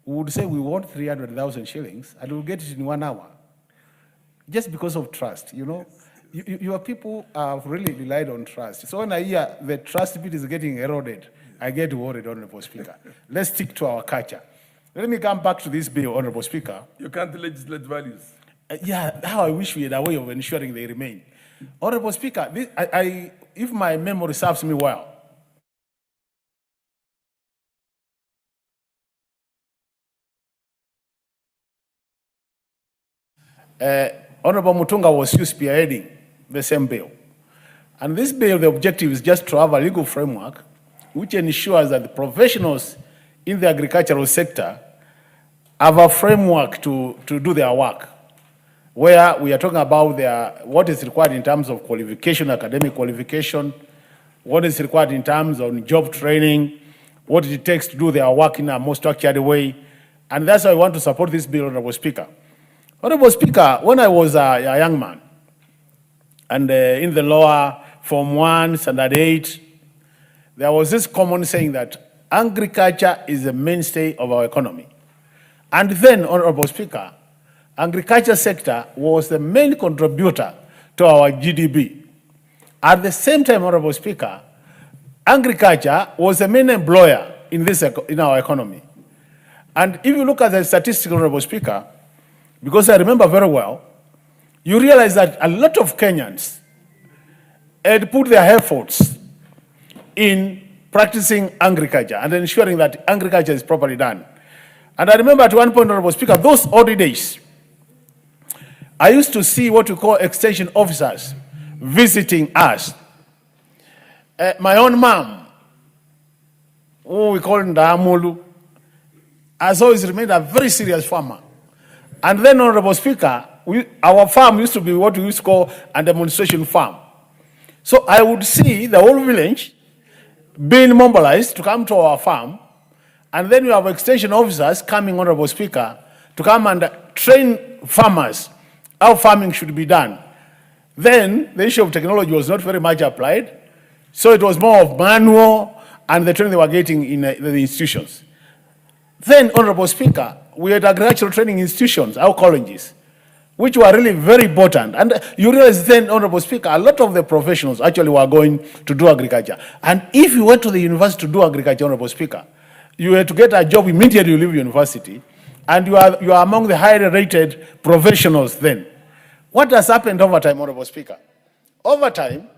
we would say we want 300,000 shillings, and we'll get it in 1 hour. Just because of trust, you know. Your people have really relied on trust. So when I hear the trust bit is getting eroded, I get worried, Honorable Speaker. Let's stick to our culture. Let me come back to this bill, Honorable Speaker. You can't legislate values. How I wish we had a way of ensuring they remain. Honorable Speaker, if my memory serves me well, Honorable Mutunga was still spearheading the same bill. And this bill, the objective is just to have a legal framework which ensures that the professionals in the agricultural sector have a framework to do their work, where we are talking about what is required in terms of qualification, academic qualification, what is required in terms of job training, what it takes to do their work in a most structured way. And that's why I want to support this bill, Honorable Speaker. Honorable Speaker, when I was a young man, and in the lower Form 1, Standard 8, there was this common saying that agriculture is the mainstay of our economy. And then, Honorable Speaker, agriculture sector was the main contributor to our GDP. At the same time, Honorable Speaker, agriculture was the main employer in our economy. And if you look at the statistics, Honorable Speaker, because I remember very well, you realize that a lot of Kenyans had put their efforts in practicing agriculture and ensuring that agriculture is properly done. And I remember at one point, Honorable Speaker, those early days, I used to see what we call extension officers visiting us. My own mom, who we call Ndamulu, has always remained a very serious farmer. And then, Honorable Speaker, our farm used to be what we used to call a demonstration farm. So I would see the whole village being mobilized to come to our farm, and then we have extension officers coming, Honorable Speaker, to come and train farmers how farming should be done. Then the issue of technology was not very much applied, so it was more of manual and the training they were getting in the institutions. Then, Honorable Speaker, we had agricultural training institutions, our colleges, which were really very important. And you realize then, Honorable Speaker, a lot of the professionals actually were going to do agriculture. And if you went to the university to do agriculture, Honorable Speaker, you had to get a job immediately you leave university, and you are among the highly rated professionals then. What has happened over time, Honorable Speaker? Over time,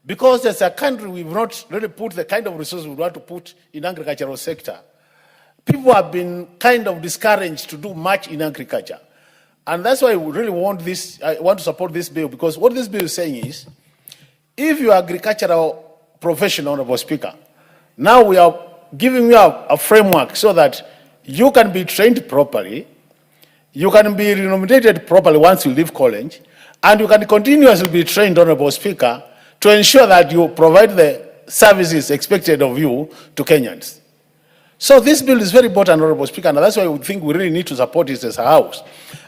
because as a country we've not really put the kind of resources we want to put in agricultural sector, people have been kind of discouraged to do much in agriculture. And that's why we really want this, I want to support this bill, because what this bill is saying is, if you are agricultural professional, Honorable Speaker, now we are giving you a framework so that you can be trained properly, you can be remunerated properly once you leave college, and you can continuously be trained, Honorable Speaker, to ensure that you provide the services expected of you to Kenyans. So this bill is very important, Honorable Speaker, and that's why we think we really need to support it as a House.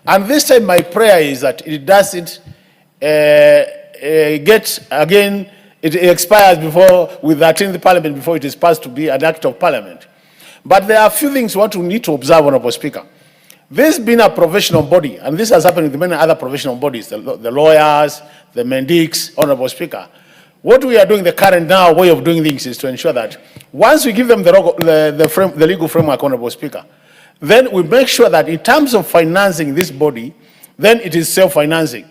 And this time my prayer is that it doesn't it expires before, with the 13th Parliament, before it is passed to be an act of Parliament. But there are a few things we need to observe, Honorable Speaker. This being a professional body, and this has happened with many other professional bodies, the lawyers, the mendics, Honorable Speaker, what we are doing, the current now way of doing things, is to ensure that once we give them the legal framework, Honorable Speaker, then we make sure that in terms of financing this body, then it is self-financing.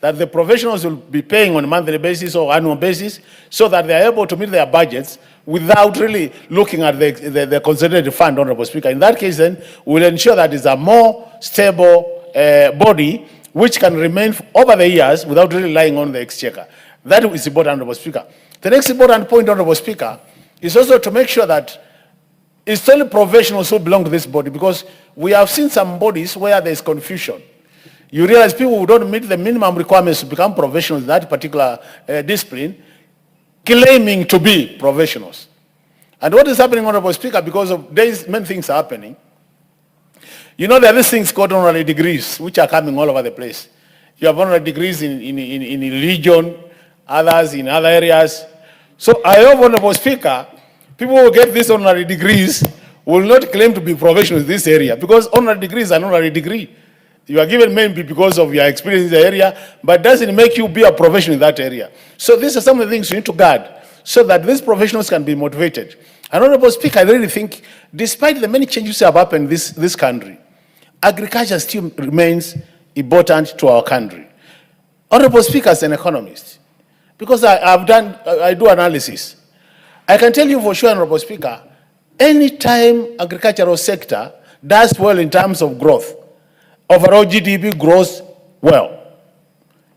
That the professionals will be paying on a monthly basis or annual basis so that they are able to meet their budgets without really looking at the consolidated fund, Honorable Speaker. In that case, then, we'll ensure that it's a more stable body which can remain over the years without really relying on the exchequer. That is important, Honorable Speaker. The next important point, Honorable Speaker, is also to make sure that it's only professionals who belong to this body, because we have seen some bodies where there's confusion. You realize people who don't meet the minimum requirements to become professionals in that particular discipline, claiming to be professionals. And what is happening, Honorable Speaker, because of days, many things are happening. You know, there are these things called honorary degrees, which are coming all over the place. You have honorary degrees in religion, others in other areas. So I hope, Honorable Speaker, people who get these honorary degrees will not claim to be professionals in this area, because honorary degree is an honorary degree. You are given maybe because of your experience in the area, but doesn't make you be a professional in that area. So these are some of the things you need to guard so that these professionals can be motivated. And Honorable Speaker, I really think, despite the many changes that have happened in this country, agriculture still remains important to our country. Honorable Speaker, as an economist, because I do analysis, I can tell you for sure, Honorable Speaker, any time agricultural sector does well in terms of growth, overall GDP grows well.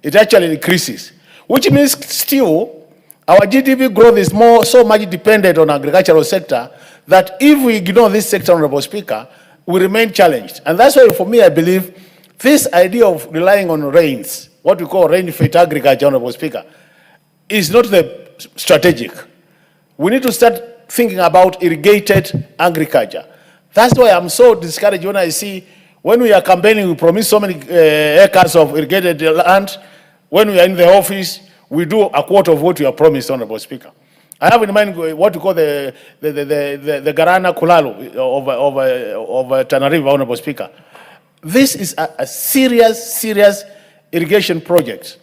It actually increases, which means still our GDP growth is so much dependent on agricultural sector that if we ignore this sector, Honorable Speaker, we remain challenged. And that's why, for me, I believe this idea of relying on rains, what we call rain-fed agriculture, Honorable Speaker, is not the strategic. We need to start thinking about irrigated agriculture. That's why I'm so discouraged when I see, when we are campaigning, we promise so many acres of irrigated land. When we are in the office, we do a quarter of what we are promised, Honorable Speaker. I have in mind what we call the Garana Kulalu of Tanariva, Honorable Speaker. This is a serious irrigation project.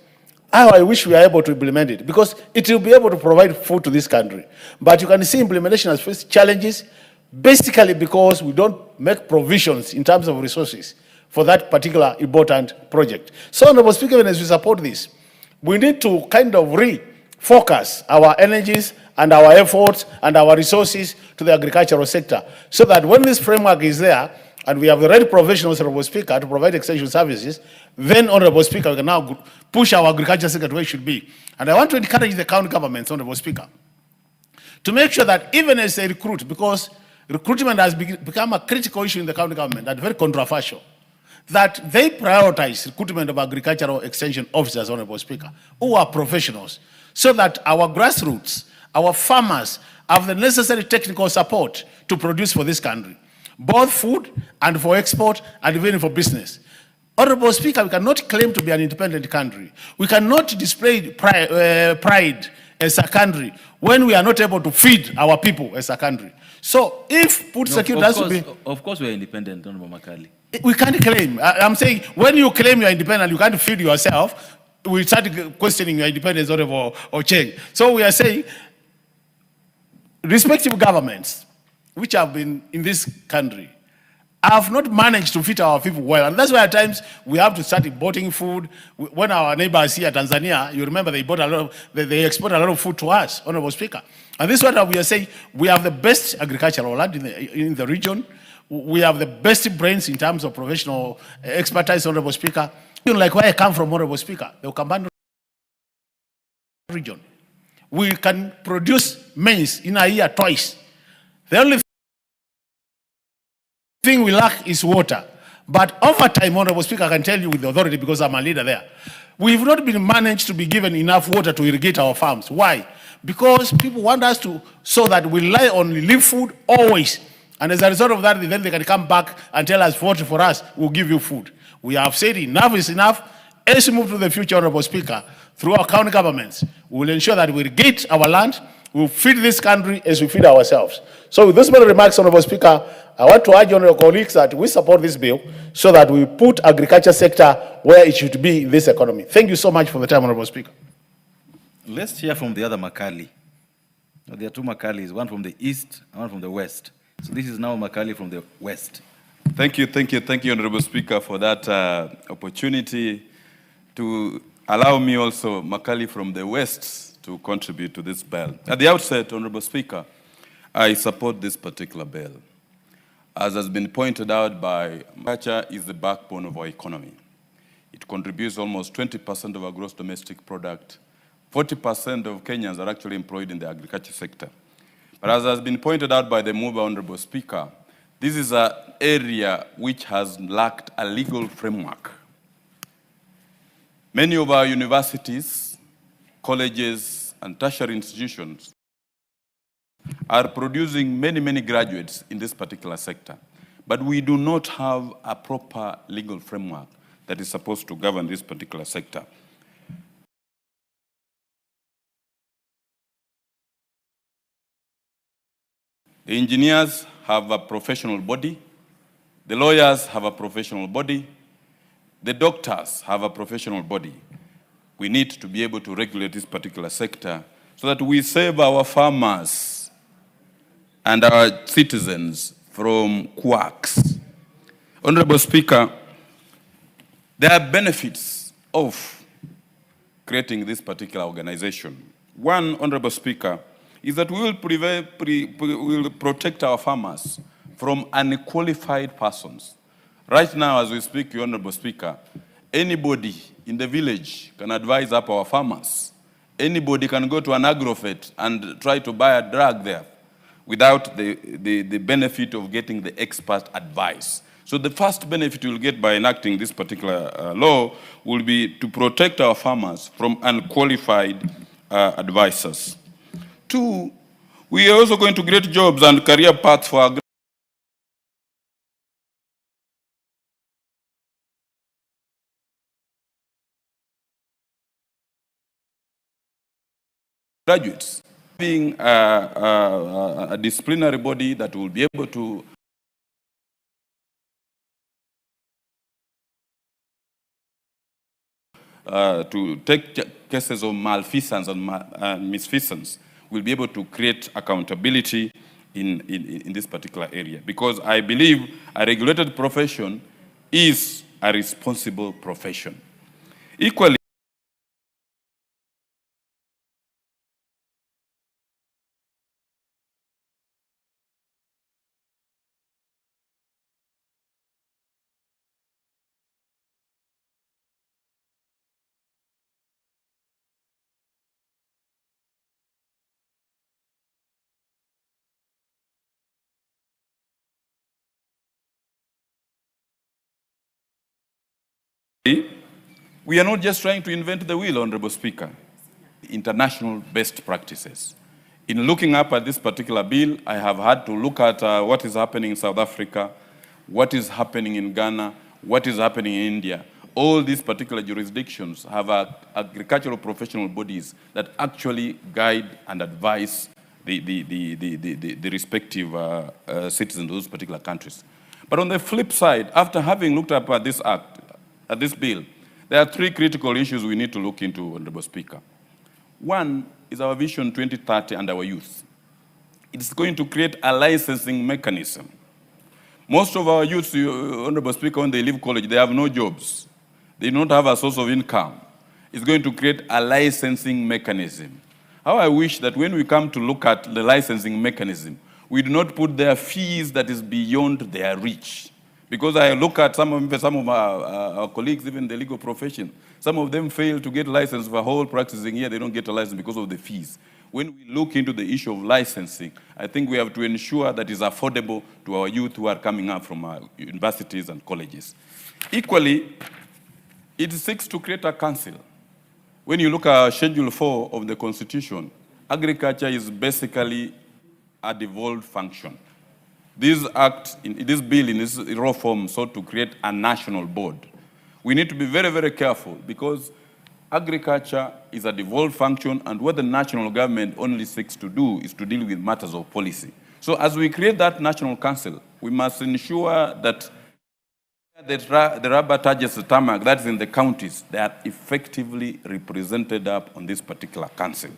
I wish we were able to implement it, because it will be able to provide food to this country. But you can see implementation has faced challenges, basically because we don't make provisions in terms of resources for that particular important project. So, Honorable Speaker, even as we support this, we need to kind of refocus our energies and our efforts and our resources to the agricultural sector, so that when this framework is there and we have the right professionals, Honorable Speaker, to provide extension services, then, Honorable Speaker, we can now push our agriculture sector to where it should be. And I want to encourage the county governments, Honorable Speaker, to make sure that even as they recruit, because recruitment has become a critical issue in the county government and very controversial, that they prioritize recruitment of agricultural extension officers, Honorable Speaker, who are professionals, so that our grassroots, our farmers, have the necessary technical support to produce for this country, both food and for export and even for business. Honorable Speaker, we cannot claim to be an independent country. We cannot display pride as a country when we are not able to feed our people as a country. So if food security has to be... Of course we are independent, Honorable Makali. We can't claim. I'm saying when you claim you are independent, you can't feed yourself, we start questioning your independence, Honorable Ocheng. So we are saying respective governments which have been in this country have not managed to feed our people well. And that's why at times we have to start importing food. When our neighbors here, Tanzania, you remember they export a lot of food to us, Honorable Speaker. And this is what we are saying. We have the best agricultural land in the region. We have the best brains in terms of professional expertise, Honorable Speaker. Like where I come from, Honorable Speaker, the Ukambani region. We can produce maize in a year twice. The only thing we lack is water. But over time, Honorable Speaker, I can tell you with the authority because I'm a leader there, we've not been managed to be given enough water to irrigate our farms. Why? Because people want us to, so that we rely on relief food always. And as a result of that, then they can come back and tell us, vote for us, we'll give you food. We have said enough is enough. As we move to the future, Honorable Speaker, through our county governments, we will ensure that we irrigate our land, we will feed this country as we feed ourselves. So with those many remarks, Honorable Speaker, I want to urge honorable colleagues that we support this bill so that we put agriculture sector where it should be in this economy. Thank you so much for the time, Honorable Speaker. Let's hear from the other Makali. There are two Makalis, one from the east and one from the west. So this is now Makali from the west. Thank you, Honorable Speaker, for that opportunity to allow me also, Makali from the West, to contribute to this bill. At the outset, Honorable Speaker, I support this particular bill. As has been pointed out by agriculture is the backbone of our economy. It contributes almost 20% of our gross domestic product. 40% of Kenyans are actually employed in the agriculture sector. But as has been pointed out by the mover, Honorable Speaker, this is an area which has lacked a legal framework. Many of our universities, colleges, and tertiary institutions are producing many graduates in this particular sector. But we do not have a proper legal framework that is supposed to govern this particular sector. The engineers have a professional body, the lawyers have a professional body, the doctors have a professional body. We need to be able to regulate this particular sector so that we save our farmers and our citizens from quacks. Honorable Speaker, there are benefits of creating this particular organization. One, Honorable Speaker, is that we will protect our farmers from unqualified persons. Right now, as we speak, Honorable Speaker, anybody in the village can advise up our farmers. Anybody can go to an agrovet and try to buy a drug there without the benefit of getting the expert advice. So the first benefit we'll get by enacting this particular law will be to protect our farmers from unqualified advisors. Two, we are also going to create jobs and career paths for our graduates. Having a disciplinary body that will be able to take cases of malfeasance and misfeasance, will be able to create accountability in this particular area. Because I believe a regulated profession is a responsible profession. Equally, we are not just trying to invent the wheel, Honorable Speaker. International best practices. In looking up at this particular bill, I have had to look at what is happening in South Africa, what is happening in Ghana, what is happening in India. All these particular jurisdictions have agricultural professional bodies that actually guide and advise the respective citizens of those particular countries. But on the flip side, after having looked up at this act, at this bill, there are three critical issues we need to look into, Honorable Speaker. One is our Vision 2030 and our youth. It's going to create a licensing mechanism. Most of our youth, Honorable Speaker, when they leave college, they have no jobs. They don't have a source of income. It's going to create a licensing mechanism. How I wish that when we come to look at the licensing mechanism, we do not put their fees that is beyond their reach. Because I look at some of our colleagues, even in the legal profession, some of them fail to get license for whole practicing here. They don't get a license because of the fees. When we look into the issue of licensing, I think we have to ensure that it's affordable to our youth who are coming up from our universities and colleges. Equally, it seeks to create a council. When you look at Schedule 4 of the Constitution, agriculture is basically a devolved function. This bill in this raw form sought to create a national board. We need to be very careful because agriculture is a devolved function, and what the national government only seeks to do is to deal with matters of policy. So as we create that national council, we must ensure that the rubber touches the tarmac, that's in the counties, they are effectively represented up on this particular council.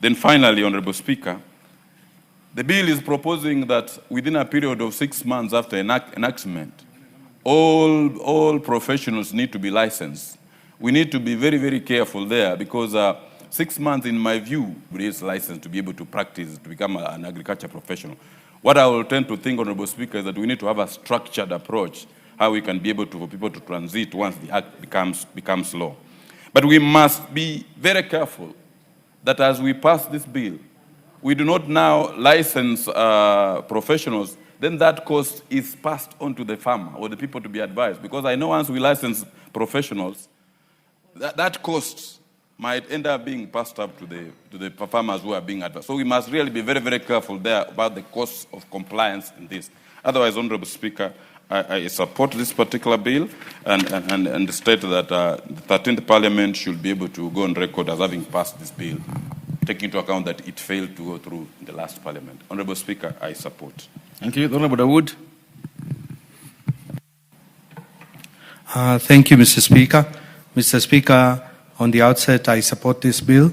Then finally, Honorable Speaker, The bill is proposing that within a period of 6 months after enactment, all professionals need to be licensed. We need to be very, very careful there because 6 months, in my view, is licensed to be able to practice, to become an agriculture professional. What I will tend to think, Honorable Speaker, is that we need to have a structured approach, how we can be able to, for people to transit once the act becomes law. But we must be very careful that as we pass this bill, we do not now license professionals, then that cost is passed on to the farmer or the people to be advised. Because I know once we license professionals, that cost might end up being passed up to the farmers who are being advised. So we must really be very, very careful there about the cost of compliance in this. Otherwise, Honorable Speaker, I support this particular bill and state that the 13th Parliament should be able to go on record as having passed this bill, taking into account that it failed to go through in the last Parliament. Honorable Speaker, I support. Thank you. Honorable Dawood. Thank you, Mr. Speaker. Mr. Speaker, on the outset, I support this bill,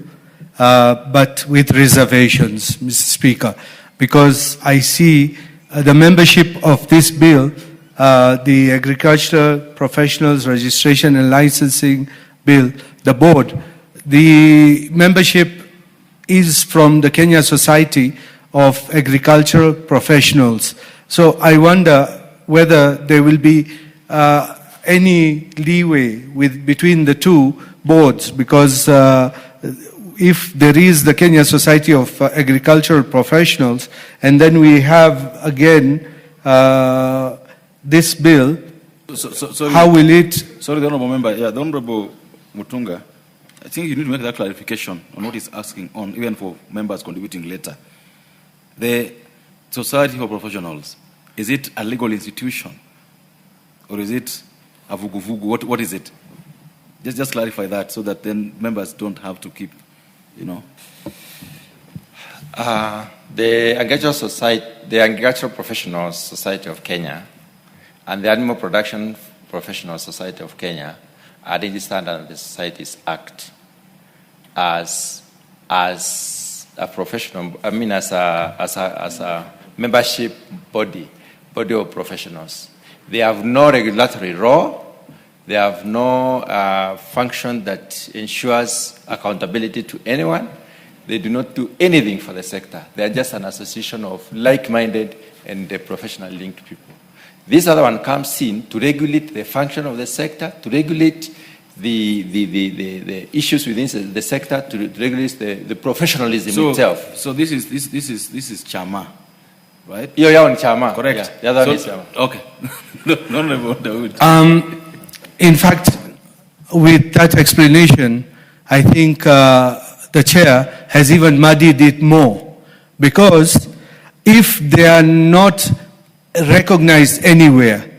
but with reservations, Mr. Speaker, because I see the membership of this bill, the Agricultural Professionals Registration and Licensing Bill, the board, the membership is from the Kenya Society of Agricultural Professionals. So I wonder whether there will be any leeway between the two boards, because if there is the Kenya Society of Agricultural Professionals, and then we have again this bill, sorry, how will it? Sorry, the Honorable Member. Yeah, the Honorable Mutunga, I think you need to make that clarification on what he's asking on, even for members contributing later. The Society of Professionals, is it a legal institution? Or is it a vugu-vugu? What is it? Just clarify that so that then members don't have to keep, you know. The Agricultural Professionals Society of Kenya and the Animal Production Professional Society of Kenya are registered under the Societies Act as a professional, as a membership body of professionals. They have no regulatory role. They have no function that ensures accountability to anyone. They do not do anything for the sector. They are just an association of like-minded and professional linked people. This other one comes in to regulate the function of the sector, to regulate the issues within the sector, to regulate the professionalism itself. So this is Chama, right? You're on Chama. Correct. Yeah, the other one is Chama. Okay. No, in fact, with that explanation, I think the chair has even muddied it more, because if they are not recognized anywhere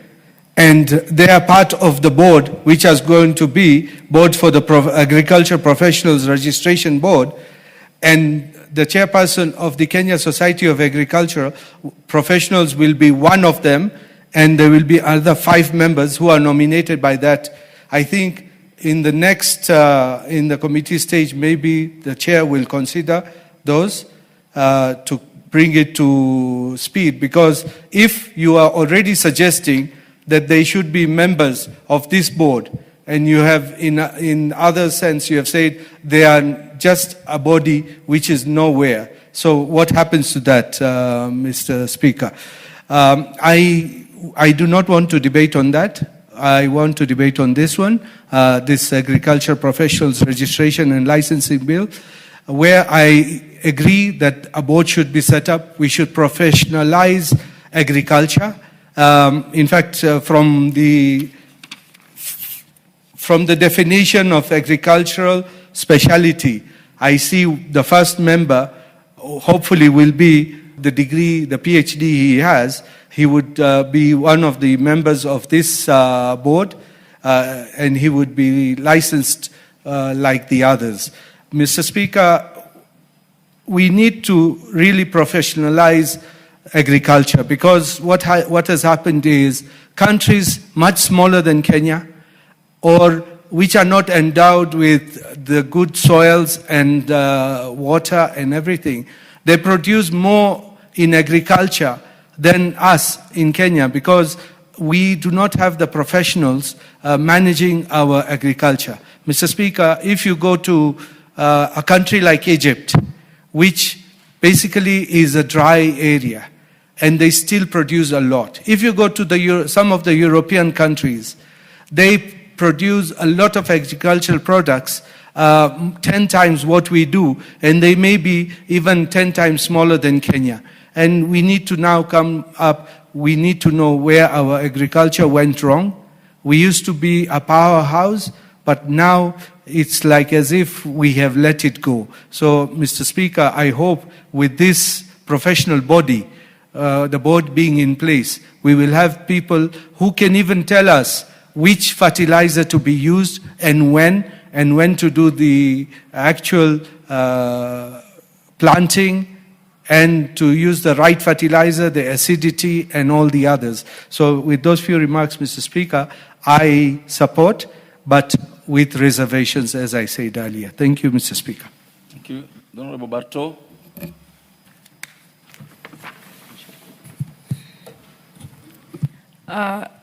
and they are part of the board, which is going to be board for the Agriculture Professionals Registration Board, and the chairperson of the Kenya Society of Agricultural Professionals will be one of them, and there will be other 5 members who are nominated by that. I think in the next, in the committee stage, maybe the chair will consider those to bring it to speed, because if you are already suggesting that they should be members of this board, and you have, in other sense, you have said they are just a body which is nowhere. So what happens to that, Mr. Speaker? I do not want to debate on that. I want to debate on this one, this Agriculture Professionals Registration and Licensing Bill, where I agree that a board should be set up. We should professionalize agriculture. In fact, from the definition of agricultural speciality, I see the first member hopefully will be the degree, the PhD he has. He would be one of the members of this board, and he would be licensed like the others. Mr. Speaker, we need to really professionalize agriculture, because what has happened is countries much smaller than Kenya, or which are not endowed with the good soils and water and everything, they produce more in agriculture than us in Kenya, because we do not have the professionals managing our agriculture. Mr. Speaker, if you go to a country like Egypt, which basically is a dry area, and they still produce a lot. If you go to some of the European countries, they produce a lot of agricultural products, 10 times what we do, and they may be even 10 times smaller than Kenya. And we need to now come up, we need to know where our agriculture went wrong. We used to be a powerhouse, but now it's like as if we have let it go. So, Mr. Speaker, I hope with this professional body, the board being in place, we will have people who can even tell us which fertilizer to be used and when to do the actual planting, and to use the right fertilizer, the acidity, and all the others. So with those few remarks, Mr. Speaker, I support, but with reservations, as I said earlier. Thank you, Mr. Speaker. Thank you. Honorable Barto.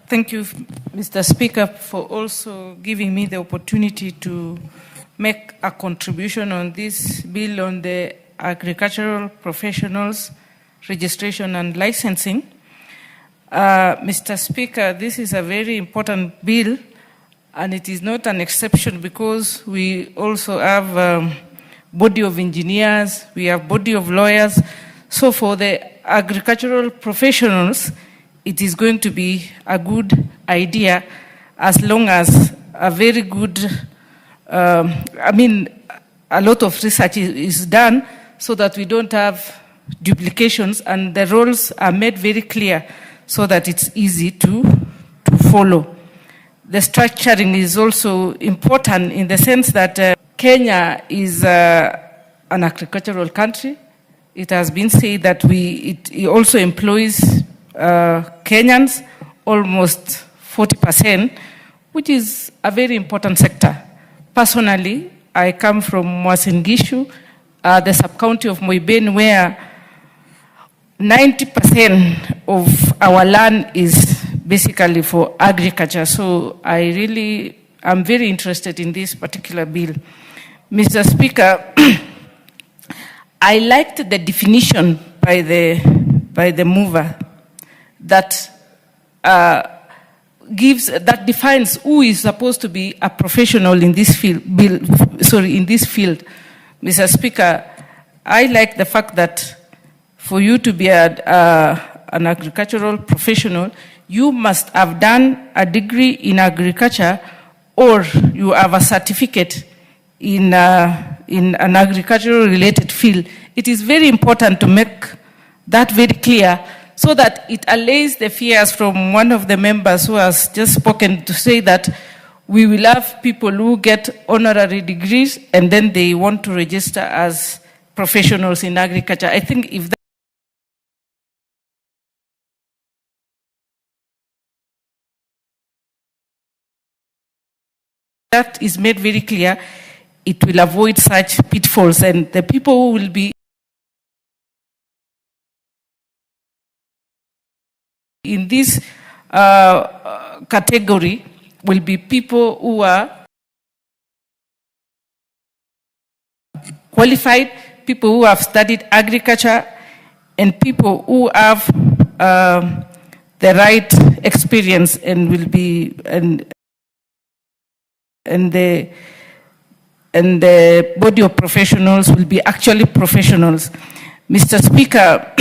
Thank you, Mr. Speaker, for also giving me the opportunity to make a contribution on this bill on the agricultural professionals registration and licensing. Mr. Speaker, this is a very important bill, and it is not an exception because we also have body of engineers, we have body of lawyers. So for the agricultural professionals, it is going to be a good idea as long as a very good, a lot of research is done so that we don't have duplications and the roles are made very clear so that it's easy to follow. The structuring is also important in the sense that Kenya is an agricultural country. It has been said that it also employs Kenyans, almost 40%, which is a very important sector. Personally, I come from Uasin Gishu, the sub-county of Moiben, where 90% of our land is basically for agriculture. So I'm very interested in this particular bill. Mr. Speaker, I liked the definition by the mover that defines who is supposed to be a professional in this field. Mr. Speaker, I like the fact that for you to be an agricultural professional, you must have done a degree in agriculture or you have a certificate in an agricultural related field. It is very important to make that very clear so that it allays the fears from one of the members who has just spoken to say that we will have people who get honorary degrees and then they want to register as professionals in agriculture. I think if that is made very clear, it will avoid such pitfalls, and the people who will be in this category will be people who are qualified, people who have studied agriculture, and people who have the right experience and will be and the body of professionals will be actually professionals. Mr. Speaker,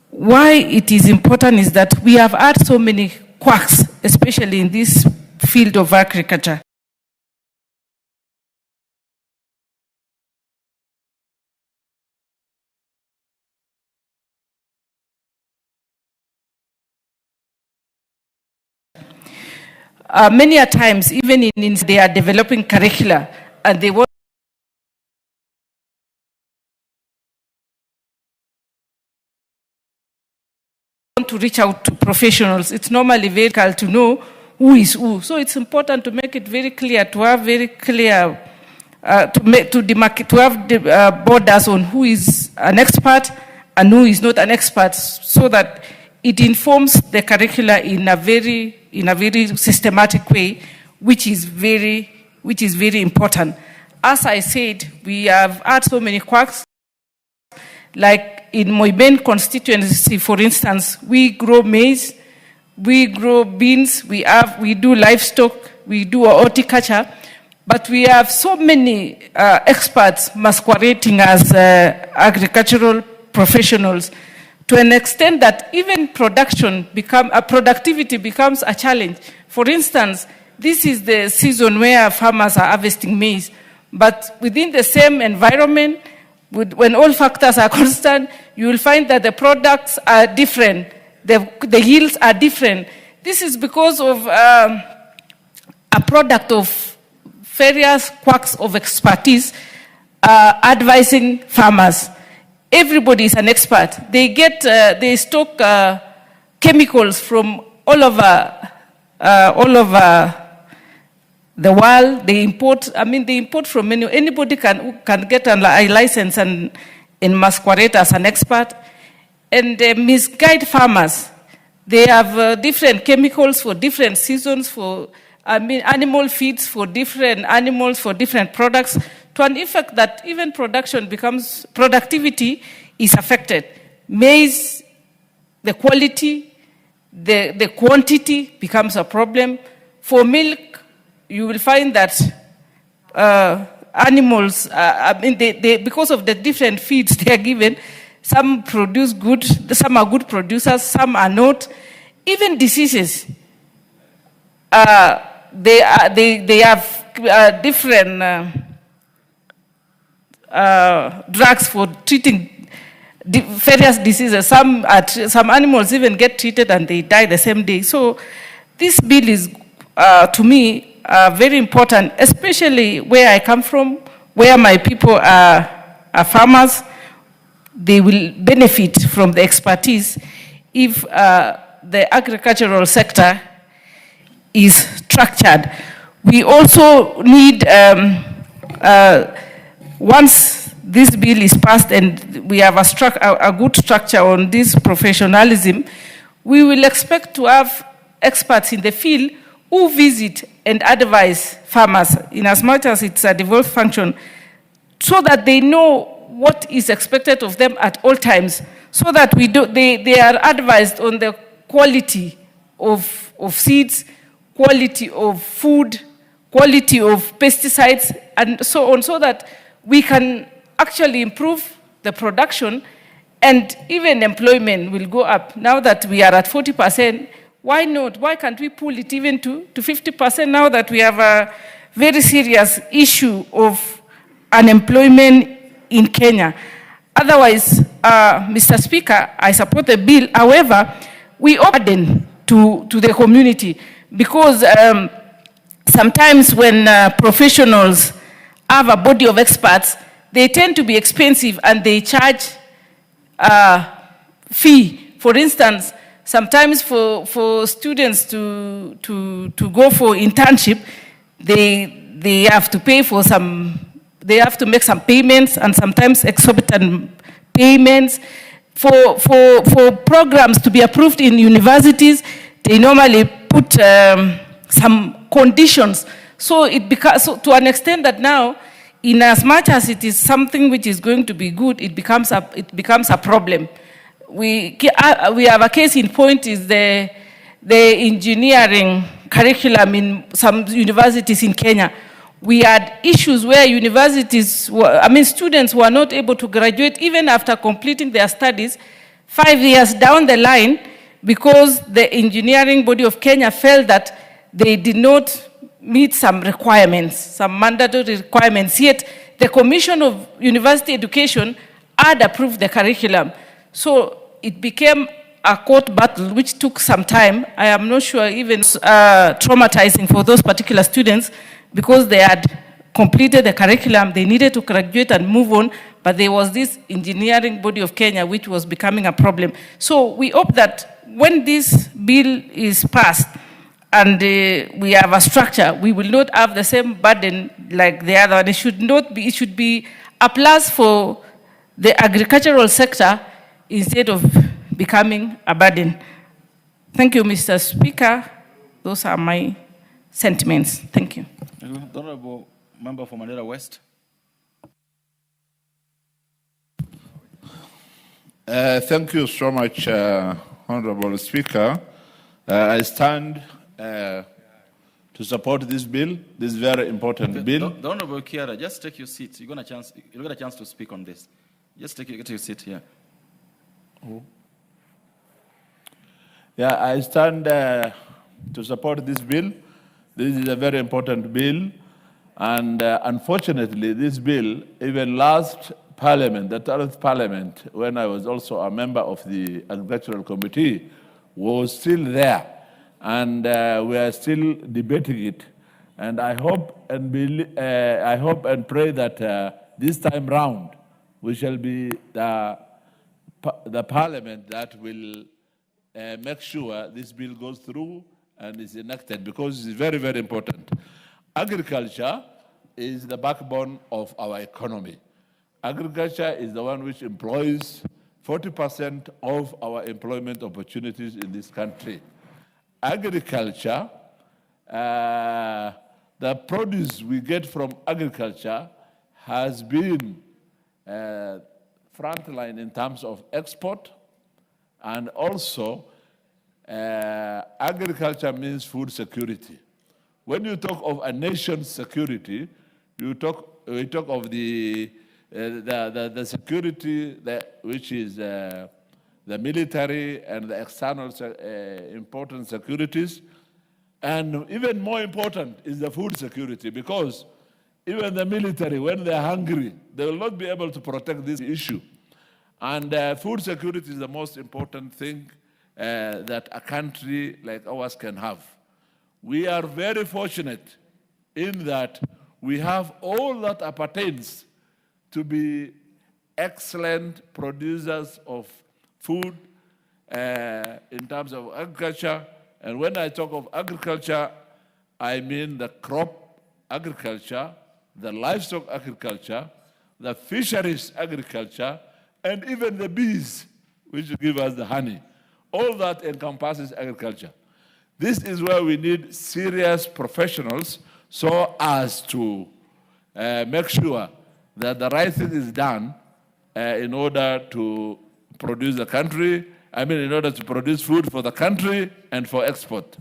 why it is important is that we have had so many quacks, especially in this field of agriculture. Many a times, even in they are developing curricula and they want to reach out to professionals. It's normally very difficult to know who is who. So it's important to make it very clear, to have very clear, to have borders on who is an expert and who is not an expert, so that it informs the curricula in a very systematic way, which is very important. As I said, we have had so many quacks. Like in Moiben constituency, for instance, we grow maize, we grow beans, we do livestock, we do horticulture, but we have so many experts masquerading as agricultural professionals, to an extent that even productivity becomes a challenge. For instance, this is the season where farmers are harvesting maize, but within the same environment, when all factors are constant, you will find that the products are different, the yields are different. This is because of a product of various quacks of expertise advising farmers. Everybody is an expert. They stock chemicals from all over the world. They import from anybody can get a license and masquerade as an expert, and they misguide farmers. They have different chemicals for different seasons, for animal feeds for different animals, for different products, to an effect that even productivity is affected. Maize, the quality, the quantity becomes a problem. For milk, you will find that animals, because of the different feeds they are given, some produce good, some are good producers, some are not. Even diseases, they have different drugs for treating various diseases. Some animals even get treated and they die the same day. So this bill is, to me, very important, especially where I come from, where my people are farmers. They will benefit from the expertise if the agricultural sector is structured. We also need, once this bill is passed and we have a good structure on this professionalism, we will expect to have experts in the field who visit and advise farmers, in as much as it's a devolved function, so that they know what is expected of them at all times, so that they are advised on the quality of seeds, quality of food, quality of pesticides, and so on, so that we can actually improve the production, and even employment will go up. Now that we are at 40%, why not? Why can't we pull it even to 50% now that we have a very serious issue of unemployment in Kenya? Otherwise, Mr. Speaker, I support the bill. However, we open to the community, because sometimes when professionals have a body of experts, they tend to be expensive and they charge fee. For instance, sometimes for students to go for internship, they have to pay for they have to make some payments, and sometimes exorbitant payments. For programs to be approved in universities, they normally put some conditions. So to an extent that now, in as much as it is something which is going to be good, it becomes a problem. We have a case in point is the engineering curriculum in some universities in Kenya. We had issues where students were not able to graduate even after completing their studies 5 years down the line, because the engineering body of Kenya felt that they did not meet some requirements, some mandatory requirements, yet the Commission of University Education had approved the curriculum. So it became a court battle which took some time. I am not sure even traumatizing for those particular students, because they had completed the curriculum, they needed to graduate and move on, but there was this engineering body of Kenya which was becoming a problem. So we hope that when this bill is passed and we have a structure, we will not have the same burden like the other one. It should be a plus for the agricultural sector instead of becoming a burden. Thank you, Mr. Speaker. Those are my sentiments. Thank you. The Honorable Member for Manyora West. Thank you so much, Honorable Speaker. I stand to support this bill, this very important bill. The Honorable Kiara, just take your seat. You'll get a chance to speak on this. Just get your seat here. Yeah, I stand to support this bill. This is a very important bill. And unfortunately, this bill, even last Parliament, the 12th Parliament, when I was also a member of the Agricultural Committee, was still there. And we are still debating it. And I hope and pray that this time round, we shall be the Parliament that will make sure this bill goes through and is enacted, because it's very, very important. Agriculture is the backbone of our economy. Agriculture is the one which employs 40% of our employment opportunities in this country. Agriculture, the produce we get from agriculture has been frontline in terms of export, and also agriculture means food security. When you talk of a nation's security, we talk of the security which is the military and the external important securities. And even more important is the food security, because even the military, when they're hungry, they will not be able to protect this issue. And food security is the most important thing that a country like ours can have. We are very fortunate in that we have all that appertains to be excellent producers of food in terms of agriculture. And when I talk of agriculture, I mean the crop agriculture, the livestock agriculture, the fisheries agriculture, and even the bees, which give us the honey. All that encompasses agriculture. This is where we need serious professionals so as to make sure that the right thing is done in order to produce the country, in order to produce food for the country and for export.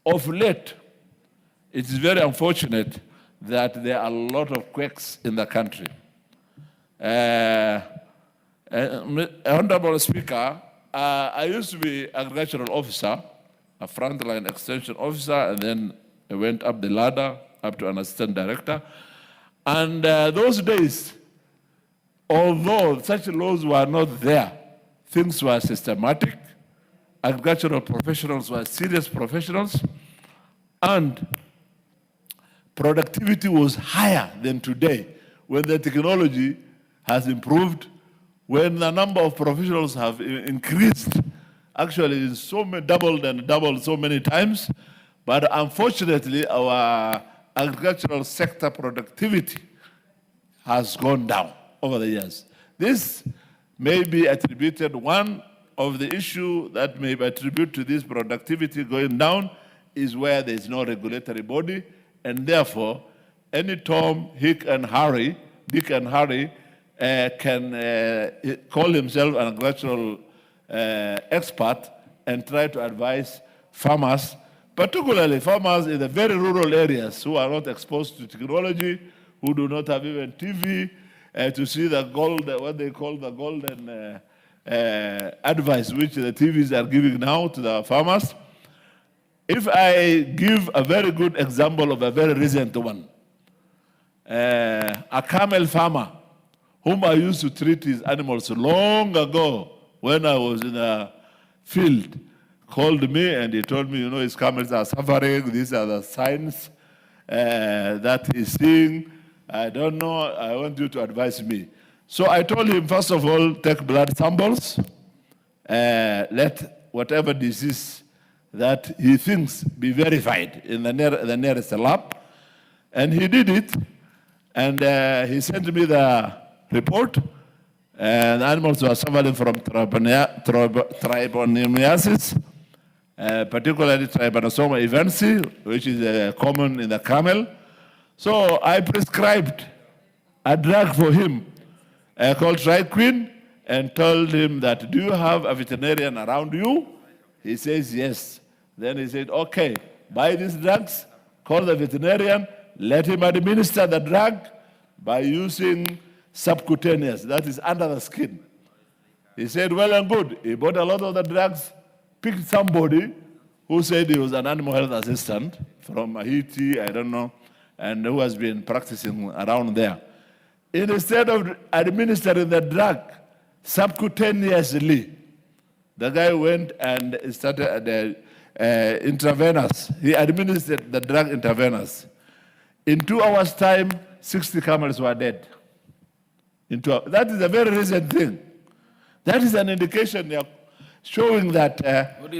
Of late, it is very unfortunate that there are a lot of quakes in the country. Honorable Speaker, I used to be agricultural officer, a frontline extension officer, and then I went up the ladder, up to an assistant director. And those days, although such laws were not there, things were systematic, agricultural professionals were serious professionals, and productivity was higher than today when the technology has improved, when the number of professionals have increased. Actually, it's doubled and doubled so many times, but unfortunately, our agricultural sector productivity has gone down over the years. This may be attributed, one of the issues that may be attributed to this productivity going down is where there is no regulatory body, and therefore, any Tom, Dick, and Harry can call himself an agricultural expert and try to advise farmers, particularly farmers in the very rural areas who are not exposed to technology, who do not have even TV, to see the gold, what they call the golden advice which the TVs are giving now to the farmers. If I give a very good example of a very recent one, a camel farmer whom I used to treat his animals long ago when I was in the field, called me and he told me, his camels are suffering, these are the signs that he's seeing. I don't know, I want you to advise me. So I told him, first of all, take blood samples, let whatever disease that he thinks be verified in the nearest lab. And he did it, and he sent me the report, And animals were suffering from trichomoniasis, particularly Trypanosoma evensi, which is common in the camel. So I prescribed a drug for him called Triquin and told him that, do you have a veterinarian around you? He says, yes. Then he said, okay, buy these drugs, call the veterinarian, let him administer the drug by using subcutaneous, that is under the skin. He said, well and good. He bought a lot of the drugs, picked somebody who said he was an animal health assistant from Haiti, I don't know, and who has been practicing around there. Instead of administering the drug subcutaneously, the guy went and started the intravenous. He administered the drug intravenous. In 2 hours' time, 60 camels were dead. That is a very recent thing. That is an indication showing that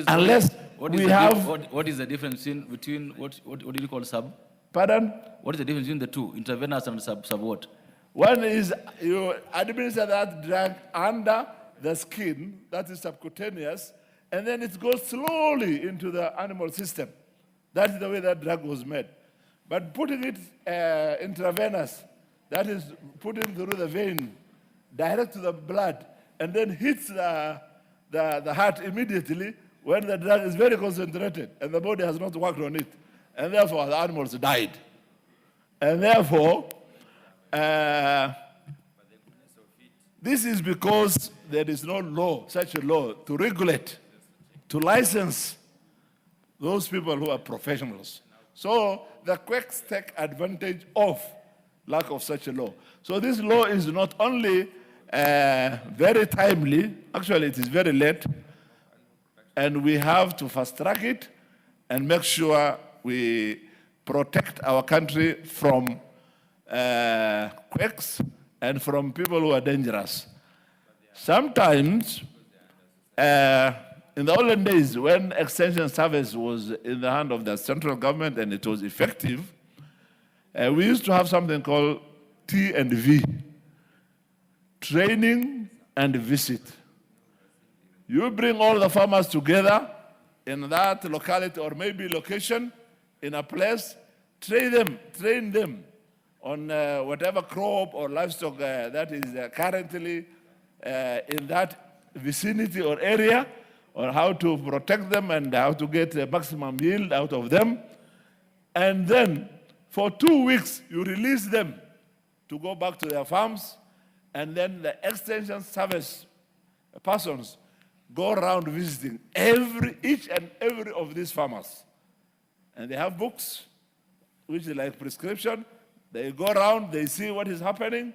unless we have... What is the difference between what do you call sub? Pardon? What is the difference between the two, intravenous and sub what? One is you administer that drug under the skin, that is subcutaneous, and then it goes slowly into the animal system. That is the way that drug was made. But putting it intravenous, that is putting through the vein, direct to the blood, and then hits the heart immediately when the drug is very concentrated and the body has not worked on it. And therefore, the animals died. And therefore, this is because there is no law, such a law, to regulate, to license those people who are professionals. So the quacks take advantage of lack of such a law. So this law is not only very timely, actually it is very late, and we have to fast track it and make sure we protect our country from quacks and from people who are dangerous. Sometimes, in the olden days, when extension service was in the hand of the central government and it was effective, we used to have something called T&V, training and visit. You bring all the farmers together in that locality or maybe location in a place, train them on whatever crop or livestock that is currently in that vicinity or area, or how to protect them and how to get a maximum yield out of them. And then for 2 weeks, you release them to go back to their farms, and then the extension service persons go around visiting each and every of these farmers. And they have books, which is like prescription. They go around, they see what is happening.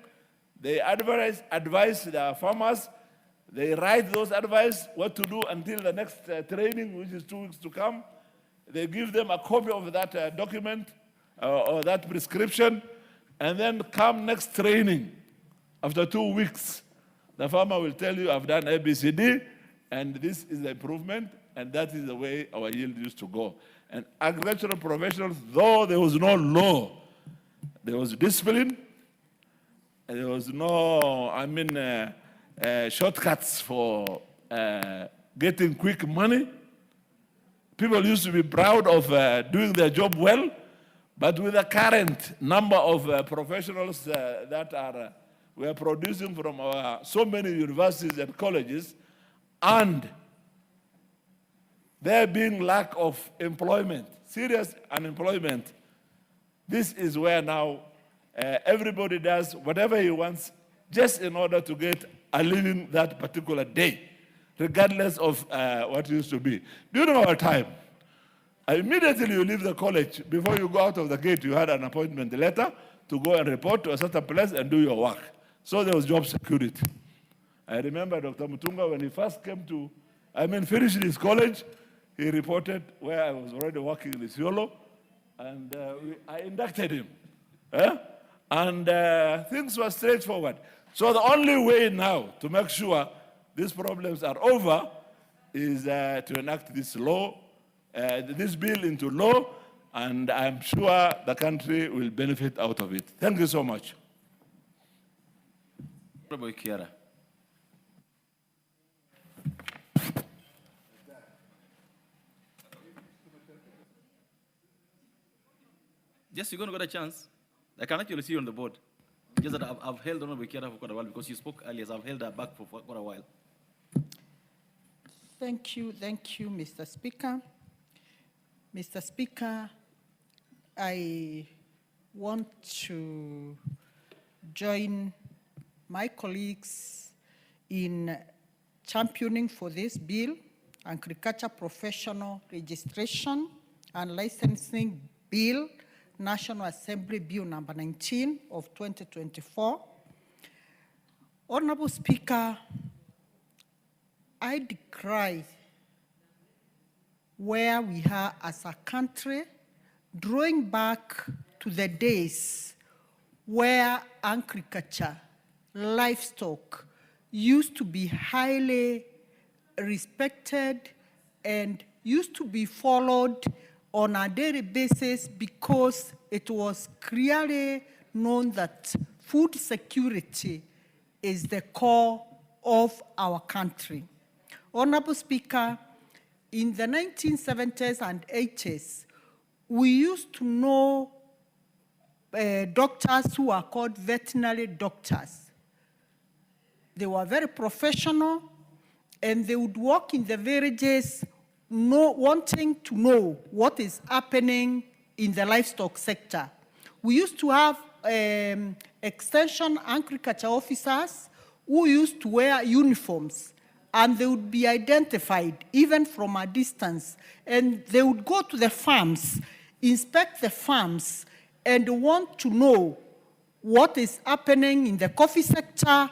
They advise their farmers. They write those advice, what to do until the next training, which is 2 weeks to come. They give them a copy of that document or that prescription, and then come next training. After 2 weeks, the farmer will tell you, I've done ABCD, and this is the improvement, and that is the way our yield used to go. And agricultural professionals, though there was no law, there was discipline, and there was no, shortcuts for getting quick money. People used to be proud of doing their job well, but with the current number of professionals that we are producing from so many universities and colleges, and there being lack of employment, serious unemployment, this is where now everybody does whatever he wants just in order to get a living that particular day, regardless of what it used to be. During our time, immediately you leave the college, before you go out of the gate, you had an appointment letter to go and report to a certain place and do your work. So there was job security. I remember Dr. Mutunga, when he first came to, finished his college, he reported where I was already working in Isiolo, and I inducted him. And things were straightforward. So the only way now to make sure these problems are over is to enact this law, this bill into law, and I'm sure the country will benefit out of it. Thank you so much. Honorable Kiara. Just you're going to get a chance. I can actually see you on the board. Just that I've held Honorable Kenyatta for quite a while because you spoke earlier, so I've held her back for quite a while. Thank you, Mr. Speaker. Mr. Speaker, I want to join my colleagues in championing for this bill, Agriculture Professional Registration and Licensing Bill, National Assembly Bill number 19 of 2024. Honorable Speaker, I decry where we are as a country, drawing back to the days where agriculture, livestock used to be highly respected and used to be followed on a daily basis because it was clearly known that food security is the core of our country. Honorable Speaker, in the 1970s and 80s, we used to know doctors who are called veterinary doctors. They were very professional, and they would walk in the villages wanting to know what is happening in the livestock sector. We used to have extension agriculture officers who used to wear uniforms, and they would be identified even from a distance. And they would go to the farms, inspect the farms, and want to know what is happening in the coffee sector,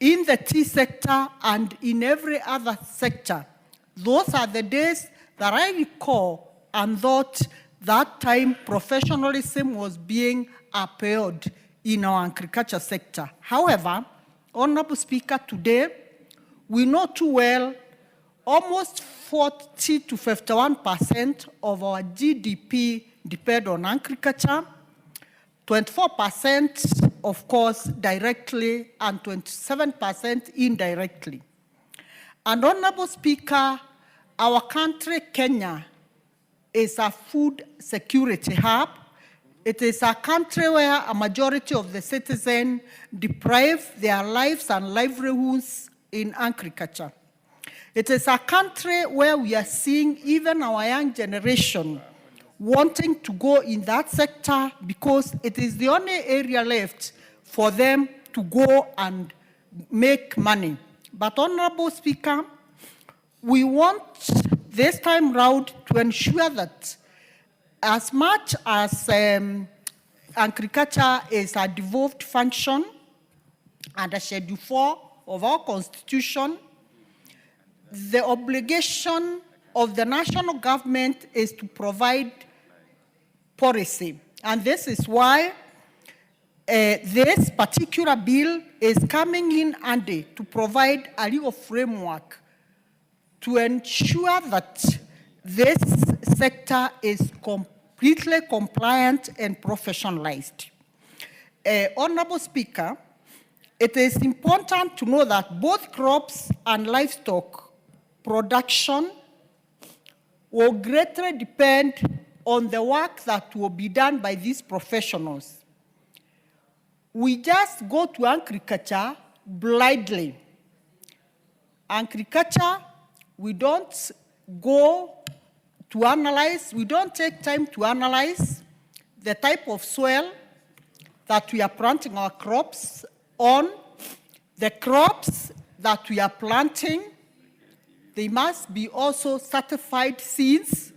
in the tea sector, and in every other sector. Those are the days that I recall and thought that time professionalism was being upheld in our agriculture sector. However, Honorable Speaker, today, we know too well almost 40 to 51% of our GDP depend on agriculture, 24%, of course, directly, and 27% indirectly. And Honorable Speaker, our country, Kenya, is a food security hub. It is a country where a majority of the citizens deprive their lives and livelihoods in agriculture. It is a country where we are seeing even our young generation wanting to go in that sector because it is the only area left for them to go and make money. But Honorable Speaker, we want this time round to ensure that as much as agriculture is a devolved function under Schedule 4 of our Constitution, the obligation of the national government is to provide policy. And this is why this particular bill is coming in handy to provide a legal framework to ensure that this sector is completely compliant and professionalized. Honorable Speaker, it is important to know that both crops and livestock production will greatly depend on the work that will be done by these professionals. We just go to agriculture blindly. Agriculture, we don't go to analyze, we don't take time to analyze the type of soil that we are planting our crops on, the crops that we are planting. They must be also certified seeds.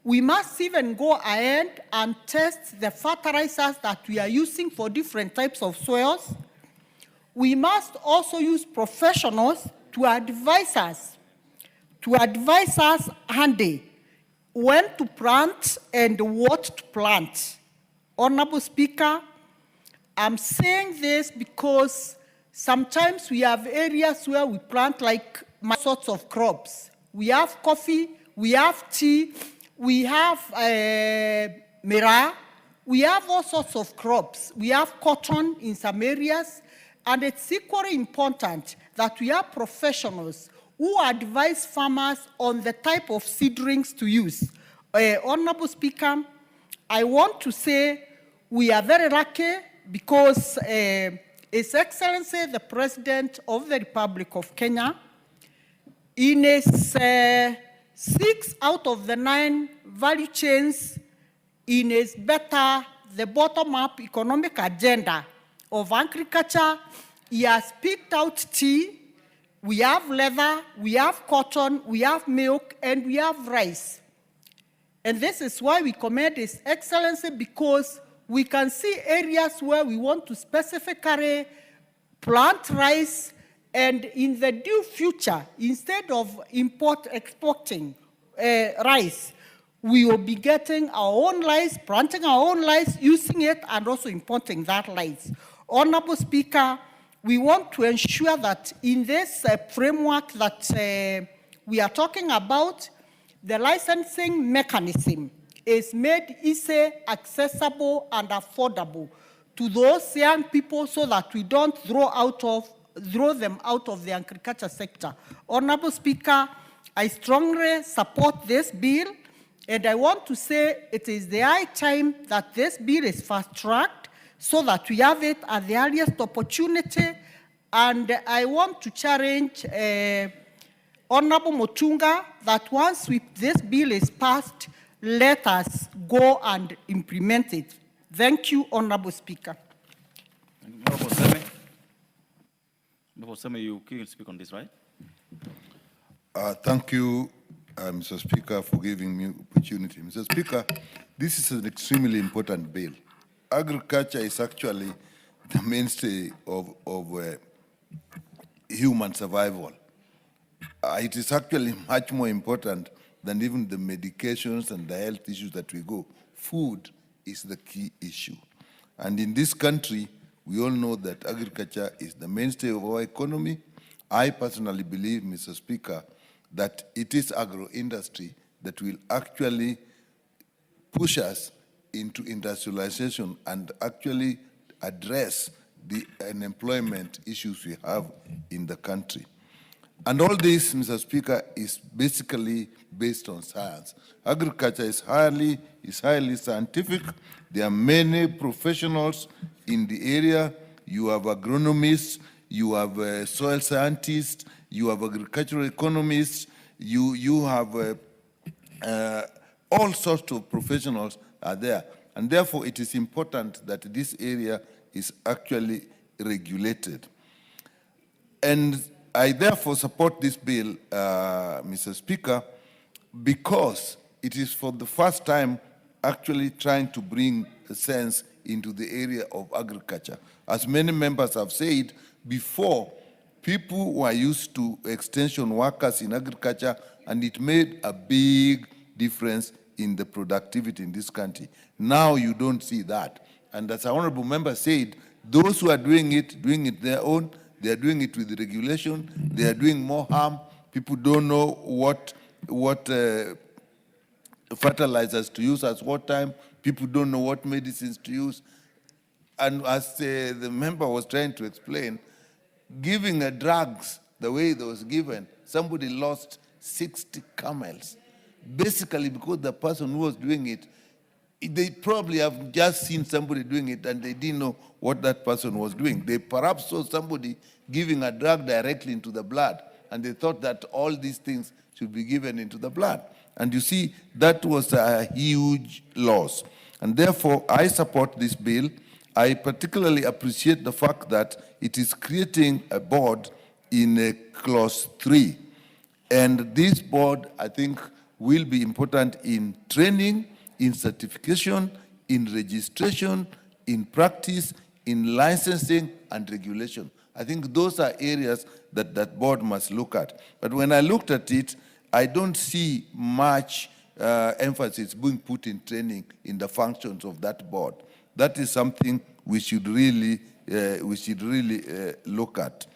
We must even go ahead and test the fertilizers that we are using for different types of soils. We must also use professionals to advise us handy when to plant and what to plant. Honorable Speaker, I'm saying this because sometimes we have areas where we plant like sorts of crops. We have coffee, we have tea, we have miraa, we have all sorts of crops. We have cotton in some areas, and it's equally important that we have professionals who advise farmers on the type of seedlings to use. Honorable Speaker, I want to say We are very lucky because His Excellency, the President of the Republic of Kenya, in his 6 out of the 9 value chains, in his the bottom-up economic agenda of agriculture, he has picked out tea, we have leather, we have cotton, we have milk, and we have rice. And this is why we commend His Excellency, because we can see areas where we want to specifically plant rice, and in the due future, instead of exporting rice, we will be getting our own rice, planting our own rice, using it, and also importing that rice. Honorable Speaker, we want to ensure that in this framework that we are talking about, the licensing mechanism is made easy, accessible, and affordable to those young people so that we don't throw them out of the agriculture sector. Honorable Speaker, I strongly support this bill, and I want to say it is the high time that this bill is fast-tracked so that we have it at the earliest opportunity. And I want to challenge Honorable Motunga that once this bill is passed, let us go and implement it. Thank you, Honorable Speaker. Honorable Seme, you can speak on this, right? Thank you, Mr. Speaker, for giving me opportunity. Mr. Speaker, this is an extremely important bill. Agriculture is actually the mainstay of human survival. It is actually much more important than even the medications and the health issues that we go. Food is the key issue. And in this country, we all know that agriculture is the mainstay of our economy. I personally believe, Mr. Speaker, that it is agro-industry that will actually push us into industrialization and actually address the unemployment issues we have in the country. And all this, Mr. Speaker, is basically based on science. Agriculture is highly scientific. There are many professionals in the area. You have agronomists, you have soil scientists, you have agricultural economists, you have all sorts of professionals are there. And therefore, it is important that this area is actually regulated. And I therefore support this bill, Mr. Speaker, because it is for the first time actually trying to bring a sense into the area of agriculture. As many members have said, before, people were used to extension workers in agriculture, and it made a big difference in the productivity in this country. Now you don't see that. And as our honorable member said, those who are doing it their own, they are doing it with regulation, they are doing more harm. People don't know what fertilizers to use at what time. People don't know what medicines to use. And as the member was trying to explain, giving drugs the way it was given, somebody lost 60 camels. Basically because the person who was doing it, they probably have just seen somebody doing it and they didn't know what that person was doing. They perhaps saw somebody giving a drug directly into the blood, and they thought that all these things should be given into the blood. And you see, that was a huge loss. And therefore, I support this bill. I particularly appreciate the fact that it is creating a board in clause 3. And this board, I think, will be important in training, in certification, in registration, in practice, in licensing and regulation. I think those are areas that that board must look at. But when I looked at it, I don't see much emphasis being put in training in the functions of that board. That is something we should really look at.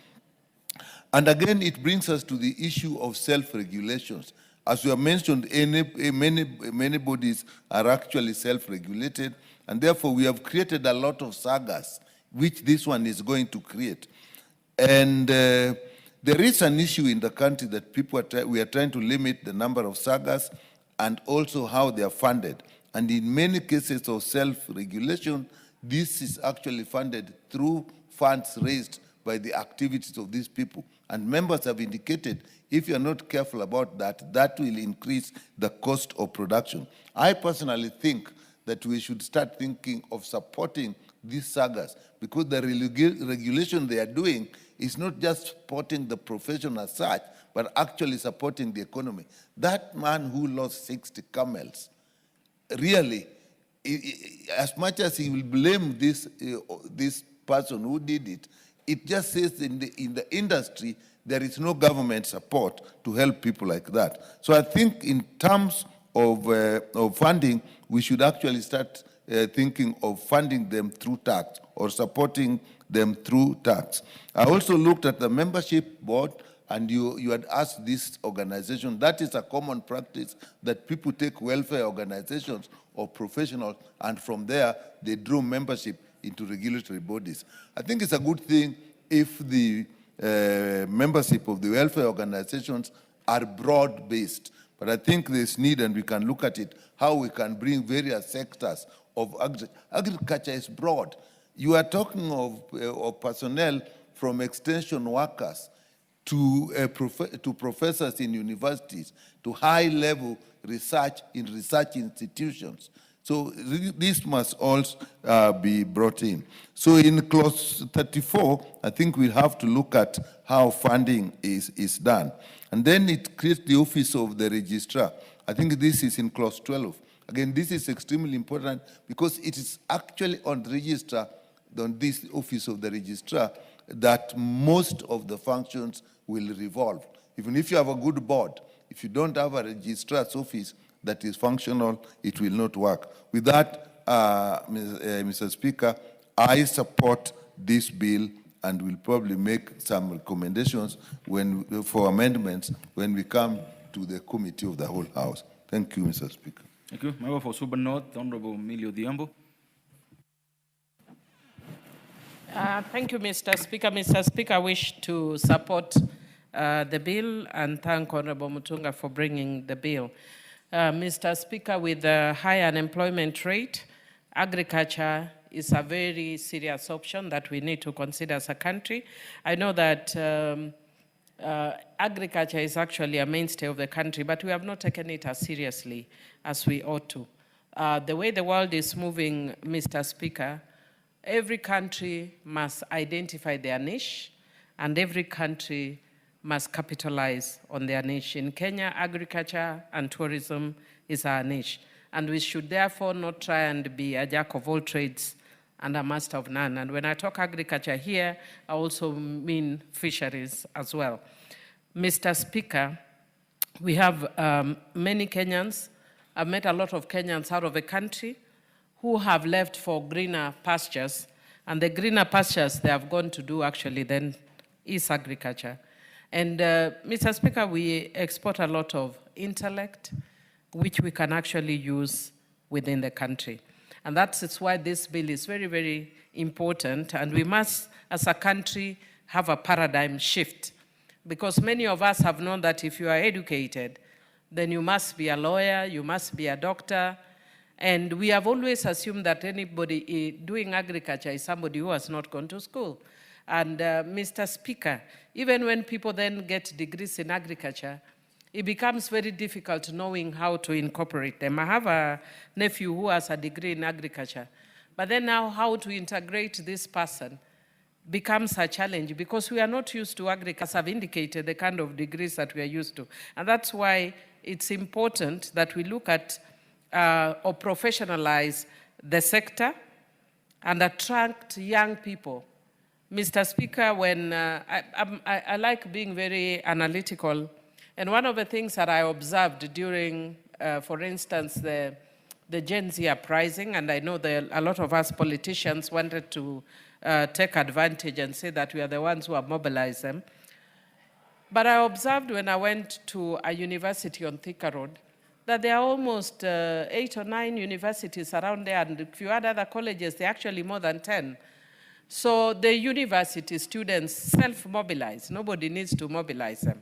And again, it brings us to the issue of self-regulations. As we have mentioned, many bodies are actually self-regulated, and therefore we have created a lot of sagas, which this one is going to create. And there is an issue in the country that we are trying to limit the number of sagas and also how they are funded. And in many cases of self-regulation, this is actually funded through funds raised by the activities of these people. And members have indicated, if you're not careful about that, that will increase the cost of production. I personally think that we should start thinking of supporting these sagas, because the regulation they are doing is not just supporting the profession as such, but actually supporting the economy. That man who lost 60 camels, really, as much as he will blame this person who did it, it just says in the industry there is no government support to help people like that. So I think in terms of funding, we should actually start thinking of funding them through tax or supporting them through tax. I also looked at the membership board, and you had asked this organization. That is a common practice, that people take welfare organizations or professionals, and from there they draw membership into regulatory bodies. I think it's a good thing if the membership of the welfare organizations are broad-based. But I think there's need, and we can look at it, how we can bring various sectors of agriculture is broad. You are talking of personnel from extension workers to professors in universities, to high-level research in research institutions. So this must also be brought in. So in clause 34, I think we have to look at how funding is done. And then it creates the office of the registrar. I think this is in clause 12. Again, this is extremely important because it is actually on the registrar, on this office of the registrar, that most of the functions will revolve. Even if you have a good board, if you don't have a registrar's office that is functional, it will not work. With that, Mr. Speaker, I support this bill and will probably make some recommendations for amendments when we come to the committee of the whole House. Thank you, Mr. Speaker. Thank you. Member for Suba North, Honorable Millie Odhiambo. Thank you, Mr. Speaker. Mr. Speaker, I wish to support the bill and thank Honorable Mutunga for bringing the bill. Mr. Speaker, with the high unemployment rate, agriculture is a very serious option that we need to consider as a country. I know that agriculture is actually a mainstay of the country, but we have not taken it as seriously as we ought to. The way the world is moving, Mr. Speaker, every country must identify their niche, and every country must capitalize on their niche. In Kenya, agriculture and tourism is our niche, and we should therefore not try and be a jack of all trades and a master of none. And when I talk agriculture here, I also mean fisheries as well. Mr. Speaker, we have many Kenyans. I've met a lot of Kenyans out of the country who have left for greener pastures, and the greener pastures they have gone to do actually then is agriculture. And Mr. Speaker, we export a lot of intellect, which we can actually use within the country. And that's why this bill is very, very important. And we must, as a country, have a paradigm shift. Because many of us have known that if you are educated, then you must be a lawyer, you must be a doctor. And we have always assumed that anybody doing agriculture is somebody who has not gone to school. And Mr. Speaker, even when people then get degrees in agriculture, it becomes very difficult knowing how to incorporate them. I have a nephew who has a degree in agriculture, but then now how to integrate this person becomes a challenge because we are not used to agriculture, as I've indicated, the kind of degrees that we are used to. And that's why it's important that we look at or professionalize the sector and attract young people. Mr. Speaker, when I like being very analytical, and one of the things that I observed during, for instance, the Gen Z uprising, and I know that a lot of us politicians wanted to take advantage and say that we are the ones who have mobilized them. But I observed when I went to a university on Thika Road that there are almost 8 or 9 universities around there, and if you add other colleges, there are actually more than 10. So the university students self-mobilize. Nobody needs to mobilize them.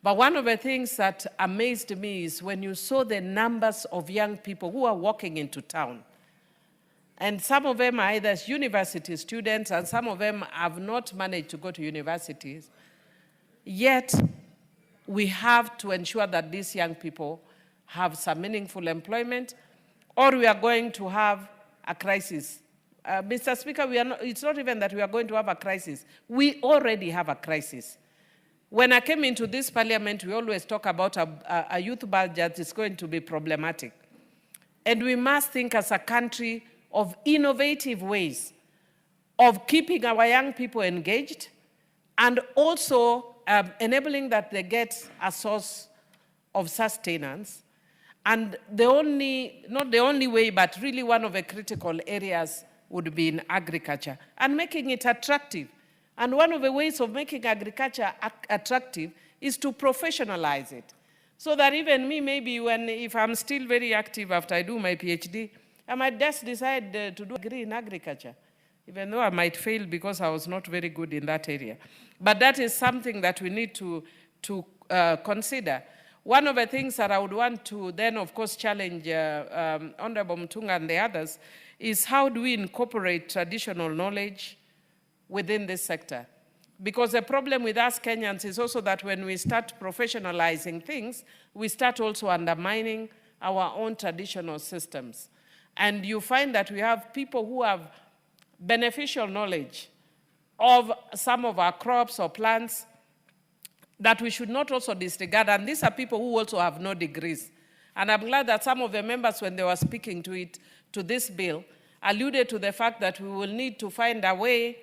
But one of the things that amazed me is when you saw the numbers of young people who are walking into town. And some of them are either university students, and some of them have not managed to go to universities. Yet, we have to ensure that these young people have some meaningful employment, or we are going to have a crisis. Mr. Speaker, it's not even that we are going to have a crisis. We already have a crisis. When I came into this parliament, we always talk about a youth budget that is going to be problematic. And we must think as a country of innovative ways of keeping our young people engaged and also enabling that they get a source of sustenance. And not the only way, but really one of the critical areas would be in agriculture and making it attractive. And one of the ways of making agriculture attractive is to professionalize it. So that even me, maybe if I'm still very active after I do my PhD, I might just decide to do a degree in agriculture, even though I might fail because I was not very good in that area. But that is something that we need to consider. One of the things that I would want to then, of course, challenge Honorable Mutunga and the others is how do we incorporate traditional knowledge within this sector? Because the problem with us Kenyans is also that when we start professionalizing things, we start also undermining our own traditional systems. And you find that we have people who have beneficial knowledge of some of our crops or plants that we should not also disregard. And these are people who also have no degrees. And I'm glad that some of the members, when they were speaking to this bill, alluded to the fact that we will need to find a way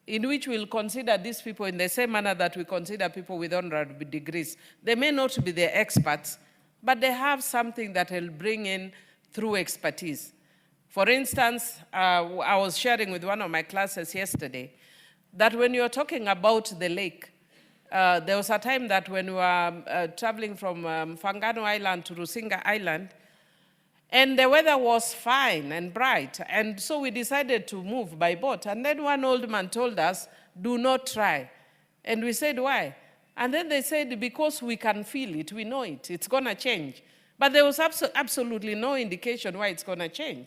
in which we'll consider these people in the same manner that we consider people with honorary degrees. They may not be the experts, but they have something that will bring in through expertise. For instance, I was sharing with one of my classes yesterday that when you're talking about the lake, there was a time that when we were traveling from Fangano Island to Rusinga Island, and the weather was fine and bright, and so we decided to move by boat. And then one old man told us, do not try. And we said, why? And then they said, because we can feel it, we know it, it's gonna change. But there was absolutely no indication why it's gonna change.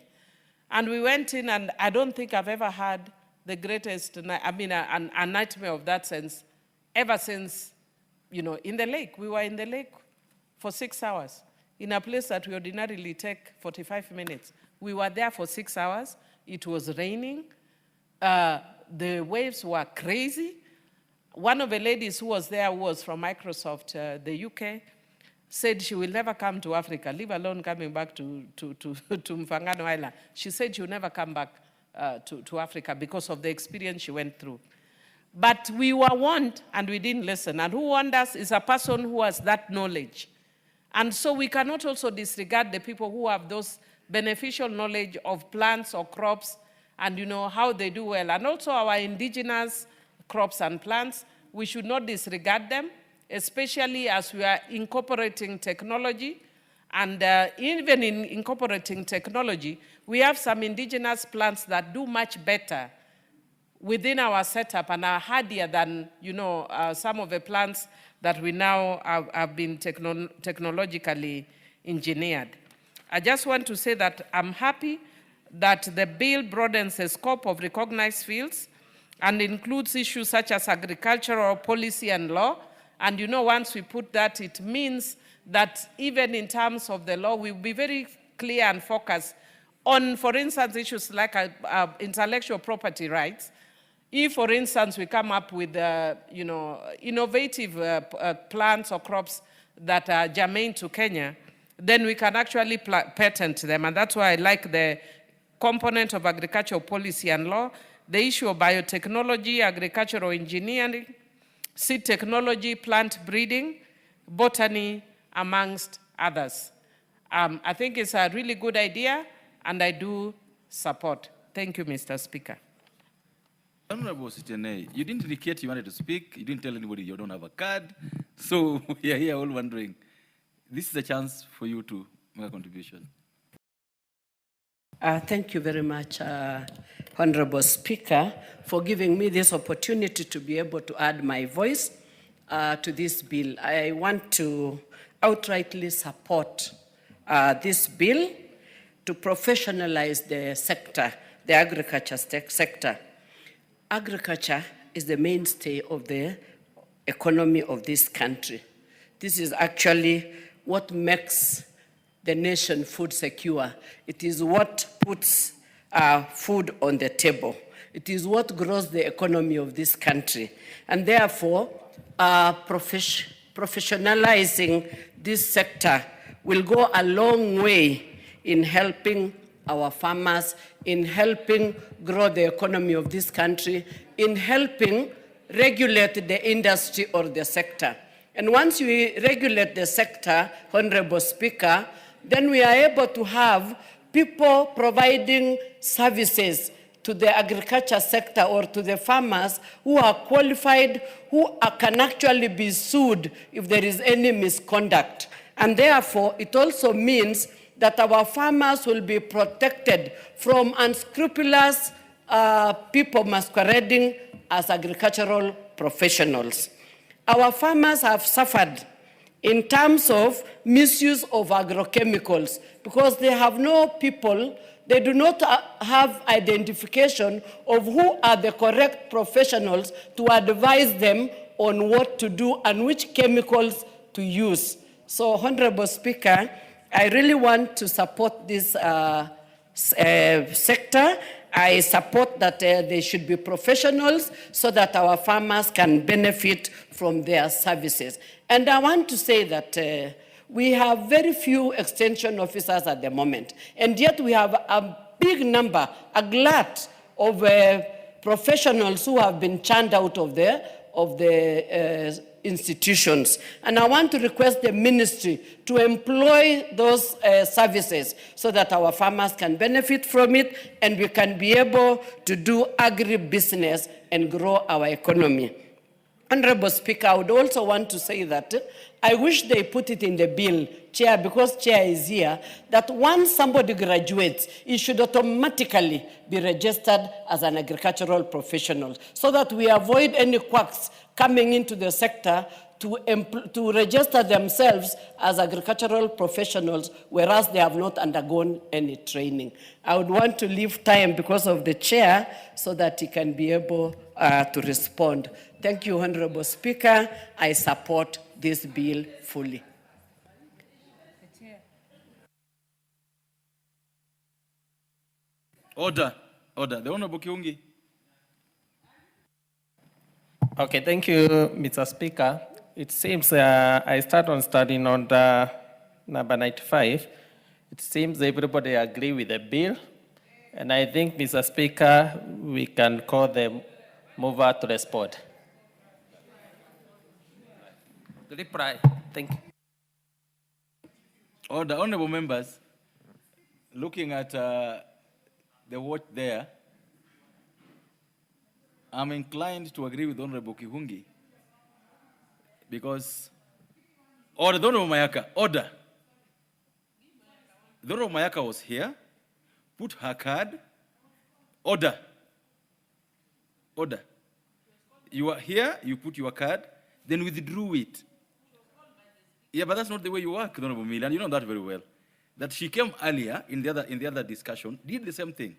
And we went in, and I don't think I've ever had the greatest, a nightmare of that sense, ever since, in the lake. We were in the lake for 6 hours, in a place that we ordinarily take 45 minutes. We were there for 6 hours. It was raining. The waves were crazy. One of the ladies who was there, who was from Microsoft, the UK, said she will never come to Africa, leave alone coming back to Mfangano Island. She said she will never come back to Africa because of the experience she went through. But we were warned, and we didn't listen. And who warned us is a person who has that knowledge. And so we cannot also disregard the people who have those beneficial knowledge of plants or crops and how they do well. And also our indigenous crops and plants, we should not disregard them, especially as we are incorporating technology. And even in incorporating technology, we have some indigenous plants that do much better within our setup and are hardier than some of the plants that we now have been technologically engineered. I just want to say that I'm happy that the bill broadens the scope of recognized fields and includes issues such as agricultural policy and law. And once we put that, it means that even in terms of the law, we'll be very clear and focused on, for instance, issues like intellectual property rights. If, for instance, we come up with, innovative plants or crops that are germane to Kenya, then we can actually patent them. And that's why I like the component of agricultural policy and law, the issue of biotechnology, agricultural engineering, seed technology, plant breeding, botany, amongst others. I think it's a really good idea, and I do support. Thank you, Mr. Speaker. Honorable Citizen, you didn't indicate you wanted to speak. You didn't tell anybody you don't have a card. So we are here all wondering. This is a chance for you to make a contribution. Thank you very much, Honorable Speaker, for giving me this opportunity to be able to add my voice to this bill. I want to outrightly support this bill to professionalize the sector the agriculture sector. Agriculture is the mainstay of the economy of this country. This is actually what makes the nation food secure. It is what puts food on the table. It is what grows the economy of this country. And therefore, professionalizing this sector will go a long way in helping our farmers, in helping grow the economy of this country, in helping regulate the industry or the sector. And once we regulate the sector, Honorable Speaker, then we are able to have people providing services to the agriculture sector or to the farmers who are qualified, who can actually be sued if there is any misconduct. And therefore, it also means that our farmers will be protected from unscrupulous people masquerading as agricultural professionals. Our farmers have suffered in terms of misuse of agrochemicals because they have no people, they do not have identification of who are the correct professionals to advise them on what to do and which chemicals to use. So, Honorable Speaker, I really want to support this sector. I support that they should be professionals so that our farmers can benefit from their services. And I want to say that we have very few extension officers at the moment, and yet we have a big number, a glut of professionals who have been churned out of the institutions. And I want to request the ministry to employ those services so that our farmers can benefit from it and we can be able to do agribusiness and grow our economy. Honorable Speaker, I would also want to say that I wish they put it in the bill, Chair, because Chair is here, that once somebody graduates, he should automatically be registered as an agricultural professional so that we avoid any quacks coming into the sector to register themselves as agricultural professionals, whereas they have not undergone any training. I would want to leave time because of the Chair so that he can be able to respond. Thank you, Honorable Speaker. I support this bill fully. Order. Order. The Honorable Kiungi. Okay, thank you, Mr. Speaker. It seems I start on studying on number 95. It seems everybody agree with the bill. And I think, Mr. Speaker, we can call the mover to respond. Reply. Thank you. Order. Honorable members, looking at the watch there, I'm inclined to agree with Honorable Kihungi because, order, the Honorable Mayaka, order. The Honorable Mayaka was here, put her card, order. Order. You are here, you put your card, then withdrew it. Yeah, but that's not the way you work, Honorable Miller, and you know that very well. That she came earlier in the other discussion, did the same thing,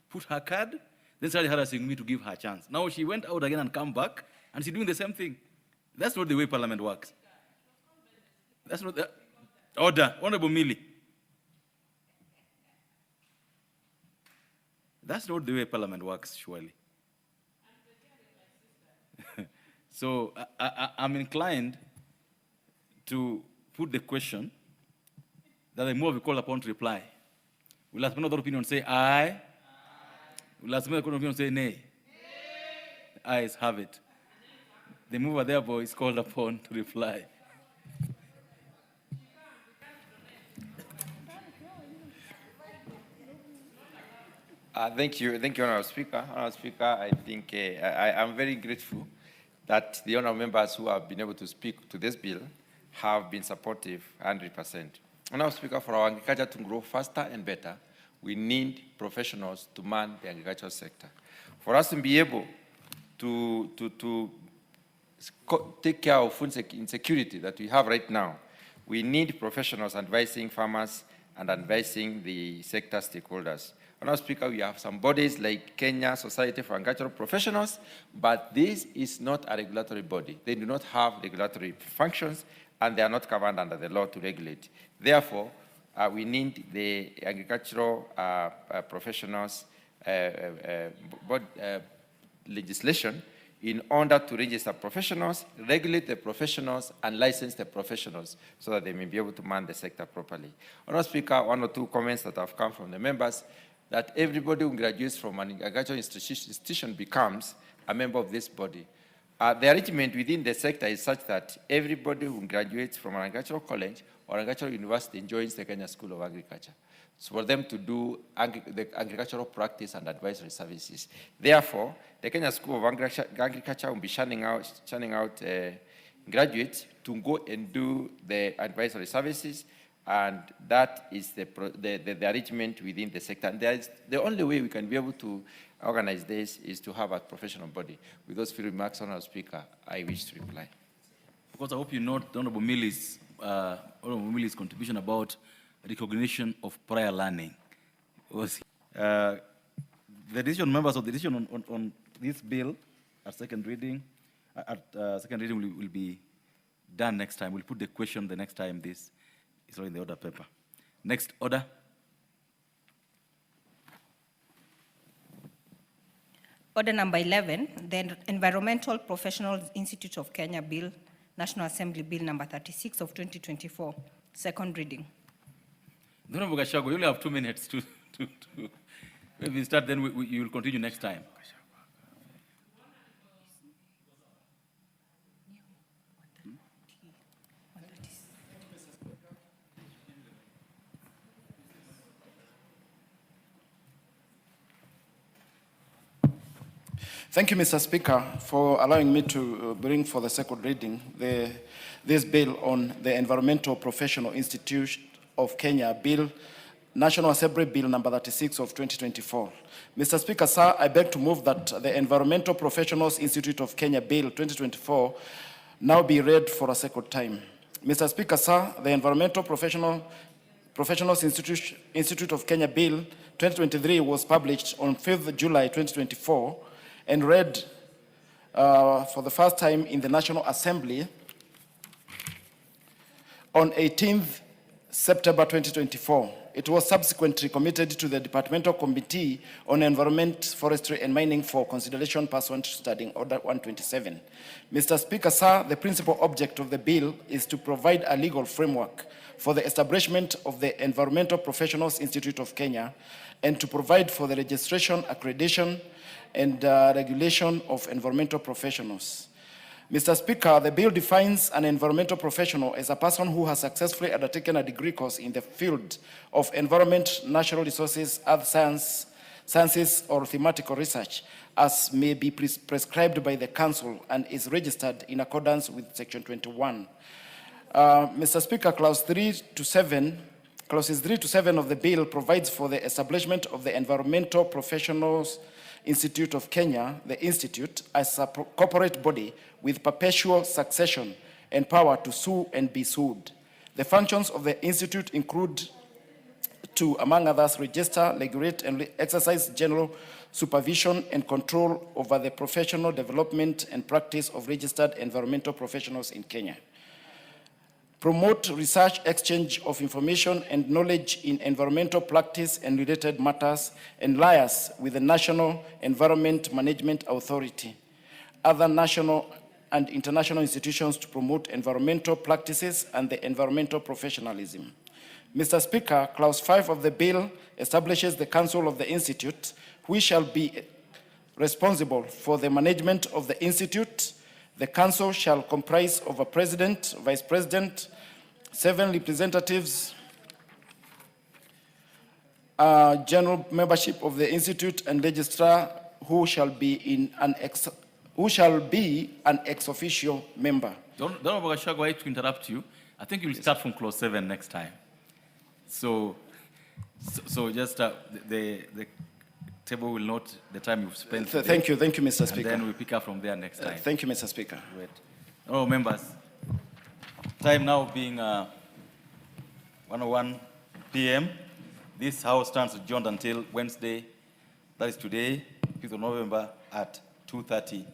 put her card, then started harassing me to give her a chance. Now she went out again and come back, and she's doing the same thing. That's not the way Parliament works. That's not the order, Honorable Millie. That's not the way Parliament works, surely. So I'm inclined to put the question that the mover will call upon to reply. Will ask another opinion say aye? Will ask another opinion say nay? Ayes have it. The mover therefore is called upon to reply. Thank you, Honourable Speaker. Honourable Speaker, I think I'm very grateful that the honourable members who have been able to speak to this bill have been supportive 100%. Honourable Speaker, for our agriculture to grow faster and better, we need professionals to man the agricultural sector. For us to be able to take care of food insecurity that we have right now, we need professionals advising farmers and advising the sector stakeholders Honorable Speaker, we have some bodies like Kenya Society for Agricultural Professionals, but this is not a regulatory body. They do not have regulatory functions, and they are not covered under the law to regulate. Therefore, we need the agricultural professionals legislation in order to register professionals, regulate the professionals, and license the professionals so that they may be able to man the sector properly. Honorable Speaker, one or two comments that have come from the members, that everybody who graduates from an agricultural institution becomes a member of this body. The arrangement within the sector is such that everybody who graduates from an agricultural college or agricultural university joins the Kenya School of Agriculture. So for them to do the agricultural practice and advisory services. Therefore, the Kenya School of Agriculture will be churning out graduates to go and do the advisory services, and that is the arrangement within the sector. And the only way we can be able to organize this is to have a professional body. With those few remarks, Honourable Speaker, I wish to reply. Because I hope you note Honourable Milli's contribution about recognition of prior learning. The decision, members of the decision on this bill at second reading, will be done next time. We'll put the question the next time this is in the order paper. Next order. Order number 11, the Environmental Professionals Institute of Kenya Bill, National Assembly Bill number 36 of 2024, second reading. Honorable Gachagua, you only have 2 minutes to maybe start, then you will continue next time. Thank you, Mr. Speaker, for allowing me to bring for the second reading this bill on the Environmental Professional Institute of Kenya Bill, National Assembly Bill number 36 of 2024. Mr. Speaker, sir, I beg to move that the Environmental Professionals Institute of Kenya Bill 2024 now be read for a second time. Mr. Speaker, sir, the Environmental Professionals Institute of Kenya Bill 2023 was published on 5th July 2024 and read for the first time in the National Assembly on 18th September 2024. It was subsequently committed to the Departmental Committee on Environment, Forestry and Mining for consideration pursuant to Standing Order 127. Mr. Speaker, sir, the principal object of the bill is to provide a legal framework for the establishment of the Environmental Professionals Institute of Kenya and to provide for the registration, accreditation, and regulation of environmental professionals. Mr. Speaker, the bill defines an environmental professional as a person who has successfully undertaken a degree course in the field of environment, natural resources, earth sciences, or thematical research, as may be prescribed by the Council and is registered in accordance with Section 21. Mr. Speaker, Clauses 3 to 7 of the bill provides for the establishment of the Environmental Professionals Institute of Kenya, the Institute, as a corporate body with perpetual succession and power to sue and be sued. The functions of the Institute include to, among others, register, regulate, and exercise general supervision and control over the professional development and practice of registered environmental professionals in Kenya. Promote research, exchange of information and knowledge in environmental practice and related matters, and liaise with the National Environment Management Authority, other national and international institutions to promote environmental practices and the environmental professionalism. Mr. Speaker, Clause 5 of the bill establishes the Council of the Institute, which shall be responsible for the management of the Institute. The Council shall comprise of a President, Vice President, 7 representatives, general membership of the Institute, and registrar who shall be an ex officio member. Don't Gachagua, I hate to interrupt you. I think you'll start from Clause 7 next time. So just the table will note the time you've spent. Thank you, Mr. Speaker. And then we'll pick up from there next time. Thank you, Mr. Speaker. Great. Oh, members, time now being 1:01 p.m. This House stands adjourned until Wednesday, that is today, 5th of November at 2:30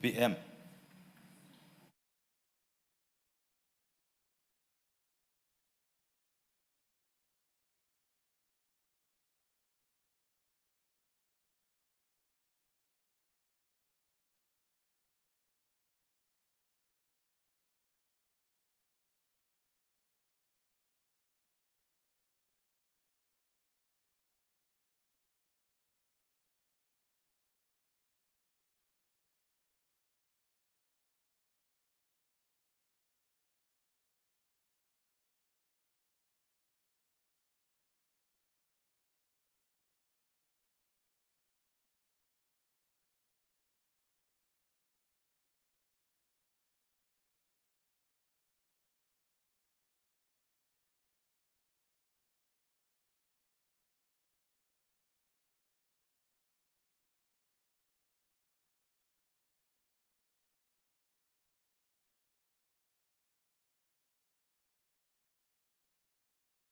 p.m.